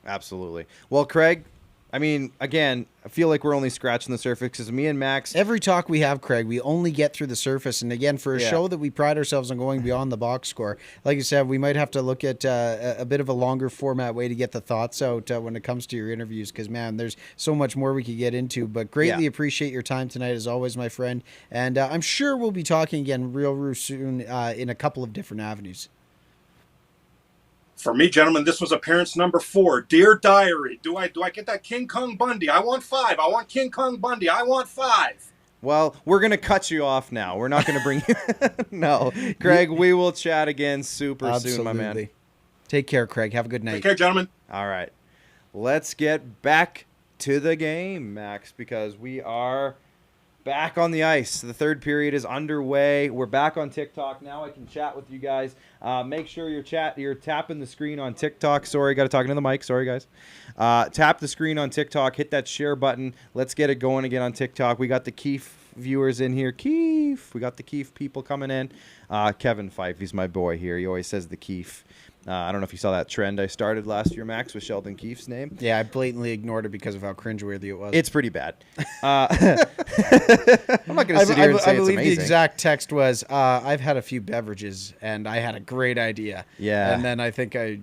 Absolutely. Well, Craig, I mean, again, I feel like we're only scratching the surface because me and Max... Every talk we have, Craig, we only get through the surface. And again, for a show that we pride ourselves on going beyond the box score, like you said, we might have to look at a bit of a longer format way to get the thoughts out when it comes to your interviews because, man, there's so much more we could get into. But greatly appreciate your time tonight, as always, my friend. And I'm sure we'll be talking again real soon in a couple of different avenues. For me, gentlemen, this was appearance number 4. Dear Diary, do I get that King Kong Bundy? I want 5. I want King Kong Bundy. I want 5. Well, we're going to cut you off now. We're not going to bring you... No. Craig, we will chat again soon, my man. Take care, Craig. Have a good night. Take care, gentlemen. All right. Let's get back to the game, Max, because we are back on the ice. The third period is underway. We're back on TikTok. Now I can chat with you guys. Make sure you're tapping the screen on TikTok. Sorry, got to talk into the mic. Sorry, guys. Tap the screen on TikTok. Hit that share button. Let's get it going again on TikTok. We got the Keefe viewers in here. Keefe. We got the Keefe people coming in. Kevin Fife, he's my boy here. He always says the Keefe. I don't know if you saw that trend I started last year, Max, with Sheldon Keefe's name. Yeah, I blatantly ignored it because of how cringeworthy it was. It's pretty bad. I'm not going to sit here and say I believe it's amazing. The exact text was, I've had a few beverages, and I had a great idea. Yeah. And then I think I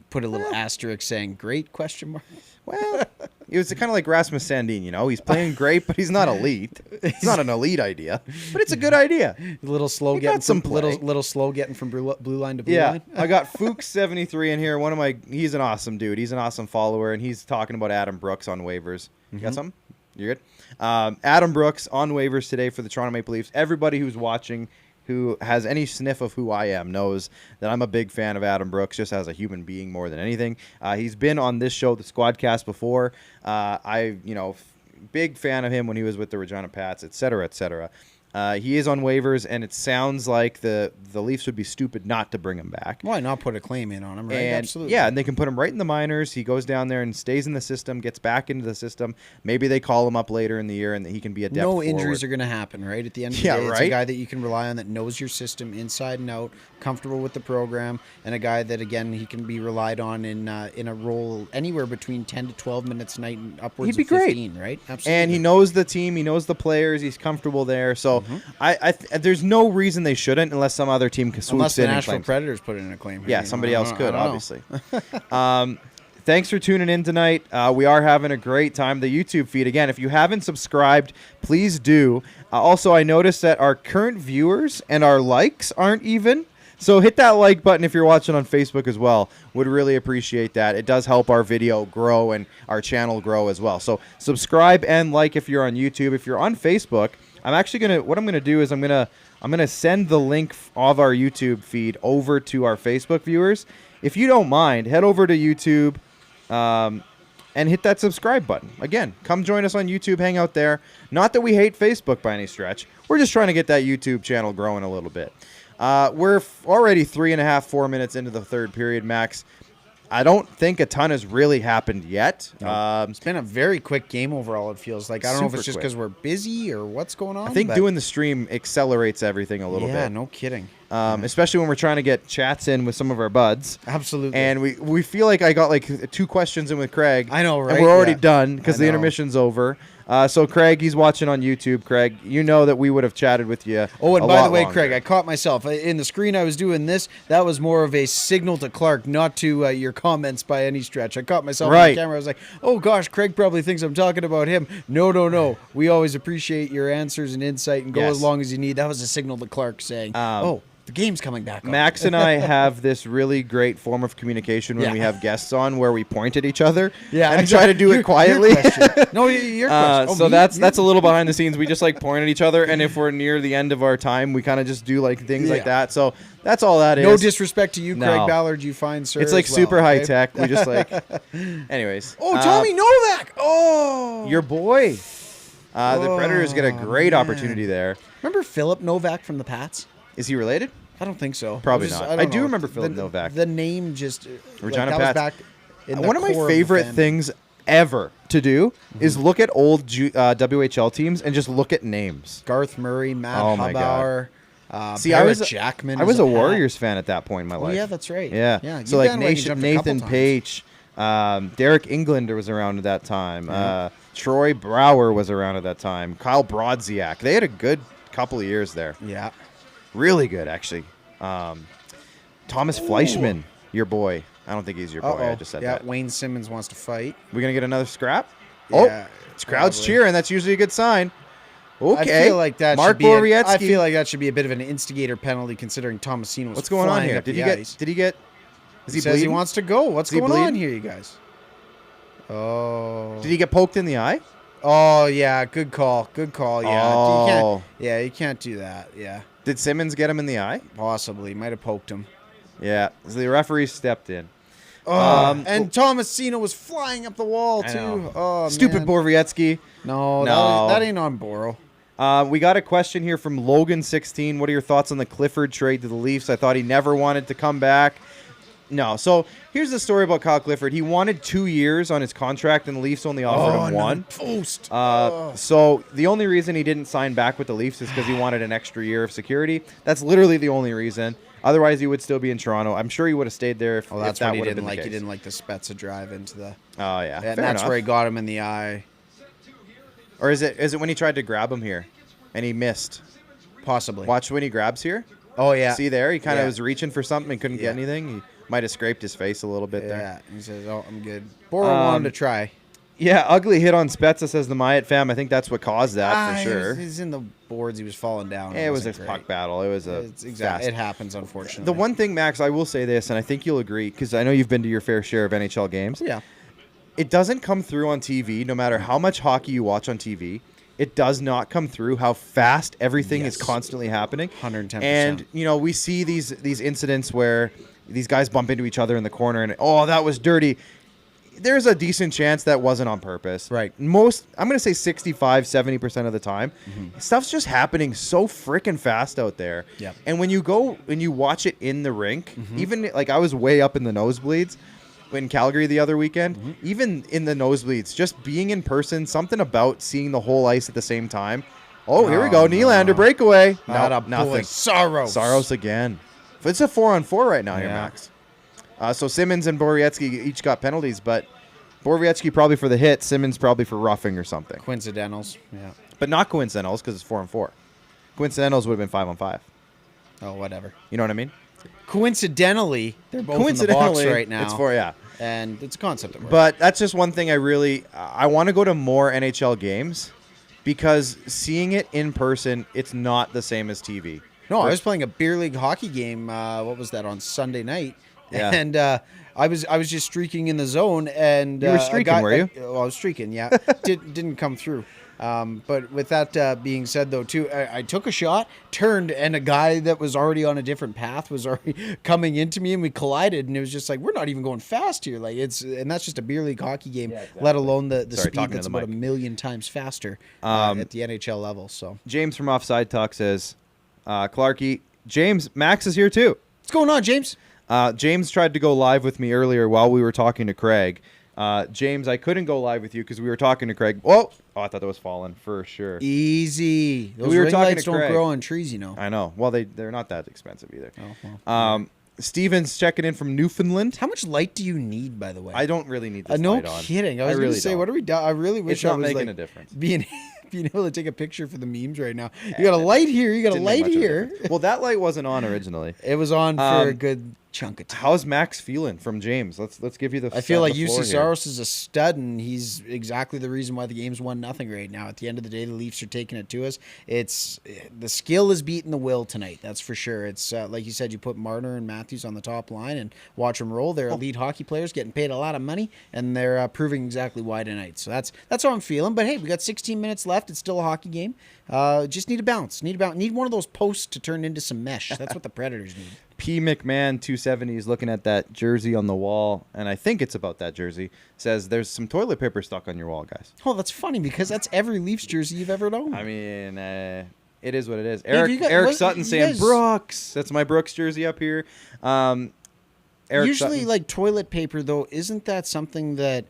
put a little asterisk saying, great, question mark. Well, it was kind of like Rasmus Sandin, you know. He's playing great, but he's not elite. It's not an elite idea, but it's a good idea. A little slow getting little slow getting from blue line to blue line. I got Fuchs73 in here. He's an awesome dude. He's an awesome follower, and he's talking about Adam Brooks on waivers. You got something? You're good? Adam Brooks on waivers today for the Toronto Maple Leafs. Everybody who's watching who has any sniff of who I am knows that I'm a big fan of Adam Brooks, just as a human being more than anything. He's been on this show, the SquadCast, before. Big fan of him when he was with the Regina Pats, et cetera, et cetera. He is on waivers, and it sounds like the Leafs would be stupid not to bring him back. Why not put a claim in on him, right? And, absolutely. Yeah, and they can put him right in the minors. He goes down there and stays in the system, gets back into the system. Maybe they call him up later in the year, and he can be a depth forward. No injuries are going to happen, right? At the end of the day, it's a guy that you can rely on that knows your system inside and out, comfortable with the program, and a guy that, again, he can be relied on in a role anywhere between 10 to 12 minutes a night and upwards of 15, right? Absolutely. And he knows the team. He knows the players. He's comfortable there. So So there's no reason they shouldn't unless some other team swoops Unless the in and Nashville claims. Predators put in a claim. Yeah, somebody else could, I don't obviously. Thanks for tuning in tonight. We are having a great time. The YouTube feed, again, if you haven't subscribed, please do. Also, I noticed that our current viewers and our likes aren't even. So hit that like button if you're watching on Facebook as well. Would really appreciate that. It does help our video grow and our channel grow as well. So subscribe and like if you're on YouTube. If you're on Facebook, I'm actually what I'm gonna do is I'm gonna send the link of our YouTube feed over to our Facebook viewers. If you don't mind, head over to YouTube and hit that subscribe button. Again, come join us on YouTube, hang out there. Not that we hate Facebook by any stretch. We're just trying to get that YouTube channel growing a little bit. We're already 3.5, 4 minutes into the third period, Max. I don't think a ton has really happened yet. It's been a very quick game overall, it feels like. I don't know if it's just because we're busy or what's going on. I think doing the stream accelerates everything a little bit. Yeah, no kidding. Especially when we're trying to get chats in with some of our buds. Absolutely. And we feel like I got like 2 questions in with Craig. I know, right? And we're already done because the intermission's over. So Craig, he's watching on YouTube. Craig, you know that we would have chatted with you. Oh, and by the way, Craig, I caught myself. In the screen I was doing this, that was more of a signal to Clark, not to your comments by any stretch. I caught myself on the camera. I was like, oh gosh, Craig probably thinks I'm talking about him. No. We always appreciate your answers and insight and go as long as you need. That was a signal to Clark saying, the game's coming back on. Max and I have this really great form of communication when we have guests on where we point at each other and try to do it quietly. Your question. So that's a little behind the scenes. We just like point at each other, and if we're near the end of our time, we kind of just do like things like that. So that's all that is. No disrespect to you, Craig Ballard, you fine sir. It's like super high tech. We just like anyways. Oh, Tommy Novak. Oh, your boy. The Predators get a great opportunity there. Remember Philip Novak from the Pats? Is he related? I don't think so. Probably not. I do remember Philip Novak. The name just Regina that Pats. was back in One of my favorite things ever to do is look at old WHL teams and just look at names. Garth Murray, Matt Hubauer, Jackman. I was a Warriors fan at that point in my life. Yeah, that's right. Yeah. So like Nathan Page, Derek Englander was around at that time. Troy Brower was around at that time. Kyle Brodziak. They had a good couple of years there. Yeah. Really good, actually. Thomas Fleischman, your boy. I don't think he's your boy. I just said that. Wayne Simmons wants to fight. We going to get another scrap? Yeah, it's crowd's cheering. That's usually a good sign. Okay. I feel like that Mark should be Borowiecki. I feel like that should be a bit of an instigator penalty considering Tomasino was What's going on here? Did he get he says he wants to go. What's going on here, you guys? Oh. Did he get poked in the eye? Oh, yeah. Good call. Yeah. Oh. You can't do that. Yeah. Did Simmons get him in the eye? Possibly. Might have poked him. Yeah. So the referee stepped in. And Tomasino was flying up the wall, too. Oh, stupid Borowiecki. No. That ain't on Boro. We got a question here from Logan16. What are your thoughts on the Clifford trade to the Leafs? I thought he never wanted to come back. No. So here's the story about Kyle Clifford. He wanted 2 years on his contract, and the Leafs only offered him one. Post. So the only reason he didn't sign back with the Leafs is because he wanted an extra year of security. That's literally the only reason. Otherwise, he would still be in Toronto. I'm sure he would have stayed there if, that's that what he would have didn't been like. the case. He didn't like the Spezza drive into the. Oh yeah. And that's where he got him in the eye. Or is it when he tried to grab him here, and he missed? Possibly. Watch when he grabs here. Oh yeah. See there, he kind of was reaching for something and couldn't get anything. He might have scraped his face a little bit there. Yeah, he says, "Oh, I'm good." Boro wanted to try. Yeah, ugly hit on Spezza, says the Myatt fam. I think that's what caused that for sure. He's in the boards. He was falling down. It was a puck battle. It was It happens, unfortunately. The one thing, Max, I will say this, and I think you'll agree, because I know you've been to your fair share of NHL games. Yeah. It doesn't come through on TV, no matter how much hockey you watch on TV. It does not come through how fast everything is constantly happening. 110%. And, we see these incidents where these guys bump into each other in the corner and, that was dirty. There's a decent chance that wasn't on purpose. Right. I'm going to say 65, 70% of the time. Stuff's just happening so freaking fast out there. Yeah. And when you go and you watch it in the rink, even like I was way up in the nosebleeds in Calgary the other weekend, even in the nosebleeds, just being in person, something about seeing the whole ice at the same time. Oh, here we go. Nylander breakaway. Nothing. Saros again. It's a 4-on-4 right now here, Max. So Simmons and Borowiecki each got penalties, but Borowiecki probably for the hit, Simmons probably for roughing or something. Coincidentals, yeah. But not coincidentals because it's 4-on-4. Coincidentals would have been 5-on-5. Oh, whatever. You know what I mean? Coincidentally, they're both in the box right now. It's for, yeah. And it's a concept that works. But that's just one thing I want to go to more NHL games because seeing it in person, it's not the same as TV. No, I was playing a beer league hockey game. What was that, on Sunday night? Yeah. And I was just streaking in the zone, and you were streaking, were you? I was streaking, yeah. Didn't come through. But with that being said, though, too, I took a shot, turned, and a guy that was already on a different path was already coming into me, and we collided. And it was just like, we're not even going fast here. Like and that's just a beer league hockey game, let alone the speed that's about 1 million times faster at the NHL level. So James from Offside Talk says, Clarky, James, Max is here too. What's going on, James? James tried to go live with me earlier while we were talking to Craig. James, I couldn't go live with you because we were talking to Craig. Whoa! Oh, I thought that was falling for sure. Easy. Those we were ring talking lights to don't Craig. grow on trees, you know. I know. Well, they're not that expensive either. Oh, well. Steven's checking in from Newfoundland. How much light do you need, by the way? I don't really need this no light on. kidding. I was really going to say, don't. what are we doing? I really wish It's not I was making like a difference. being able to take a picture for the memes right now. You got a light here. You got a Didn't make light much of a here. difference. Well, that light wasn't on originally. It was on for a good chunk of time. How's Max feeling from James? Let's give you the. I feel like the UC floor here. Saros is a stud, and he's exactly the reason why the game's 1-0 right now. At the end of the day, the Leafs are taking it to us. It's the skill is beating the will tonight. That's for sure. It's like you said, you put Marner and Matthews on the top line and watch them roll. They're elite hockey players, getting paid a lot of money, and they're proving exactly why tonight. So that's how I'm feeling. But hey, we got 16 minutes left. It's still a hockey game. Just need a bounce. Need one of those posts to turn into some mesh. That's what the Predators need. P. McMahon 270 is looking at that jersey on the wall, and I think it's about that jersey. Says there's some toilet paper stuck on your wall, guys. Oh, that's funny because that's every Leafs jersey you've ever known. I mean, it is what it is. Hey, Sutton saying Brooks. That's my Brooks jersey up here. Eric Usually, Sutton. like toilet paper, though, isn't that something that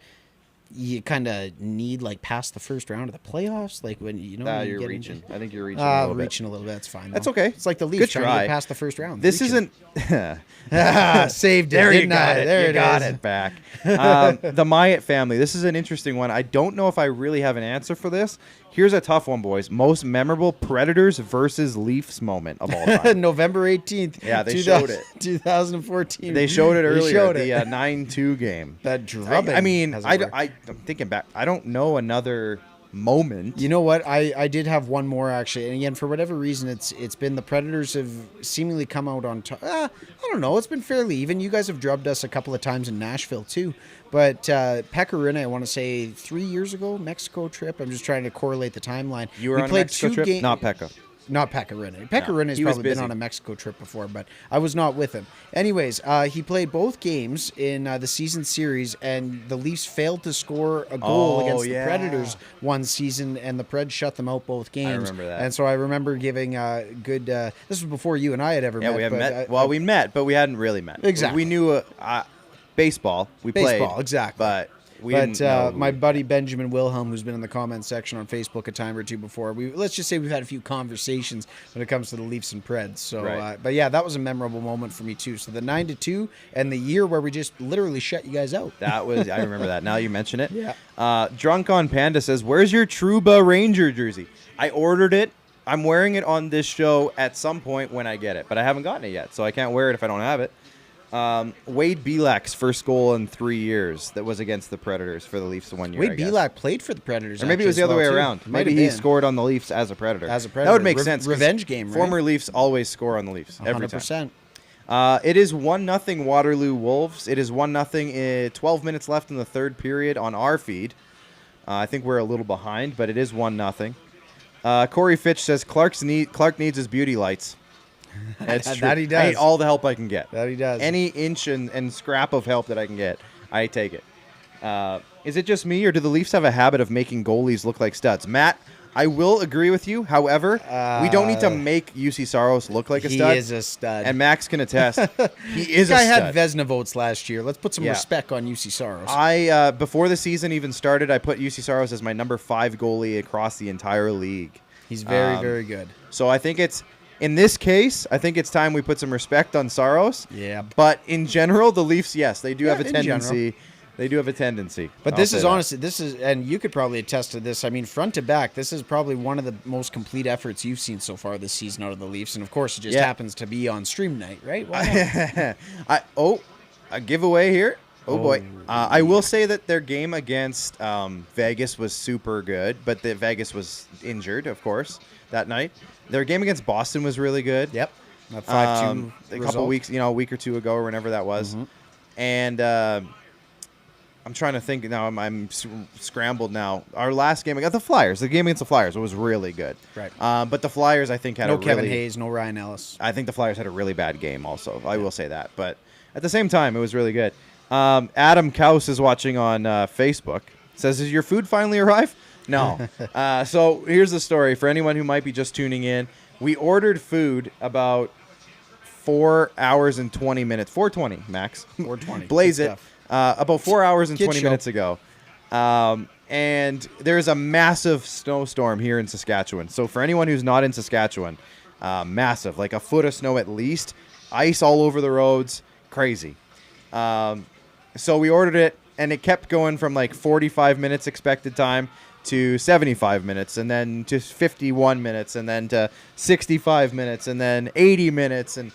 you kind of need like past the first round of the playoffs? Like when you know when you you're get reaching. into- I think you're reaching. A little reaching bit. a little bit. That's fine. That's though. okay. It's like the Leafs Good trying to try. get past the first round. This Reaching. isn't. Saved it. There you didn't got I? it. There you it got is. it back. The Myatt family. This is an interesting one. I don't know if I really have an answer for this. Here's a tough one, boys. Most memorable Predators versus Leafs moment of all time. November 18th. Yeah, they showed it. 2014. They showed it earlier. Showed the it. 9-2 game. That drubbing. I mean, hasn't worked. I'm thinking back. I don't know another moment. You know what? I did have one more actually, and again, for whatever reason, it's been the Predators have seemingly come out on top. I don't know. It's been fairly even. You guys have drubbed us a couple of times in Nashville too, but Pekka Rinne, I want to say 3 years ago, Mexico trip. I'm just trying to correlate the timeline. You were on a Mexico trip? Not Pekka. Not Pekka Rinne. Pekka Rinne has he was probably been busy. on a Mexico trip before, but I was not with him. Anyways, he played both games in the season series, and the Leafs failed to score a goal against the Predators one season, and the Preds shut them out both games. I remember that. And so I remember giving good. This was before you and I had ever met. Yeah, we haven't met. Well, We met, but we hadn't really met. Exactly. We knew baseball. We played. Baseball, exactly. But we didn't know. My buddy Benjamin Wilhelm, who's been in the comment section on Facebook a time or two before, let's just say we've had a few conversations when it comes to the Leafs and Preds. So, Right. but yeah, that was a memorable moment for me too. So the 9-2 and the year where we just literally shut you guys out. That was, I remember that. Now you mention it. Yeah. Drunk on Panda says, "Where's your Trouba Ranger jersey?" I ordered it. I'm wearing it on this show at some point when I get it, but I haven't gotten it yet, so I can't wear it if I don't have it. Wade Belak's first goal in 3 years that was against the Predators for the Leafs 1 year. Wade I guess. Belak played for the Predators. Or maybe it was the other way around. Might Maybe have he been. scored on the Leafs as a Predator. As a Predator. That would make sense. 'cause Revenge game, right? Former Leafs always score on the Leafs every 100%. time. It is 1-0 Waterloo Wolves. It is 1-0. 12 minutes left in the third period on our feed. I think we're a little behind, but it is 1-0. Corey Fitch says Clark needs his beauty lights. That's true. That he does. I need all the help I can get. That he does. Any inch and scrap of help that I can get, I take it. Is it just me, or do the Leafs have a habit of making goalies look like studs? Matt, I will agree with you. However, we don't need to make UC Saros look like a stud. He is a stud. And Max can attest. He is This guy a stud. had Vezina votes last year. Let's put some Yeah. respect on UC Saros. I before the season even started, I put UC Saros as my number 5 goalie across the entire league. He's very, very good. So I think in this case, I think it's time we put some respect on Saros. Yeah. But in general, the Leafs, yes, they do have a in tendency They do have a tendency. But this is honestly, and you could probably attest to this. I mean, front to back, this is probably one of the most complete efforts you've seen so far this season out of the Leafs. And of course, it just happens to be on stream night, right? Why not? A giveaway here. Oh boy. I will say that their game against Vegas was super good, but Vegas was injured, of course, that night. Their game against Boston was really good. Yep. A 5-2 a couple weeks, a week or two ago or whenever that was. Mm-hmm. And I'm trying to think now. I'm scrambled now. Our last game against the Flyers. The game against the Flyers was really good. Right. But the Flyers, I think, had no Kevin Hayes, no Ryan Ellis. I think the Flyers had a really bad game also. I will say that. But at the same time, it was really good. Adam Kaus is watching on Facebook. Says, "Has your food finally arrived?" No. So here's the story. For anyone who might be just tuning in, we ordered food about 4 hours and 20 minutes. 4:20, Max. 4:20. Blaze it. About 4 hours and Kid 20 show. minutes ago. And there's a massive snowstorm here in Saskatchewan. So for anyone who's not in Saskatchewan, massive, like a foot of snow at least, ice all over the roads, crazy. So we ordered it, and it kept going from like 45 minutes expected time to 75 minutes, and then to 51 minutes, and then to 65 minutes, and then 80 minutes, and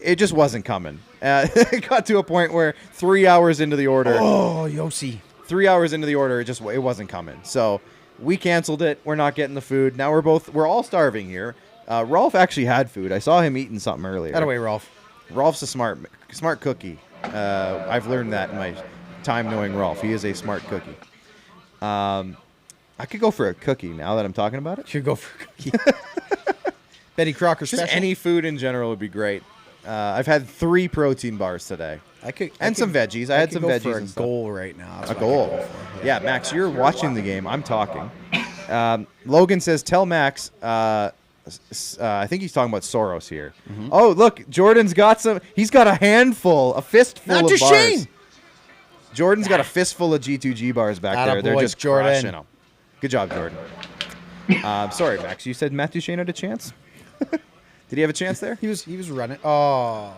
it just wasn't coming. It got to a point where 3 hours into the order. Oh, Yossi. 3 hours into the order, it wasn't coming. So we canceled it. We're not getting the food. Now we're all starving here. Rolf actually had food. I saw him eating something earlier. That away, Rolf. Rolf's a smart cookie. I've learned that in my time knowing Rolf. He is a smart cookie. I could go for a cookie now that I'm talking about it. Should go for a cookie. Betty Crocker Just special. any food in general would be great. I've had 3 protein bars today. Some veggies. I had some veggies. For a and stuff. goal right now. A goal. Yeah, Max, you're watching the game. I'm talking. Logan says, "Tell Max." I think he's talking about Soros here. Mm-hmm. Oh, look, Jordan's got some. He's got a fistful Not of to bars. Shane. Jordan's got a fistful of G2G bars back there. They're just Jordan. crushing them. Good job, Jordan. Sorry, Max. You said Matthew Shane had a chance. Did he have a chance there? He was running. Oh,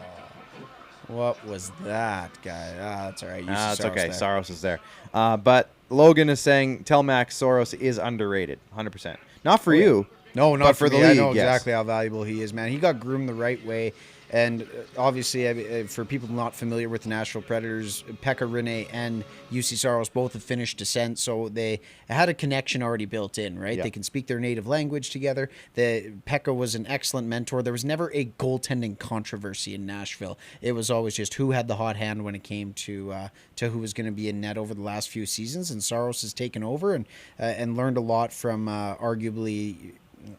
what was that, guy? That's all right. It's okay. Soros is there. But Logan is saying, "Tell Max Soros is underrated, 100%. Not for you." No, not but for the me. league. I know yes. exactly how valuable he is, man. He got groomed the right way. And obviously, for people not familiar with the Nashville Predators, Pekka Rinne and UC Saros both have finished descent, so they had a connection already built in, right? Yeah. They can speak their native language together. Pekka was an excellent mentor. There was never a goaltending controversy in Nashville. It was always just who had the hot hand when it came to who was going to be in net over the last few seasons. And Saros has taken over and learned a lot from arguably.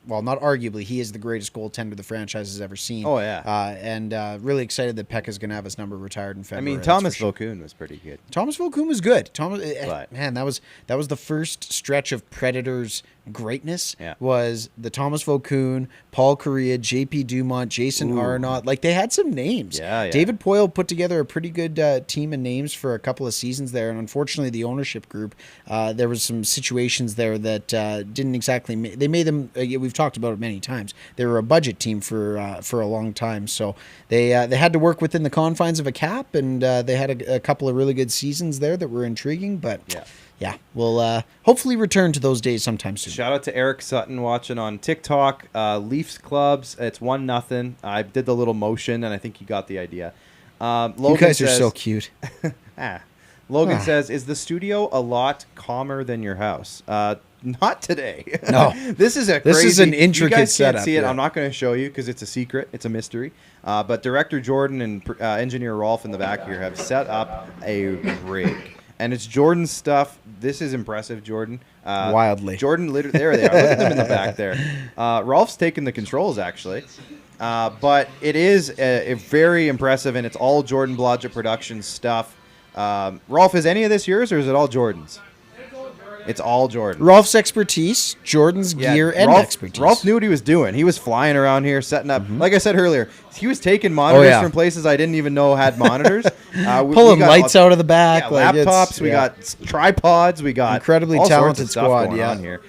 Well, not arguably, he is the greatest goaltender the franchise has ever seen. Oh, yeah. And really excited that Pekka's going to have his number retired in February. I mean, Thomas Vokoun was pretty good. Thomas Vokoun was good. Man, that was the first stretch of Predators greatness. Yeah. Was the Thomas Vokoun, Paul Correa, JP Dumont, Jason Arnott. Like, they had some names. Yeah. David Poile put together a pretty good team of names for a couple of seasons there, and unfortunately, the ownership group, there was some situations there that didn't exactly. They made them. We've talked about it many times. They were a budget team for a long time, so they had to work within the confines of a cap, and they had a couple of really good seasons there that were intriguing. But yeah, we'll hopefully return to those days sometime soon. Shout out to Eric Sutton watching on TikTok. Leafs clubs. It's 1-0. I did the little motion, and I think you got the idea. Logan you guys says, are so cute. Logan says, "Is the studio a lot calmer than your house?" Not today. No. This is an intricate you guys setup. Can't see it. Yeah. I'm not going to show you because it's a secret. It's a mystery. But director Jordan and engineer Rolf in the back here have set up a rig. And it's Jordan's stuff. This is impressive, Jordan. Wildly. Jordan, there they are. Look at them in the back there. Rolf's taking the controls, actually. But it is very impressive, and it's all Jordan Blodgett Productions stuff. Rolf, is any of this yours, or is it all Jordan's? It's all Jordan. Rolf's expertise, Jordan's gear, and expertise. Rolf knew what he was doing. He was flying around here, setting up. Like I said earlier, he was taking monitors from places I didn't even know had monitors. Pulling lights out of the back. Yeah, laptops. We got tripods. We got incredibly all talented sorts of squad stuff going on here.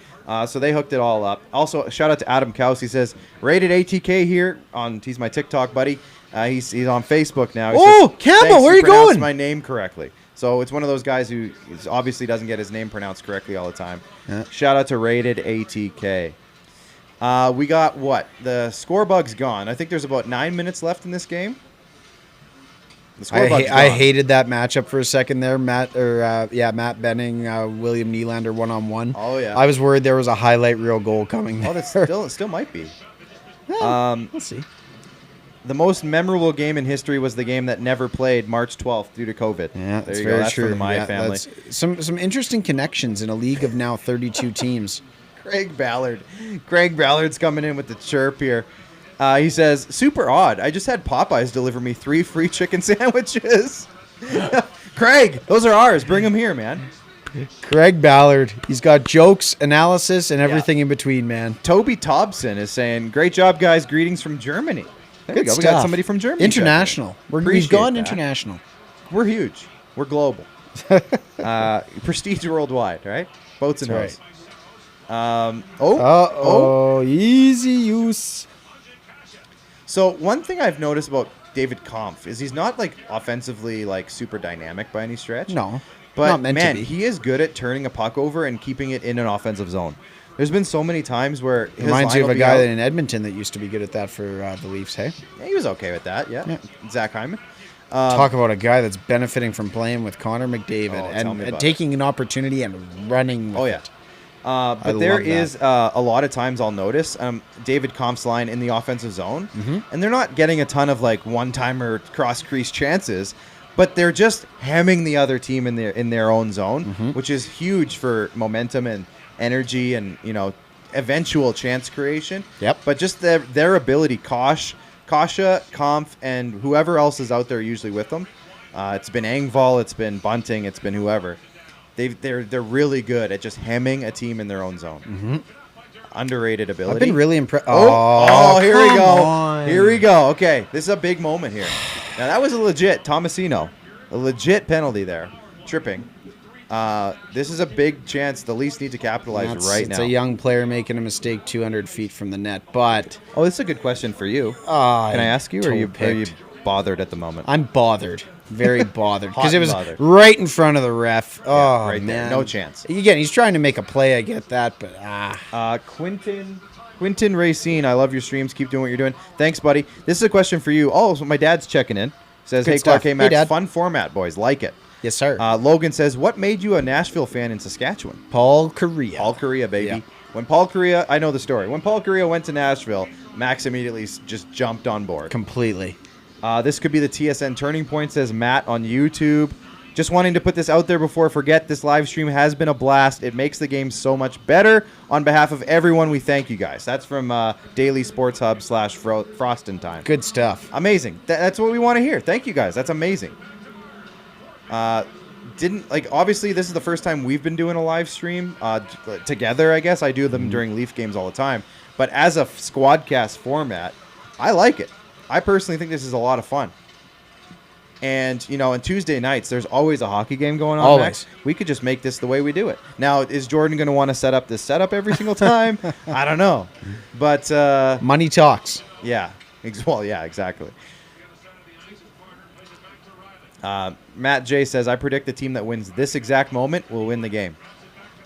So they hooked it all up. Also, shout out to Adam Kaus. He says, rated ATK here. He's my TikTok buddy. He's on Facebook now. He says, Campbell, where are you pronounced going? my name correctly. So it's one of those guys who obviously doesn't get his name pronounced correctly all the time. Yeah. Shout out to Rated ATK. We got what? The score bug's gone. I think there's about 9 minutes left in this game. The score bug's I gone. hated that matchup for a second there. Matt Benning, William Nylander 1-on-1. Oh, yeah. I was worried there was a highlight reel goal coming. Oh, there. it still might be. We'll see. The most memorable game in history was the game that never played March 12th due to COVID. Yeah, there that's you very go. That's true. for the Maya Yeah, family. that's some interesting connections in a league of now 32 teams. Craig Ballard. Craig Ballard's coming in with the chirp here. He says, super odd. I just had Popeyes deliver me 3 free chicken sandwiches. Craig, those are ours. Bring them here, man. Craig Ballard. He's got jokes, analysis, and everything in between, man. Toby Tobson is saying, great job, guys. Greetings from Germany. There we Good go. We stuff. got somebody from Germany. International. We've Appreciate gone that. international. We're huge. We're global. Prestige worldwide, right? Boats and That's hoes. Easy use. So one thing I've noticed about David Kampf is he's not like offensively like super dynamic by any stretch. No, but not meant to man, be. he is good at turning a puck over and keeping it in an offensive zone. There's been so many times where his Reminds line you of will a be guy out. in Edmonton that used to be good at that for the Leafs, hey? Yeah, he was okay with that. Yeah, Zach Hyman. Talk about a guy that's benefiting from playing with Connor McDavid tell me and about taking an opportunity and running with it. But there is a lot of times I'll notice David Kampf's line in the offensive zone, and they're not getting a ton of like one-timer cross-crease chances, but they're just hemming the other team in their own zone, which is huge for momentum and energy and eventual chance creation. Yep. But just their ability, Kasha, Kampf, and whoever else is out there usually with them. It's been Engvall, it's been Bunting, it's been whoever. They're really good at just hemming a team in their own zone. Underrated ability. I've been really impressed. Here we go. On. Here we go. Okay, this is a big moment here. Now that was a legit Tomasino, a legit penalty there, tripping. This is a big chance the Leafs need to capitalize right now. It's a young player making a mistake 200 feet from the net, but this is a good question for you. Can I ask you, or are you bothered at the moment? I'm bothered. Very bothered. Because it was bothered. right in front of the ref. Oh, right there. man. No chance. Again, he's trying to make a play. I get that, but Quinton Racine, I love your streams. Keep doing what you're doing. Thanks, buddy. This is a question for you. Oh, so my dad's checking in. Says, Good hey, stuff. Clark, hey, Max, Hey, Dad. fun format, boys. Like it. Yes, sir. Logan says, what made you a Nashville fan in Saskatchewan? Paul Correa. Paul Correa, baby. Yeah. When Paul Correa, I know the story. When Paul Correa went to Nashville, Max immediately just jumped on board. Completely. This could be the TSN turning point, says Matt on YouTube. Just wanting to put this out there before I forget, this live stream has been a blast. It makes the game so much better. On behalf of everyone, we thank you guys. That's from Daily Sports Hub / Frostin' Time. Good stuff. Amazing. That's what we want to hear. Thank you guys. That's amazing. Obviously this is the first time we've been doing a live stream together. I guess I do them during Leaf games all the time, but as a SquadCast format, I like it. I personally think this is a lot of fun. And on Tuesday nights there's always a hockey game going on. Always. Max. We could just make this the way we do it. Now, is Jordan going to want to set up this setup every single time? I don't know, but money talks. Yeah. Well, yeah, exactly. Matt J says, I predict the team that wins this exact moment will win the game.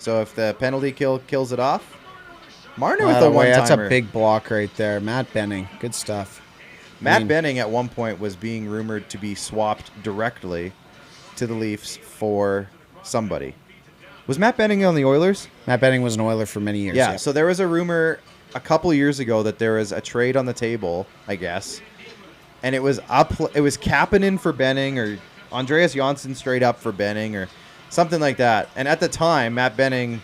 So if the penalty kills it off, Marner with a one-timer. That's a big block right there. Matt Benning. Good stuff. Matt Benning at one point was being rumored to be swapped directly to the Leafs for somebody. Was Matt Benning on the Oilers? Matt Benning was an Oiler for many years. Yeah, so there was a rumor a couple years ago that there was a trade on the table, I guess. And it was Kapanen for Benning or Andreas Janssen straight up for Benning or something like that. And at the time, Matt Benning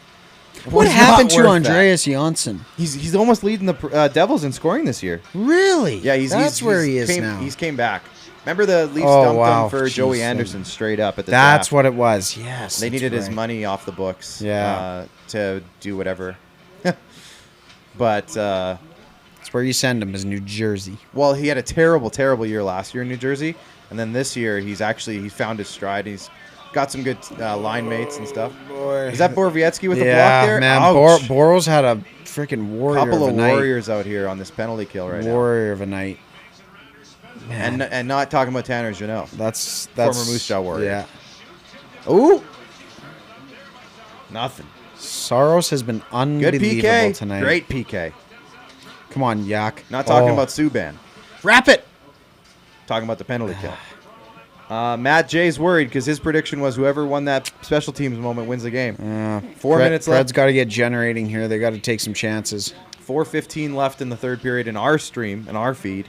What happened to Andreas Janssen? He's almost leading the Devils in scoring this year. Really? Yeah, That's where he is now. He's came back. Remember the Leafs dumped him for Joey Anderson straight up at the That's draft. what it was. Yes. They needed his money off the books. Yeah. To do whatever. But that's where you send him, is New Jersey. Well, he had a terrible, terrible year last year in New Jersey, and then this year he found his stride. He's got some good line mates and stuff. Boy. Is that Borowiecki with the block there? Man, Ouch. Boros had a freaking warrior Couple of of a night. warriors out here on this penalty kill right now. Warrior of a night. And not talking about Tanner Janot. That's former Moose Jaw warrior. Yeah. Ooh. Nothing. Saros has been Good unbelievable PK. tonight. Great PK. Come on, Yak. Not talking about Subban. Wrap it. Talking about the penalty kill. Matt J's worried because his prediction was whoever won that special teams moment wins the game. 4 minutes left. Preds got to get generating here. They got to take some chances. 4:15 left in the third period in our stream, in our feed.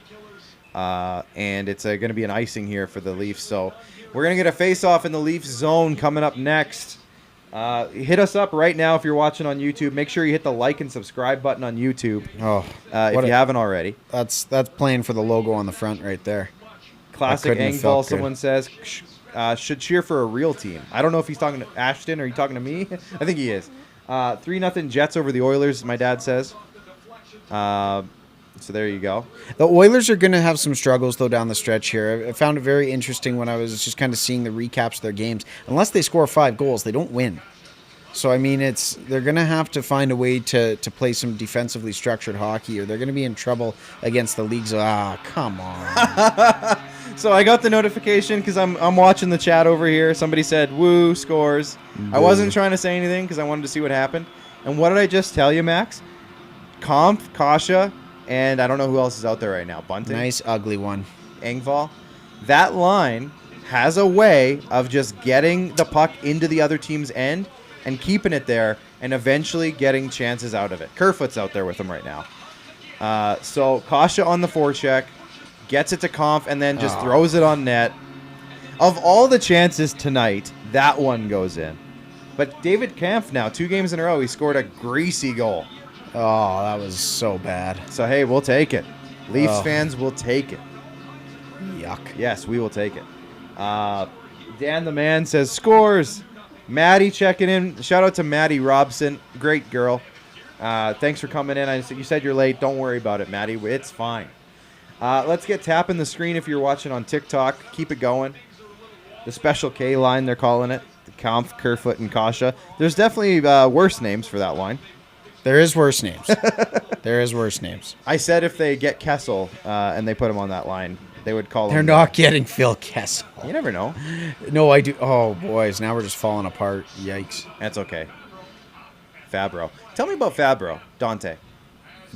And it's going to be an icing here for the Leafs. So we're going to get a face-off in the Leafs zone coming up next. Hit us up right now if you're watching on YouTube. Make sure you hit the like and subscribe button on YouTube if you haven't already. That's playing for the logo on the front right there. Classic Engvall, someone says, should cheer for a real team. I don't know if he's talking to Ashton or are you talking to me? I think he is. 3-0 Jets over the Oilers, my dad says. So there you go. The Oilers are going to have some struggles, though, down the stretch here. I found it very interesting when I was just kind of seeing the recaps of their games. Unless they score 5 goals, they don't win. So, I mean, they're going to have to find a way to play some defensively structured hockey, or they're going to be in trouble against the leagues. Come on. So I got the notification because I'm watching the chat over here. Somebody said, woo, scores. I wasn't trying to say anything because I wanted to see what happened. And what did I just tell you, Max? Kampf, Kasha, and I don't know who else is out there right now. Bunting? Nice, ugly one. Engvall. That line has a way of just getting the puck into the other team's end and keeping it there and eventually getting chances out of it. Kerfoot's out there with him right now. So Kasha on the forecheck, gets it to Kampf, and then just throws it on net. Of all the chances tonight, that one goes in. But David Kampf now, 2 games in a row, he scored a greasy goal. Oh, that was so bad. So, hey, we'll take it. Leafs fans will take it. Yuck. Yes, we will take it. Dan the Man says, scores. Maddie checking in. Shout out to Maddie Robson. Great girl. Thanks for coming in. You said you're late. Don't worry about it, Maddie. It's fine. Let's get tapping the screen if you're watching on TikTok. Keep it going. The Special K line, they're calling it. The Kampf, Kerfoot, and Kasha. There's definitely worse names for that line. There is worse names. There is worse names. I said if they get Kessel and they put him on that line, they would call him. They're not getting Phil Kessel. You never know. No, I do. Oh, boys. Now we're just falling apart. Yikes. That's okay. Fabro. Tell me about Fabro, Dante.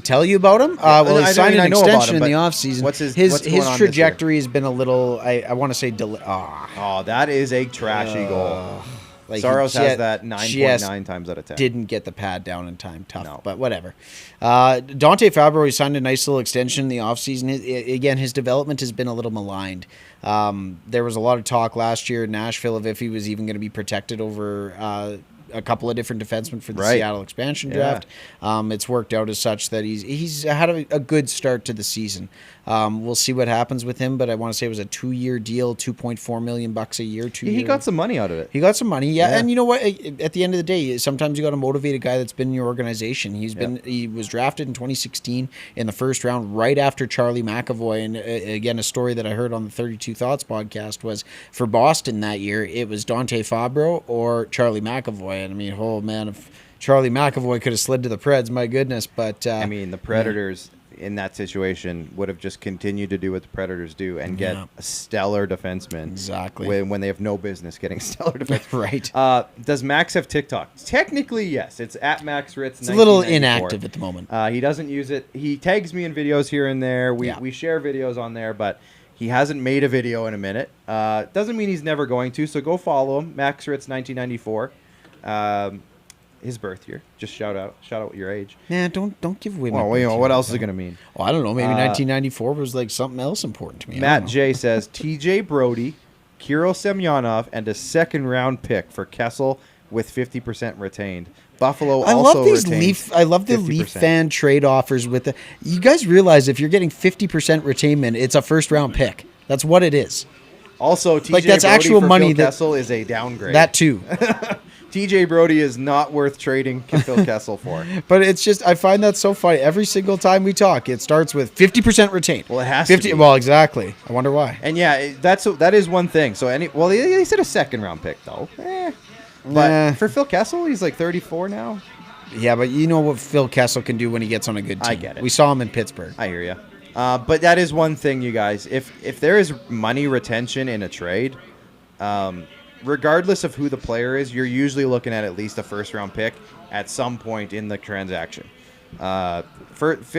Tell you about him? Well, he signed an extension in the offseason. What's his trajectory has been a little, I want to say, Oh, that is a trashy goal. Like Saros has that 9.9 times out of 10. Didn't get the pad down in time. Tough, but whatever. Dante Fabro, he signed a nice little extension in the offseason. Again, his development has been a little maligned. There was a lot of talk last year in Nashville of if he was even going to be protected over a couple of different defensemen for the Seattle expansion draft. It's worked out as such that he's had a good start to the season. We'll see what happens with him, but I want to say it was a 2-year deal, $2.4 million a year. He got some money out of it. He got some money, yeah. And you know what? At the end of the day, sometimes you got to motivate a guy that's been in your organization. He was drafted in 2016 in the first round, right after Charlie McAvoy. And again, a story that I heard on the 32 Thoughts podcast was for Boston that year, it was Dante Fabro or Charlie McAvoy. And I mean, oh man, if Charlie McAvoy could have slid to the Preds, my goodness. But I mean, the Predators in that situation would have just continued to do what the Predators do and get a stellar defenseman. Exactly. When they have no business getting stellar defenseman. Right. Does Max have TikTok? Technically, yes. It's at Max Ritz. It's a little inactive at the moment. He doesn't use it. He tags me in videos here and there. We share videos on there, but he hasn't made a video in a minute. Doesn't mean he's never going to, so go follow him. Max Ritz 1994. His birth year. Just shout out your age. Nah, don't give away. Well, what else is it gonna mean? Well, I don't know. Maybe 1994 was like something else important to me. Matt J says T.J. Brody, Kirill Semyonov, and a second-round pick for Kessel with 50% retained. Buffalo I also love these retained Leaf. I love the 50%. Leaf fan trade offers with the. You guys realize if you're getting 50% retainment, it's a first-round pick. That's what it is. Also, T.J. Like that's Brody actual for money. Phil Kessel is a downgrade. That too. T.J. Brody is not worth trading Phil Kessel for. But it's just, I find that so funny. Every single time we talk, it starts with 50% retained. Well, it has to be. Well, exactly. I wonder why. And yeah, that is one thing. So he said a second-round pick though. But for Phil Kessel, he's like 34 now. Yeah, but you know what Phil Kessel can do when he gets on a good team. I get it. We saw him in Pittsburgh. I hear you. But that is one thing, you guys. If there is money retention in a trade, regardless of who the player is, you're usually looking at least a first-round pick at some point in the transaction.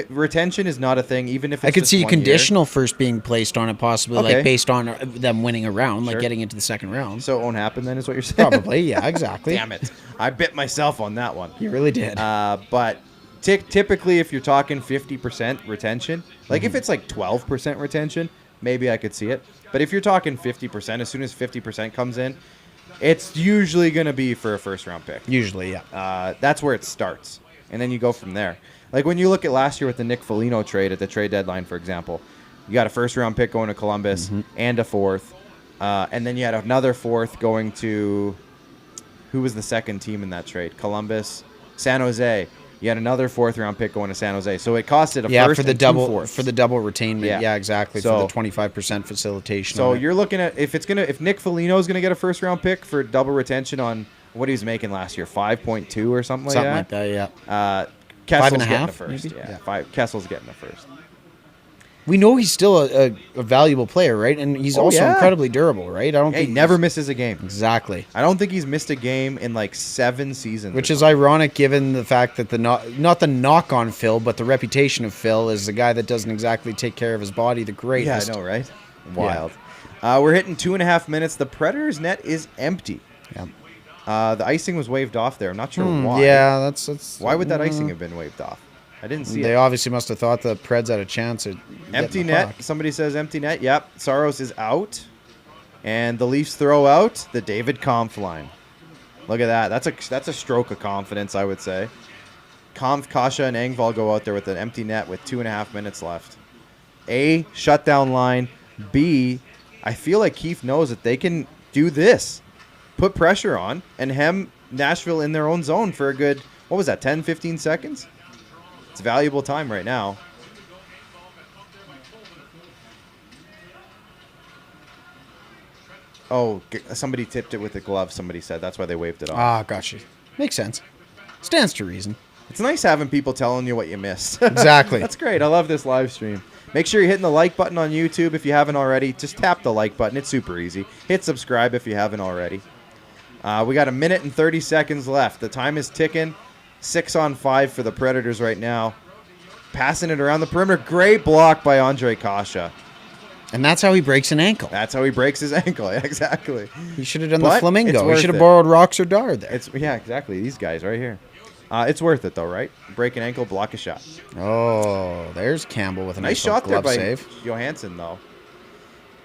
Retention is not a thing, even if it's I could just see a 1 year. conditional first being placed on it, possibly, Okay. like based on them winning a round, like Sure. getting into the second round. So it won't happen then, is what you're saying? Probably, yeah, exactly. Damn it. I bit myself on that one. You really did. But typically, if you're talking 50% retention, like if it's like 12% retention, maybe I could see it. But if you're talking 50%, as soon as 50% comes in, it's usually going to be for a first-round pick. Usually, yeah. That's where it starts. And then you go from there. Like when you look at last year with the Nick Foligno trade at the trade deadline, for example, you got a first-round pick going to Columbus and a fourth. And then you had another fourth going to, who was the second team in that trade? Columbus, San Jose. You had another fourth-round pick going to San Jose. So it costed a first for the and double 2 fourths. for the double retainment. Yeah. Yeah, exactly. So- for the 25% facilitation. So on it. you're looking at if Nick Foligno is going to get a first-round pick for double retention on what he was making last year, 5.2 or something like that. Yeah. Kessel's 5.5, getting the first. maybe? Yeah, Yeah. 5. Kessel's getting the first. We know he's still a valuable player, right? And he's also yeah. incredibly durable, right? I don't He think never misses a game. exactly. I don't think he's missed a game in like 7 seasons. Which is ironic given the fact that not the knock on Phil, but the reputation of Phil is the guy that doesn't exactly take care of his body the Yeah, greatest. I know, right? Wild. We're hitting 2.5 minutes. The Predators' net is empty. Yeah. The icing was waved off there. I'm not sure why. Yeah, that's Why would that icing have been waved off? I didn't see They it. obviously must have thought the Preds had a chance at Empty getting the net. puck. Somebody says empty net. Yep. Saros is out. And the Leafs throw out the David Kampf line. Look at that. That's a stroke of confidence, I would say. Kampf, Kasha, and Engvall go out there with an empty net with 2.5 minutes left. A, shutdown line. B, I feel like Keefe knows that they can do this. Put pressure on and hem Nashville in their own zone for a good, what was that, 10, 15 seconds? It's valuable time right now. Oh, somebody tipped it with a glove, somebody said. That's why they waved it off. Ah, gotcha. Makes sense. Stands to reason. It's nice having people telling you what you missed. Exactly. That's great. I love this live stream. Make sure you're hitting the like button on YouTube if you haven't already. Just tap the like button. It's super easy. Hit subscribe if you haven't already. We got 1 minute and 30 seconds left. The time is ticking. 6-on-5 for the Predators right now. Passing it around the perimeter. Great block by Andre Kasha. And that's how he breaks an ankle. That's how he breaks his ankle. Yeah, exactly. He should have done But the it's flamingo. He worth should have it. borrowed Rox or Dard there. Yeah, exactly. These guys right here. It's worth it, though, right? Break an ankle, block a shot. Oh, there's Campbell with a Nice nice shot there glove by save. Johansson, though.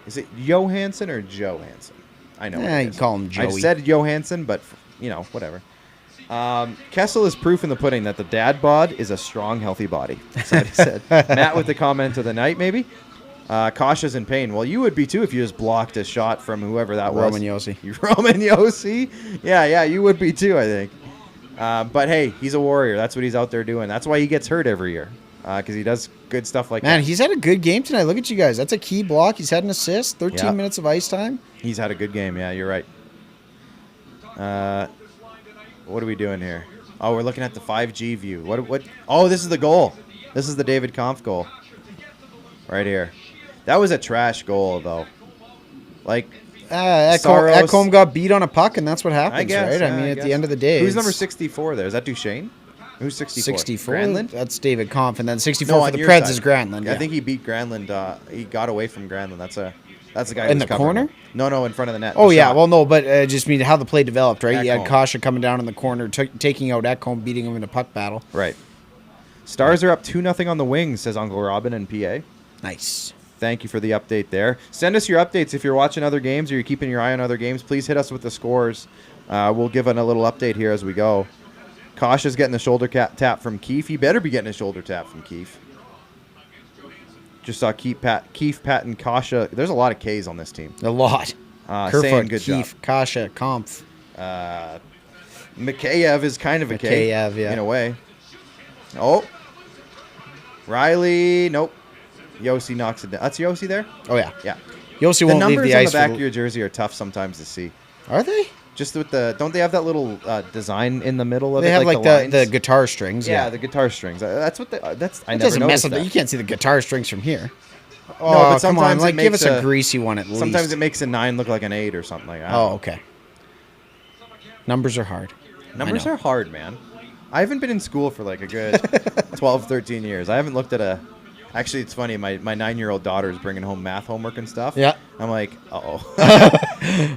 Is it Johansson or Johansson? I know. what it You is. call him I Joey. said Johansson, but, whatever. Kessel is proof in the pudding that the dad bod is a strong, healthy body. That's what he said. Matt with the comment of the night, maybe? Kasha's in pain. Well, you would be, too, if you just blocked a shot from whoever that was. Roman Yossi. Roman Yossi? Yeah, you would be, too, I think. But hey, he's a warrior. That's what he's out there doing. That's why he gets hurt every year, because he does good stuff like Man, that. he's had a good game tonight. Look at you guys. That's a key block. He's had an assist. 13 Yeah. minutes of ice time. He's had a good game. Yeah, you're right. What are we doing here? Oh, we're looking at the 5G view. What? Oh, this is the goal. This is the David Kampf goal. Right here. That was a trash goal, though. Like, Saros- Ekholm got beat on a puck, and that's what happens, I guess. right? Yeah, I mean, I at guess. the end of the day, Who's it's number 64 there? Is that Duchesne? Who's 64? 64. Granlund? That's David Kampf, and then 64 No, for on the your Preds side. is Granlund. Yeah, Yeah. I think he beat Granlund. He got away from Granlund. That's the guy. In who's the covering corner? him. No, in front of the net. Oh, The yeah. shot. Well, no, but just mean how the play developed, right? You had Ekholm. Kasha coming down in the corner, taking out Ekholm, beating him in a puck battle. Right. Stars are up 2-0 on the Wings, says Uncle Robin in PA. Nice. Thank you for the update there. Send us your updates if you're watching other games or you're keeping your eye on other games. Please hit us with the scores. We'll give a little update here as we go. Kasha's getting the shoulder tap from Keefe. He better be getting a shoulder tap from Keefe. Just saw Keefe, Pat, and Kasha. There's a lot of Ks on this team. A lot. Saying Kerfoot, good Keefe, Kasha, Kampf. Mikheyev is kind of a K. Mikheyev, yeah. In a way. Oh. Riley. Nope. Yossi knocks it down. That's Yossi there? Oh, yeah. Yeah. Yossi The won't leave numbers the on ice the back for of your jersey are tough sometimes to see. Are they? Just with don't they have that little design in the middle of They it? have like the lines? guitar strings. Yeah, Yeah. the guitar strings. That's what I It never doesn't mess noticed up. that. You can't see the guitar strings from here. No, Oh, but come on. sometimes it Like, give us makes a greasy one at least. Sometimes it makes a 9 look like an 8 or something like that. Oh, okay. Numbers are hard. Numbers are hard, man. I haven't been in school for like a good 12, 13 years. I haven't looked at a... Actually, it's funny. My 9-year-old daughter is bringing home math homework and stuff. Yeah. I'm like, uh-oh.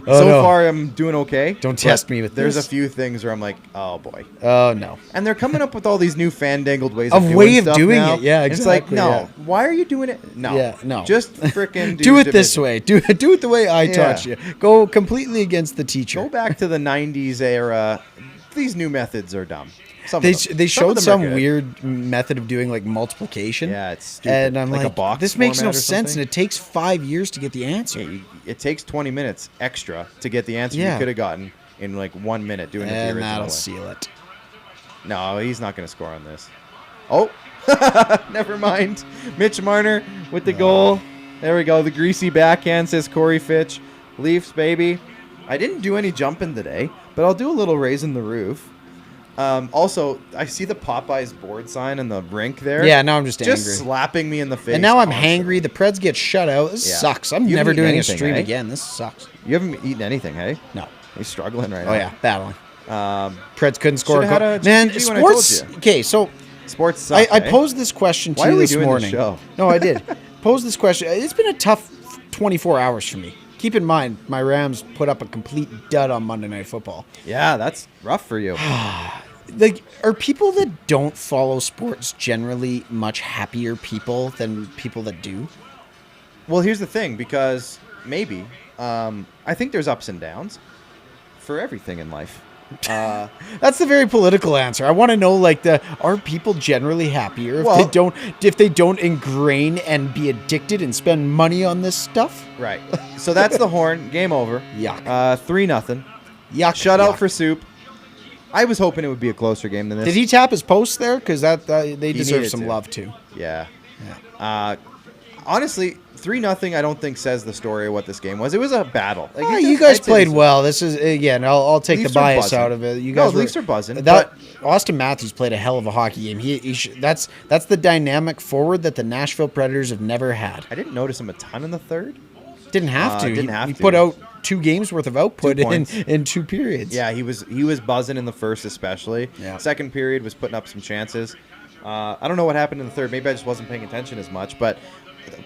No. Far, I'm doing okay. Don't test me with There's this. a few things where I'm like, oh, boy. Oh, no. And they're coming up with all these new fandangled ways A of way of stuff doing now. it, yeah, And it's like, exactly, no. yeah. Why are you doing it? No. Yeah, no. Just freaking Do it this division. way. Do it the way I taught Yeah. you. Go completely against the teacher. Go back to the 90s era. These new methods are dumb. They Some showed of them some are good. weird method of doing like multiplication. Yeah, it's stupid. And I'm Like a like, box this makes no format or sense, something? and it takes 5 years to get the answer. Yeah, it takes 20 minutes extra to get the answer Yeah. you could have gotten in like 1 minute doing it the And original that'll way. seal it. No, he's not going to score on this. Oh, never mind. Mitch Marner with the goal. There we go. The greasy backhand, says Corey Fitch. Leafs, baby. I didn't do any jumping today, but I'll do a little raising the roof. Also, I see the Popeyes board sign in the rink there. Yeah, now I'm just angry. slapping me in the face. And now I'm constantly. hangry. The Preds get shut out. This Yeah. sucks. I'm You never haven't eaten doing a anything, stream eh? again. This sucks. You haven't eaten anything, hey? No. He's struggling right now. Oh, yeah. Battling. Preds couldn't score. Should've had a Man, GG when I told sports. you. Okay, so Sports suck, I eh? posed this question to Why are you we this doing this morning. show? No, I did. Posed this question. It's been a tough 24 hours for me. Keep in mind, my Rams put up a complete dud on Monday Night Football. Yeah, that's rough for you. Like, are people that don't follow sports generally much happier people than people that do? Well, here's the thing, because maybe I think there's ups and downs for everything in life. That's the very political answer. I want to know, like, are people generally happier if they don't ingrain and be addicted and spend money on this stuff? Right. So that's the horn. Game over. Yuck. 3-0. Yuck. Shutout yuck. for Soup. I was hoping it would be a closer game than this. Did he tap his post there? Because they deserve needed some to. love too. Yeah. Honestly, 3-0 I don't think says the story of what this game was. It was a battle. Like, You guys played well. This is, again, I'll take Leafs the are bias buzzing. out of it. You guys Leafs are buzzing. Austin Matthews played a hell of a hockey game. That's the dynamic forward that the Nashville Predators have never had. I didn't notice him a ton in the third. Didn't have to. Didn't have he to. put out 2 games worth of output 2 points. in 2 periods. Yeah, he was buzzing in the first especially. Yeah. Second period was putting up some chances. I don't know what happened in the third. Maybe I just wasn't paying attention as much. But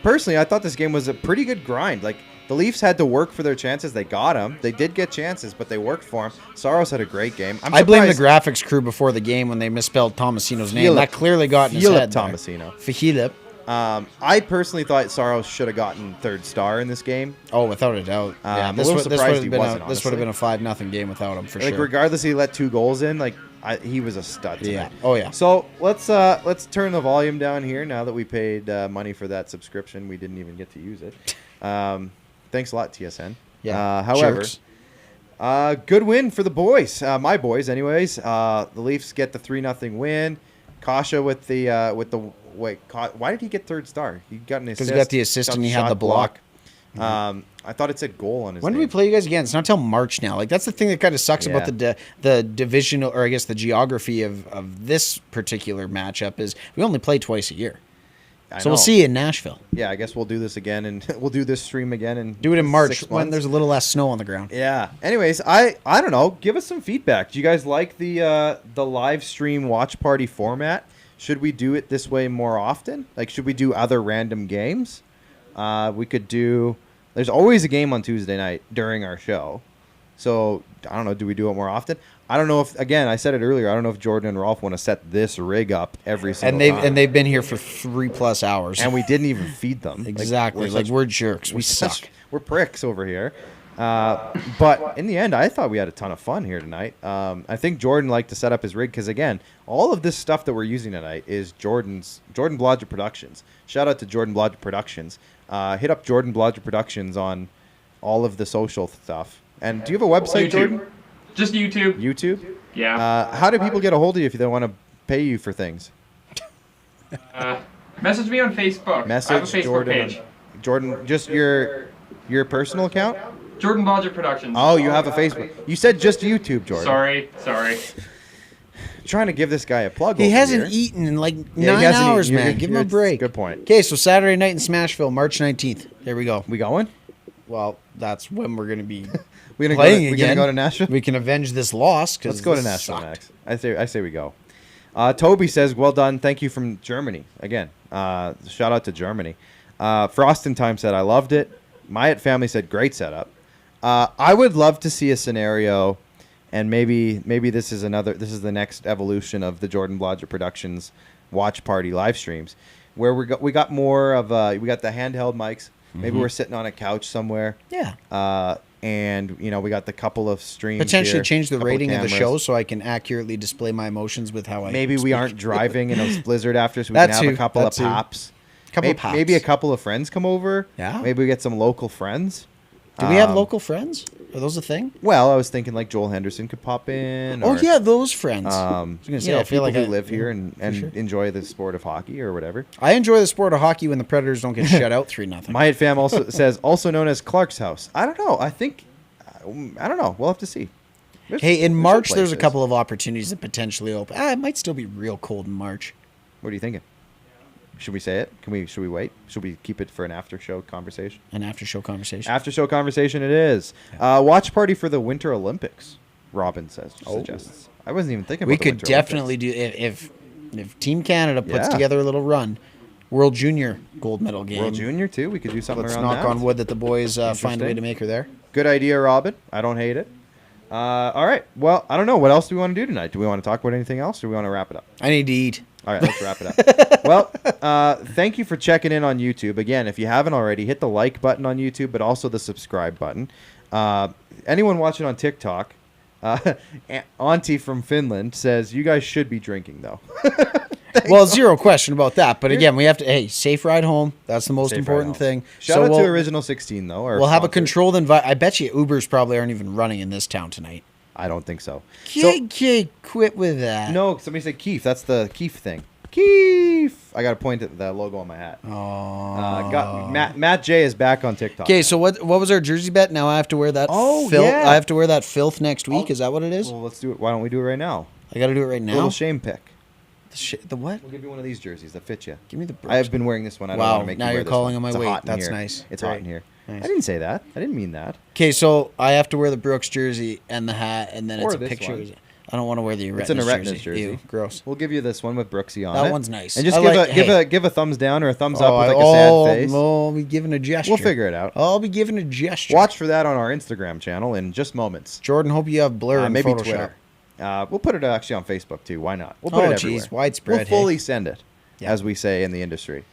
personally, I thought this game was a pretty good grind. Like, the Leafs had to work for their chances. They got them. They did get chances, but they worked for them. Saros had a great game. I blame the graphics crew before the game when they misspelled Tomasino's name. That clearly got in his head. Tomasino. Philip. I personally thought Saros should have gotten third star in this game. Oh, without a doubt. I'm a little surprised he wasn't, This would have honestly. been a 5-0 game without him, for Like, sure. regardless, he let 2 goals in. Like, he was a stud tonight. Yeah. Oh, yeah. So let's turn the volume down here now that we paid money for that subscription. We didn't even get to use it. Thanks a lot, TSN. Yeah. However, jerks. good win for the boys. My boys, anyways. The Leafs get the 3-0 win. Kasha with the wait. Why did he get third star? He got an assist. Because he got the assist and he had shot the block. I thought it said goal on his When do name. we play you guys again? It's not till March now. Like, that's the thing that kind of sucks Yeah. about the divisional, or I guess the geography of this particular matchup is we only play twice a year. So we'll see you in Nashville. Yeah, I guess we'll do this again, and we'll do this stream again and Do it in March 6 when months. there's a little less snow on the ground. Yeah. Anyways, I don't know. Give us some feedback. Do you guys like the live stream watch party format? Should we do it this way more often? Like, should we do other random games? We could do. There's always a game on Tuesday night during our show, so I don't know. Do we do it more often? I don't know if. Again, I said it earlier. I don't know if Jordan and Rolf want to set this rig up every single time. And they've been here for 3+ hours. And we didn't even feed them. Exactly. We're jerks. We suck. We're pricks over here. But in the end, I thought we had a ton of fun here tonight. I think Jordan liked to set up his rig because, again, all of this stuff that we're using tonight is Jordan Blodgett Productions. Shout out to Jordan Blodgett Productions. Hit up Jordan Blodgett Productions on all of the social stuff. And do you have a website, YouTube. Jordan? Just YouTube. YouTube? Yeah. How do people get a hold of you if they want to pay you for things? Message me on Facebook. I have a Message Facebook Jordan. page. Jordan, just your personal account? Jordan Blodgett Productions. Oh, you have a Facebook. You said just YouTube, Jordan. Sorry. Trying to give this guy a plug. He over hasn't here. eaten in like Yeah, he 9 hasn't hours, eaten. man. Give him a break. Good point. Okay, so Saturday night in Smashville, March 19th. There we go. We going? Well, that's when we're going to be We're playing gonna again. go to Nashville. We can avenge this loss. Let's go to Nashville, Max. I say we go. Toby says, well done. Thank you from Germany. Again, shout out to Germany. Frost in Time said, I loved it. Myatt family said, great setup. I would love to see a scenario, and maybe this is the next evolution of the Jordan Blodgett Productions watch party live streams, where we got more of we got the handheld mics. Maybe we're sitting on a couch somewhere. Yeah. And we got the couple of streams. Potentially here, change the couple rating of the cameras. show so I can accurately display my emotions with how I. Maybe we speak. aren't driving in a blizzard after, so we That can have too, a couple that of too. pops. Couple of pops. Maybe a couple of friends come over. Yeah. Maybe we get some local friends. Do we have local friends? Are those a thing? Well, I was thinking like Joel Henderson could pop in. Oh or, yeah, those friends. I was gonna say, I feel like who live here and sure. enjoy the sport of hockey or whatever. I enjoy the sport of hockey when the Predators don't get shut out 3-0. Myatt fam also says, also known as Clark's house. I don't know. I don't know. We'll have to see. Hey, in some March, there's a places. couple of opportunities that potentially open. It might still be real cold in March. What are you thinking? Should we say it? Should we wait? Should we keep it for an after show conversation? An after-show conversation. After show conversation it is. Watch party for the Winter Olympics, Robin suggests. I wasn't even thinking about We the could Winter definitely Olympics. do if Team Canada puts Yeah. together a little run. World Junior gold medal game. World Junior too. We could do something Let's around knock that. on wood that the boys find a way Interesting. to make her there. Good idea, Robin. I don't hate it. All right. Well, I don't know. What else do we want to do tonight? Do we want to talk about anything else, or do we want to wrap it up? I need to eat. All right, let's wrap it up. Well, thank you for checking in on YouTube. Again, if you haven't already, hit the like button on YouTube, but also the subscribe button. Anyone watching on TikTok, Auntie from Finland says, you guys should be drinking, though. Well, zero question about that. But again, we have to. Hey, safe ride home. That's the most Safe important ride home. thing. Shout out we'll, to Original 16, though. We'll have a controlled environment. I bet you Ubers probably aren't even running in this town tonight. I don't think so. Quit with that. No, somebody said Keith. That's the Keith thing. Keith. I got to point at the logo on my hat. Oh. Matt J is back on TikTok. Okay, so what was our jersey bet? Now I have to wear that. filth. yeah. I have to wear that filth next week. Is that what it is? Well, let's do it. Why don't we do it right now? I got to do it right now. Little shame pick. The what? We'll give you one of these jerseys that fit you. Give me the. I have been wearing this one. I don't Wow, want to make now you wear you're this calling one. on my It's weight. hot in That's here. nice. It's Great. hot in here. Nice. I didn't say that. I didn't mean that. Okay, so I have to wear the Brooks jersey and the hat, and then Or it's a this picture. one. I don't want to wear the It's an Retinas Retinas jersey. Ew, gross. We'll give you this one with Brooksy on That it. one's nice. And just I give a thumbs down or a thumbs up with like a sad face. I'll be giving a gesture. We'll figure it out. I'll be giving a gesture. Watch for that on our Instagram channel in just moments. Jordan, hope you have blur and Maybe Photoshop. Twitter. We'll put it actually on Facebook too. Why not? We'll put Oh, it everywhere. geez, widespread, We'll fully hey? send it, Yeah. as we say in the industry.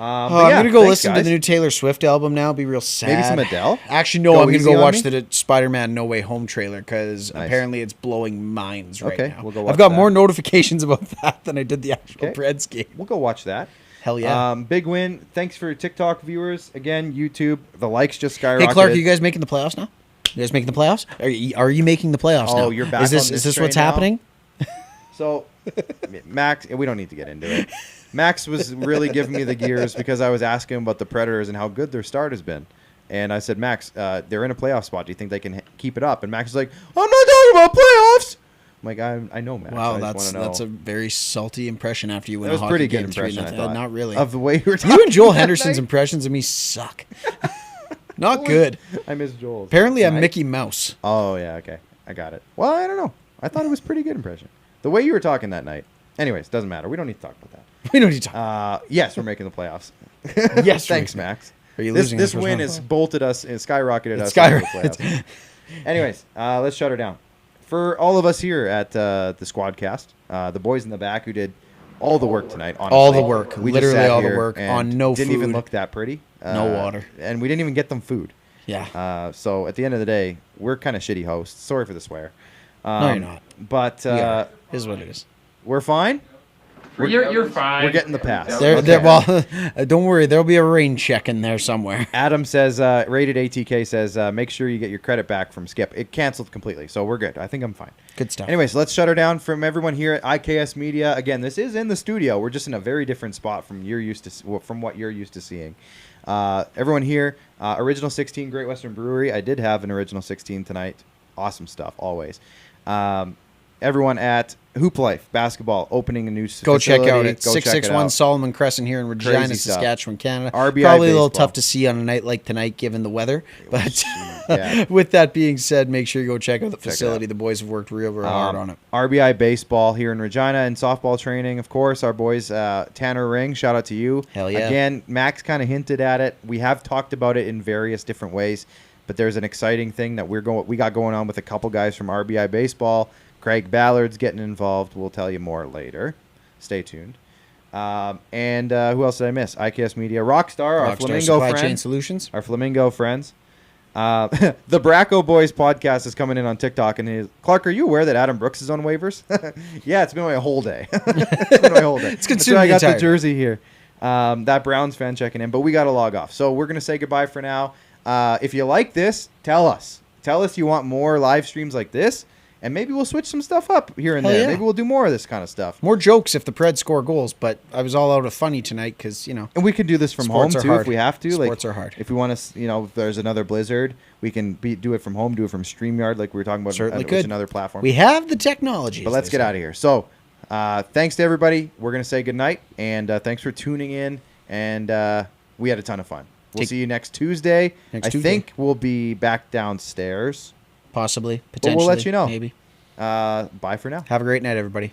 I'm But yeah, gonna go thanks, listen to guys. the new Taylor Swift album now. Be real sad. Maybe some Adele? Actually, no. Go I'm gonna easy go on watch me? the Spider-Man No Way Home trailer because Nice. apparently it's blowing minds right Okay, now. we'll go watch I've got that. more notifications about that than I did the actual Okay. Preds game. We'll go watch that. Hell yeah. Big win. Thanks for TikTok viewers. Again, YouTube. The likes just skyrocketed. Hey Clark, are you guys making the playoffs now? You guys making the playoffs? Are you making the playoffs now? Oh, you're back Is this on is this this what's train now? happening? So, Max, we don't need to get into it. Max was really giving me the gears because I was asking him about the Predators and how good their start has been. And I said, Max, they're in a playoff spot. Do you think they can keep it up? And Max is like, I'm not talking about playoffs. I'm like, I know, Max. Wow, I just wanna know. that's a very salty impression after you win That was a a hockey pretty good game impression, 3-0. I thought. Not really. Of the way you were talking. You and Joel that Henderson's night. impressions of me suck. Not good. I miss Joel's. Apparently, I'm Tonight. Mickey Mouse. Oh, yeah, okay. I got it. Well, I don't know. I thought it was a pretty good impression. The way you were talking that night. Anyways, doesn't matter. We don't need to talk about that. We don't need to talk. Yes, we're making the playoffs. Yes, Thanks, we're- Max. Are you This losing this this win one? has bolted us and skyrocketed It's us into the skyrocketed. playoffs. Anyways, let's shut her down. For all of us here at the SquadCast, the boys in the back who did all the work tonight, honestly. All the work. We just Literally sat all the here work and on no didn't even food. look that pretty. No water. And we didn't even get them food. Yeah. So at the end of the day, we're kind of shitty hosts. Sorry for the swear. No, you're not. But Yeah. Is what it is. we're fine. You're fine. We're getting the pass. Well, don't worry. There'll be a rain check in there somewhere. Adam says, rated ATK says, make sure you get your credit back from Skip. It canceled completely, so we're good. I think I'm fine. Good stuff. Anyways, let's shut her down from everyone here at IKS Media. Again, this is in the studio. We're just in a very different spot from what you're used to seeing. Everyone here, Original 16 Great Western Brewery. I did have an Original 16 tonight. Awesome stuff, always. everyone at Hoop Life Basketball opening a new Go facility. check out it. Go check 661 out. Solomon Crescent here in Regina, Crazy stuff. Saskatchewan, Canada. RBI Probably a little baseball. tough to see on a night like tonight given the weather. But Yeah. with that being said, make sure you go check out the it facility. out. The boys have worked real hard on it. RBI baseball here in Regina and softball training, of course. Our boys, Tanner Ring, shout out to you. Hell yeah. Again, Max kind of hinted at it. We have talked about it in various different ways, but there's an exciting thing that we got going on with a couple guys from RBI baseball. Craig Ballard's getting involved. We'll tell you more later. Stay tuned. And who else did I miss? IKS Media, Rockstar, our Flamingo Supply friends. Chain Solutions. Our Flamingo friends. The Bracco Boys podcast is coming in on TikTok. And Clark, are you aware that Adam Brooks is on waivers? Yeah, it's been my whole day. It's consumed I the got the entire- jersey here. That Browns fan checking in. But we got to log off. So we're going to say goodbye for now. If you like this, tell us. Tell us you want more live streams like this. And maybe we'll switch some stuff up here and Hell there. yeah. Maybe we'll do more of this kind of stuff. More jokes if the Preds score goals, but I was all out of funny tonight because, And we can do this from Sports home are too hard. if we have to. Sports are hard. If we want to, if there's another blizzard, we can do it from home, do it from StreamYard like we were talking about. Certainly which is could. another platform. we have the technology. But let's get out of here. So, thanks to everybody. We're going to say goodnight. And thanks for tuning in. And we had a ton of fun. We'll see you next Tuesday. I think we'll be back downstairs. Possibly, But potentially. we'll let you know. Maybe. Bye for now. Have a great night, everybody.